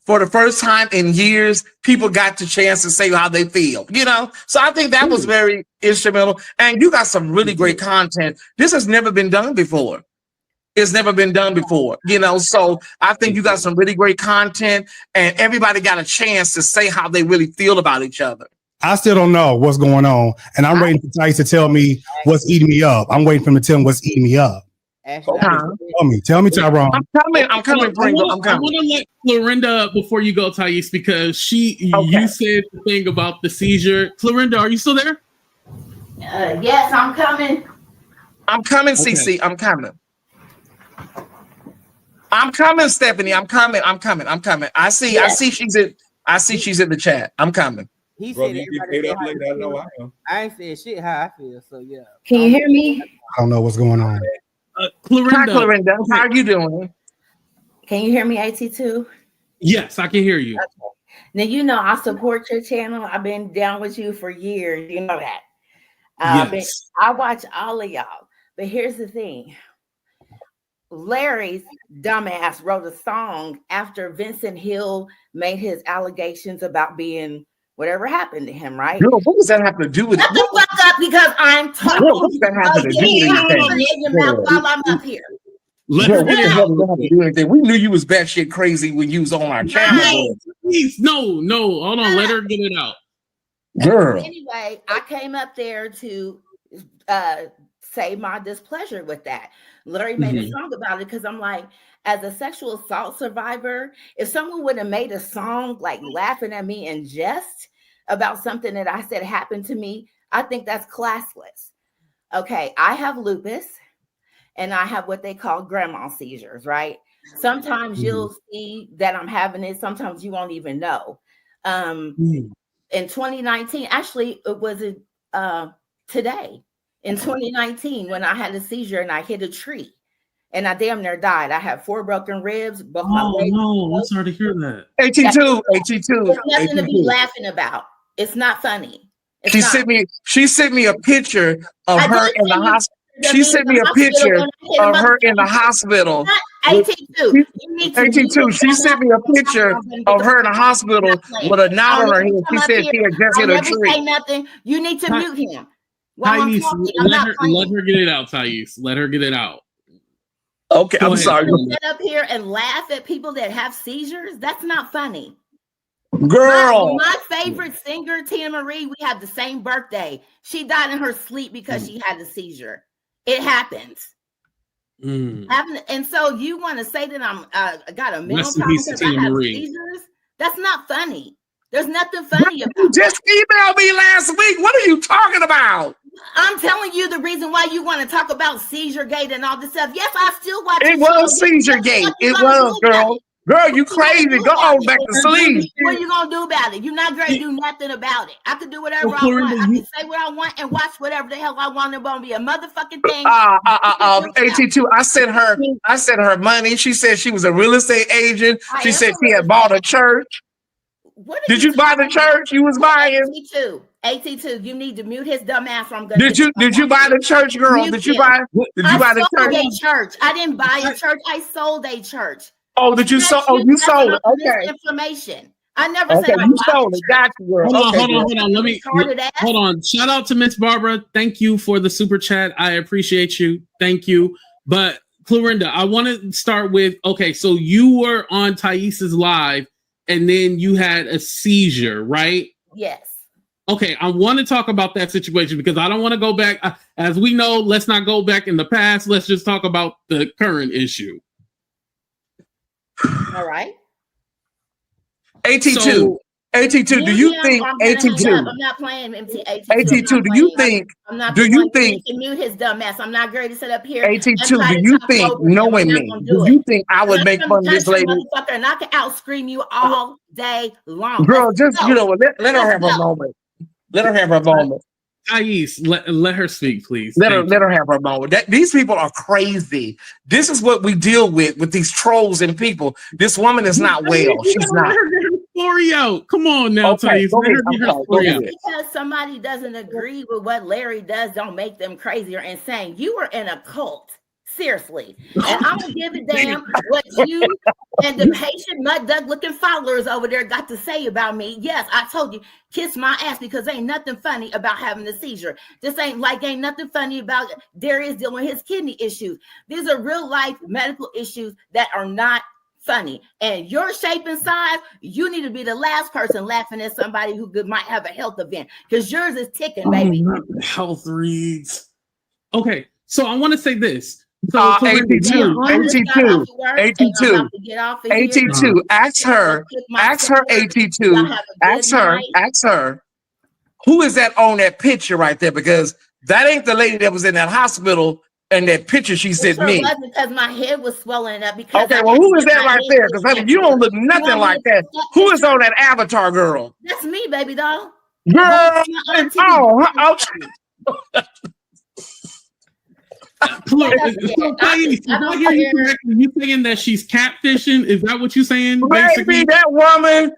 for the first time in years, people got the chance to say how they feel, So I think that was very instrumental. And you got some really great content. This has never been done before. It's never been done before, So I think you got some really great content, and everybody got a chance to say how they really feel about each other. I still don't know what's going on, and I'm waiting for Tyesse to tell me what's eating me up. I'm waiting for him to tell me what's eating me up. Tell me, Tyrone. I'm coming, Pringle. I'm coming. I want to let Clorinda before you go, Tyesse, because you said the thing about the seizure. Clorinda, are you still there? Yes, I'm coming. I'm coming, CC. I'm coming. I'm coming, Stephanie. I'm coming. I see she's in the chat. I'm coming. He Bro, said you get paid up late. I know I am. I ain't said shit how I feel, so yeah. Can you hear me? I don't know what's going on. Clorinda. Hi, Clorinda. How are you doing? Can you hear me, AT2? Yes, I can hear you. Okay. Now, I support your channel. I've been down with you for years. You know that. Yes. I watch all of y'all. But here's the thing. Larry's dumbass wrote a song after Vincent Hill made his allegations about being whatever happened to him, right? Girl, what does that have to do with it? Shut the fuck up, because I'm talking. What does that have to do with anything? While I'm up here. Girl, what the hell does that have to do with anything? We knew you was batshit crazy when you was on our channel. Please, no, hold on. Let her get it out. Girl. Anyway, I came up there to say my displeasure with that. Larry made a song about it, because I'm like, as a sexual assault survivor, if someone would have made a song like laughing at me in jest about something that I said happened to me, I think that's classless. Okay, I have lupus, and I have what they call grandma seizures, right? Sometimes you'll see that I'm having it. Sometimes you won't even know. In 2019, actually, it was today. In 2019, when I had a seizure and I hit a tree and I damn near died. I had 4 broken ribs. Both my legs. No, I'm sorry to hear that. AT2. There's nothing to be laughing about. It's not funny. She sent me a picture of her in the hospital. She sent me a picture of her in the hospital. AT2. She sent me a picture of her in the hospital with a knot on her head. She said she had just hit a tree. Say nothing. You need to mute him. Tyesse, let her get it out, Tyesse. Let her get it out. Okay, I'm sorry. Get up here and laugh at people that have seizures. That's not funny. Girl. My favorite singer, Tina Marie, we have the same birthday. She died in her sleep because she had a seizure. It happens. And so you want to say that I got a mental problem because I have seizures? That's not funny. There's nothing funny about You just emailed me last week. What are you talking about? I'm telling you the reason why you want to talk about seizure gate and all this stuff. Yes, I still watch It was seizure gate. It was, girl. Girl, you crazy. Go on back to sleep. What are you gonna do about it? You're not gonna do nothing about it. I can do whatever I want. I can say what I want and watch whatever the hell I want. It won't be a motherfucking thing. AT2, I sent her money. She said she was a real estate agent. She said she had bought a church. Did you buy the church you was buying? AT2, you need to mute his dumb ass. Or I'm gonna. Did you buy the church, girl? Did you buy the church? I didn't buy a church. I sold a church. Oh, did you sold? Oh, you sold it. Okay. Information. I never said you sold it. Got you, girl. Hold on. Hold on. Shout out to Miss Barbara. Thank you for the super chat. I appreciate you. Thank you. But Clorinda, I want to start with, okay, so you were on Tyesse's live and then you had a seizure, right? Yes. Okay, I want to talk about that situation because I don't want to go back. As we know, let's not go back in the past. Let's just talk about the current issue. All right. AT2, do you think AT2? I'm not playing AT2. AT2, do you think? To mute his dumb ass? I'm not ready to sit up here. AT2, do you think knowing me? Do you think I would make fun of this lady? And I can out scream you all day long. Girl, just let her have a moment. Let her have her moment. Tyesse, let her speak, please. Let her have her moment. These people are crazy. This is what we deal with these trolls and people. This woman is not well. She's not. Let her get her story out. Come on now, Tyesse. Because somebody doesn't agree with what Larry does, don't make them crazy or insane. You are in a cult. Seriously. And I don't give a damn what you and the patient mud duck looking followers over there got to say about me. Yes, I told you, kiss my ass, because ain't nothing funny about having a seizure. This ain't nothing funny about Darius dealing with his kidney issues. These are real life medical issues that are not funny. And your shape and size, you need to be the last person laughing at somebody who might have a health event, because yours is ticking, baby. Health reads. Okay, so I want to say this. So, AT2, ask her, AT2, ask her, who is that on that picture right there? Because that ain't the lady that was in that hospital and that picture she sent me. Because my head was swelling up. Because okay, well, who is that right there? Because honey, you don't look nothing like that. Who is on that avatar, girl? That's me, baby doll. Girl, You saying that she's catfishing? Is that what you're saying? Baby, that woman,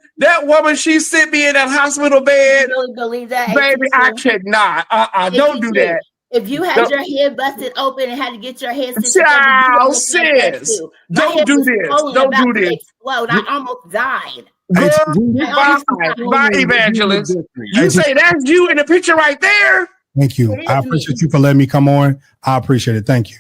she sent me in that hospital bed. You really believe that? Baby, I cannot. Don't do that. If you had your head busted open and had to get your head sis, don't do this. Don't do this. Explode. I almost died. Girl, bye, Evangelist. You say that's you in the picture right there? Thank you. I appreciate you for letting me come on. I appreciate it. Thank you.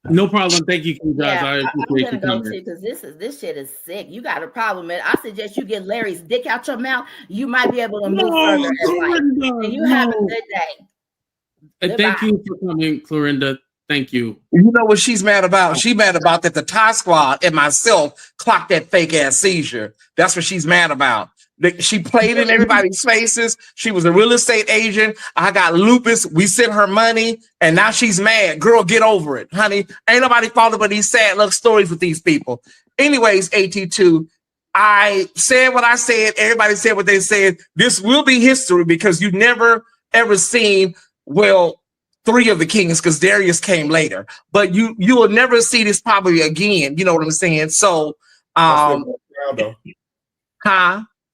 No problem. Thank you, guys. I appreciate you coming. Because this shit is sick. You got a problem, man. I suggest you get Larry's dick out your mouth. You might be able to move further in life. And you have a good day. Thank you for coming, Clorinda. Thank you. You know what she's mad about? She's mad about that the Ty Squad and myself clocked that fake ass seizure. That's what she's mad about. She played in everybody's faces. She was a real estate agent. I got lupus. We sent her money, and now she's mad. Girl, get over it, honey. Ain't nobody falling but these sad love stories with these people. Anyways, AT2, I said what I said. Everybody said what they said. This will be history because you never ever seen, well, 3 of the Kings, because Darius came later. But you will never see this probably again. You know what I'm saying? So,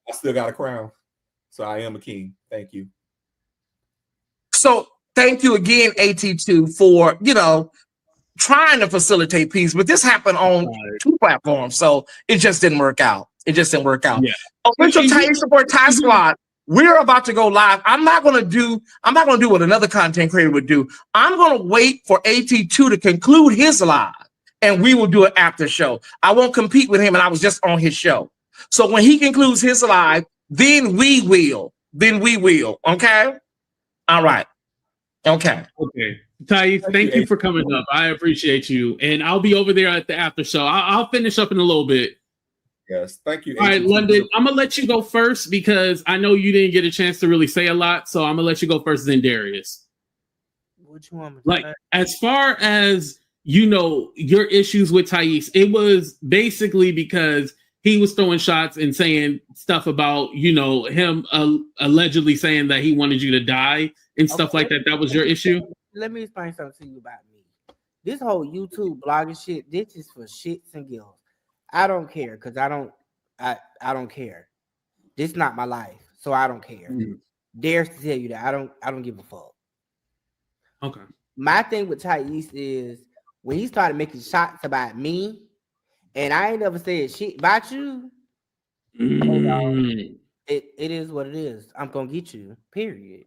I still got a crown, so I am a king. Thank you. So thank you again, AT2, for, trying to facilitate peace. But this happened on 2 platforms, so it just didn't work out. Yeah. Official Tyesse support Ty Squad. We're about to go live. I'm not gonna do what another content creator would do. I'm gonna wait for AT2 to conclude his live, and we will do an after show. I won't compete with him, and I was just on his show. So when he concludes his live, then we will. Okay? All right. Okay. Tyesse, thank you for coming up. I appreciate you. And I'll be over there at the after show. I'll finish up in a little bit. Yes, thank you. All right, London, I'm gonna let you go first because I know you didn't get a chance to really say a lot, so I'm gonna let you go first, then Darius. What you want me to Like, say? as far as you know, your issues with Tyesse, it was basically because he was throwing shots and saying stuff about, you know, him allegedly saying that he wanted you to die and stuff like that. That was your issue? Let me explain something to you about me. This whole YouTube blogging shit, this is for shits and giggles. I don't care because I don't care. This is not my life, so I don't care. Dares to tell you that I don't give a fuck. Okay. My thing with Tyesse is when he started making shots about me, and I ain't never said shit about you. It is what it is. I'm gonna get you. Period.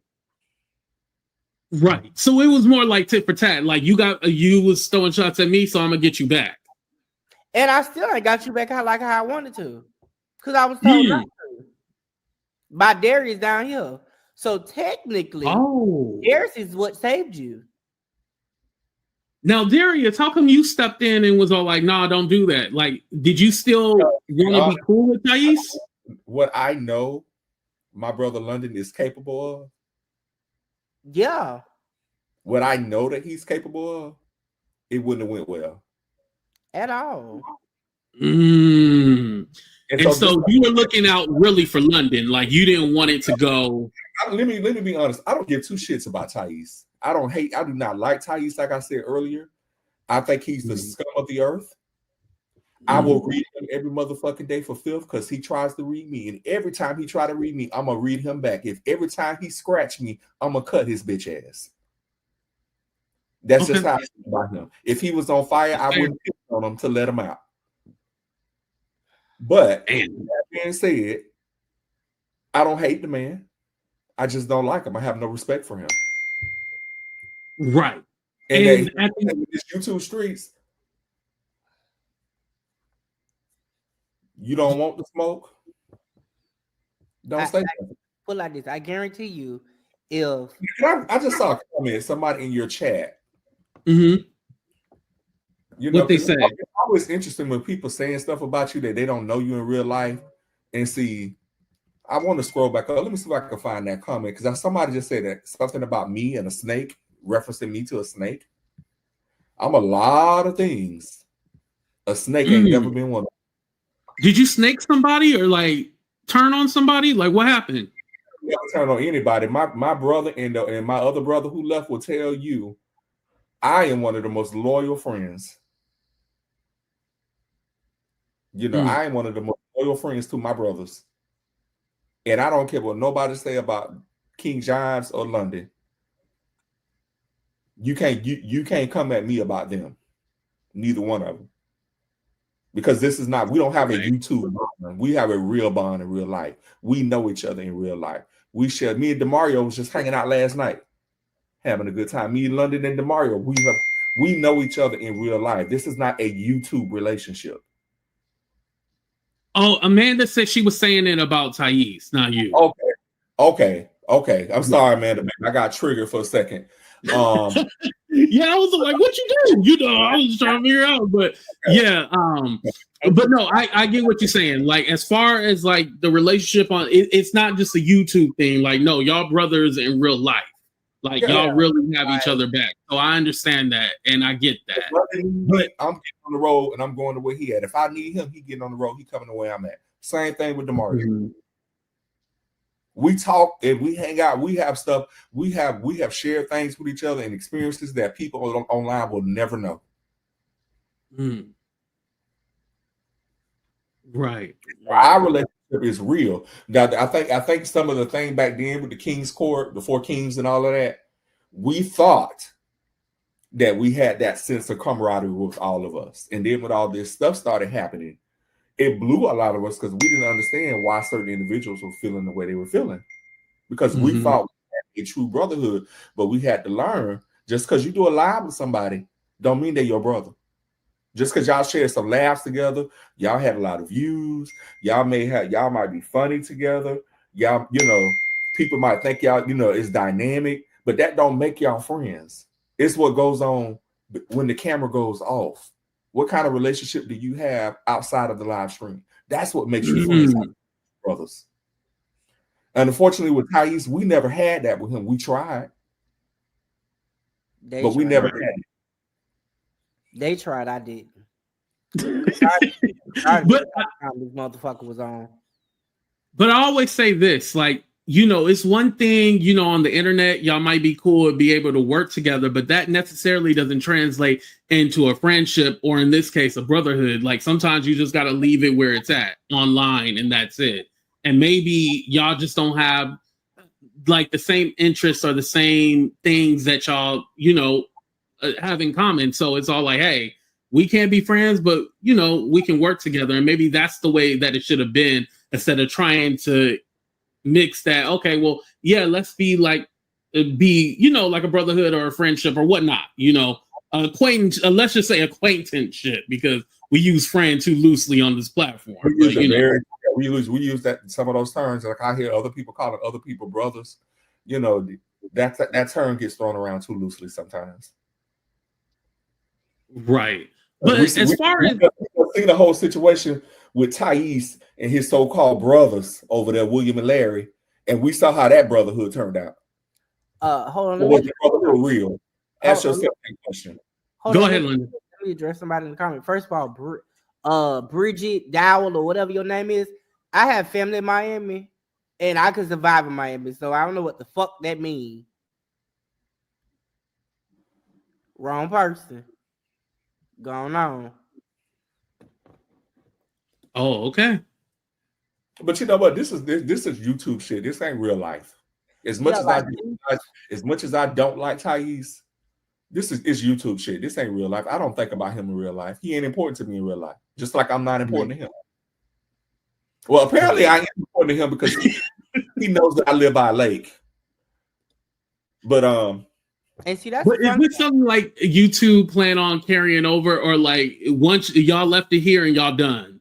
Right. So it was more like tit for tat. Like you was throwing shots at me, so I'm gonna get you back. And I still ain't got you back how I wanted to, because I was told not to by Darius down here. So technically, Darius is what saved you. Now, Darius, how come you stepped in and was all like, "Nah, don't do that"? Like, did you still want to be cool with Tyesse? What I know, my brother London is capable of. Yeah. What I know that he's capable of, it wouldn't have went well at all. And so you were looking out really for London, like you didn't want it to go. Let me be honest. I don't give two shits about Tyesse. I do not like Tyesse. Like I said earlier, I think he's the scum of the earth. I will read him every motherfucking day for filth because he tries to read me, and every time he try to read me, I'm gonna read him back. If every time he scratch me, I'm gonna cut his bitch ass. That's just how I feel about him. If he was on fire, I wouldn't pick on him to let him out. But that being said, I don't hate the man. I just don't like him. I have no respect for him. Right. And in these YouTube streets, you don't want the smoke. Don't say that. Put like this. I guarantee you, if I just saw a comment, somebody in your chat. You know, what they say. It's always interesting when people saying stuff about you that they don't know you in real life. And see, I want to scroll back up. Let me see if I can find that comment because somebody just said that something about me and a snake, referencing me to a snake. I'm a lot of things. A snake ain't never been one of them. Did you snake somebody or like turn on somebody? Like what happened? Never turn on anybody. My brother and my other brother who left will tell you I am one of the most loyal friends. You know, I am one of the most loyal friends to my brothers. And I don't care what nobody say about King Jives or London. You can't come at me about them. Neither one of them. Because this is not, we don't have a YouTube bond. We have a real bond in real life. We know each other in real life. Me and DeMario was just hanging out last night, having a good time. Me and London and DeMario, we know each other in real life. This is not a YouTube relationship. Oh, Amanda said she was saying it about Tyesse, not you. Okay. I'm sorry, Amanda. I got triggered for a second. Yeah, I was like, what you doing? You know, I was trying to figure out, but yeah. But no, I get what you're saying. Like, as far as like the relationship on it's not just a YouTube thing. Like, no, y'all brothers in real life. Like, y'all really have each other back. So I understand that, and I get that. But I'm getting on the road, and I'm going to where he at. If I need him, he getting on the road. He coming to where I'm at. Same thing with DeMario. We talk and we hang out. We have stuff. We have shared things with each other and experiences that people online will never know. Right. Our relationship is real. Now, I think some of the thing back then with the King's Court, the Four Kingz, and all of that, we thought that we had that sense of camaraderie with all of us, and then when all this stuff started happening, it blew a lot of us because we didn't understand why certain individuals were feeling the way they were feeling, because we thought we had a true brotherhood, but we had to learn just because you do a live with somebody don't mean they're your brother. Just because y'all share some laughs together, y'all had a lot of views, y'all might be funny together, y'all, people might think y'all, it's dynamic, but that don't make y'all friends. It's what goes on when the camera goes off. What kind of relationship do you have outside of the live stream? That's what makes you friends, brothers. And unfortunately, with Tyesse, we never had that with him. We tried, but we never had it. They tried. I didn't. But this motherfucker was on. But I always say this, like, you know, it's one thing, you know, on the internet, y'all might be cool and be able to work together, but that necessarily doesn't translate into a friendship, or in this case, a brotherhood. Like, sometimes you just got to leave it where it's at online, and that's it. And maybe y'all just don't have like the same interests or the same things that y'all, you know, have in common. So it's all like, hey, we can't be friends, but, you know, we can work together. And maybe that's the way that it should have been, instead of trying to mix that. Okay, well, yeah, let's be like, you know, like a brotherhood or a friendship or whatnot, you know, acquaintance, let's just say acquaintanceship, because we use friend too loosely on this platform. We use that, some of those terms. Like, I hear other people calling other people brothers. You know, that term gets thrown around too loosely sometimes. Right. But as far as see the whole situation with Tyesse and his so-called brothers over there, William and Larry, and we saw how that brotherhood turned out. Hold on. Was the brotherhood real? Ask yourself that question. Go ahead, London. Let me address somebody in the comment. First of all, Bridget Dowell or whatever your name is, I have family in Miami, and I could survive in Miami, so I don't know what the fuck that means. Wrong person. Going on. Oh, okay. But you know what? This is YouTube shit. This ain't real life. As much as I don't like Tyesse, it's YouTube shit. This ain't real life. I don't think about him in real life. He ain't important to me in real life. Just like I'm not important to him. Well, apparently I am important to him because he knows that I live by a lake. But and see, that's is this something like YouTube plan on carrying over, or like once y'all left it here and y'all done?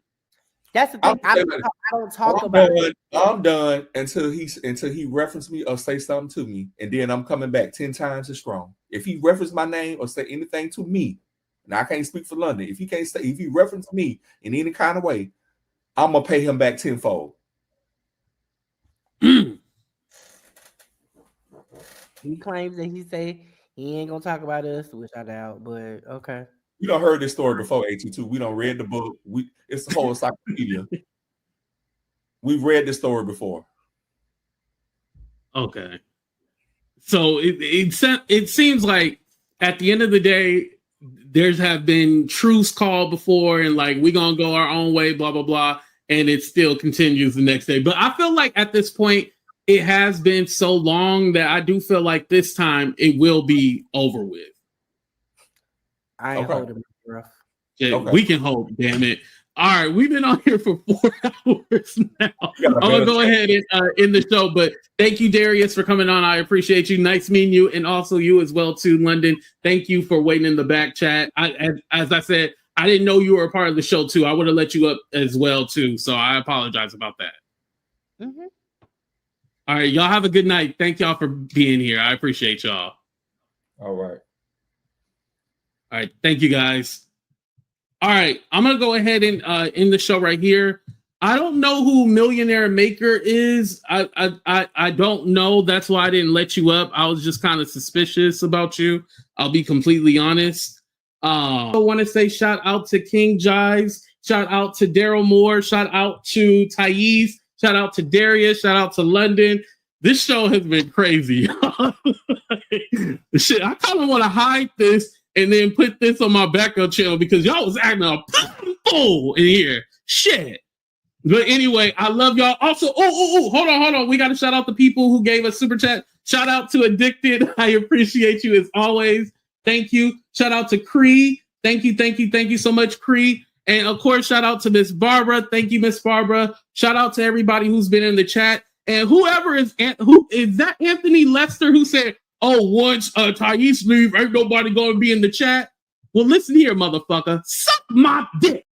That's the thing. I don't talk about it. I'm done until he reference me or say something to me, and then I'm coming back 10 times as strong. If he reference my name or say anything to me, and I can't speak for London, if he reference me in any kind of way, I'm gonna pay him back tenfold. He claims that he say he ain't gonna talk about us, which I doubt, but okay. You done heard this story before, AT2. We done read the book. It's the whole encyclopedia. We've read this story before. Okay. So it seems like at the end of the day, there's have been truce called before, and like we're gonna go our own way, blah blah blah, and it still continues the next day. But I feel like at this point, it has been so long that I do feel like this time it will be over with. I ain't holding my breath. Yeah, we can hope, damn it. All right, we've been on here for 4 hours now. I'm going to go ahead and end the show, but thank you, Darius, for coming on. I appreciate you. Nice meeting you, and also you as well, too, London. Thank you for waiting in the back chat. As I said, I didn't know you were a part of the show, too. I would have let you up as well, too, so I apologize about that. Mm-hmm. All right, y'all have a good night. Thank y'all for being here. I appreciate y'all. All right. All right, thank you, guys. All right, I'm gonna go ahead and end the show right here. I don't know who Millionaire Maker is. I don't know. That's why I didn't let you up. I was just kind of suspicious about you. I'll be completely honest. I want to say shout out to King Jives. Shout out to Daryl Moore. Shout out to Tyesse. Shout out to Darius. Shout out to London. This show has been crazy. Shit, I kind of want to hide this and then put this on my backup channel because y'all was acting a fool in here. Shit. But anyway, I love y'all. Also, hold on. We got to shout out the people who gave us super chat. Shout out to Addicted. I appreciate you as always. Thank you. Shout out to Cree. Thank you so much, Cree. And of course, shout out to Miss Barbara. Thank you, Miss Barbara. Shout out to everybody who's been in the chat. And who is that Anthony Lester who said, oh, once Tyesse leave, ain't nobody going to be in the chat? Well, listen here, motherfucker. Suck my dick.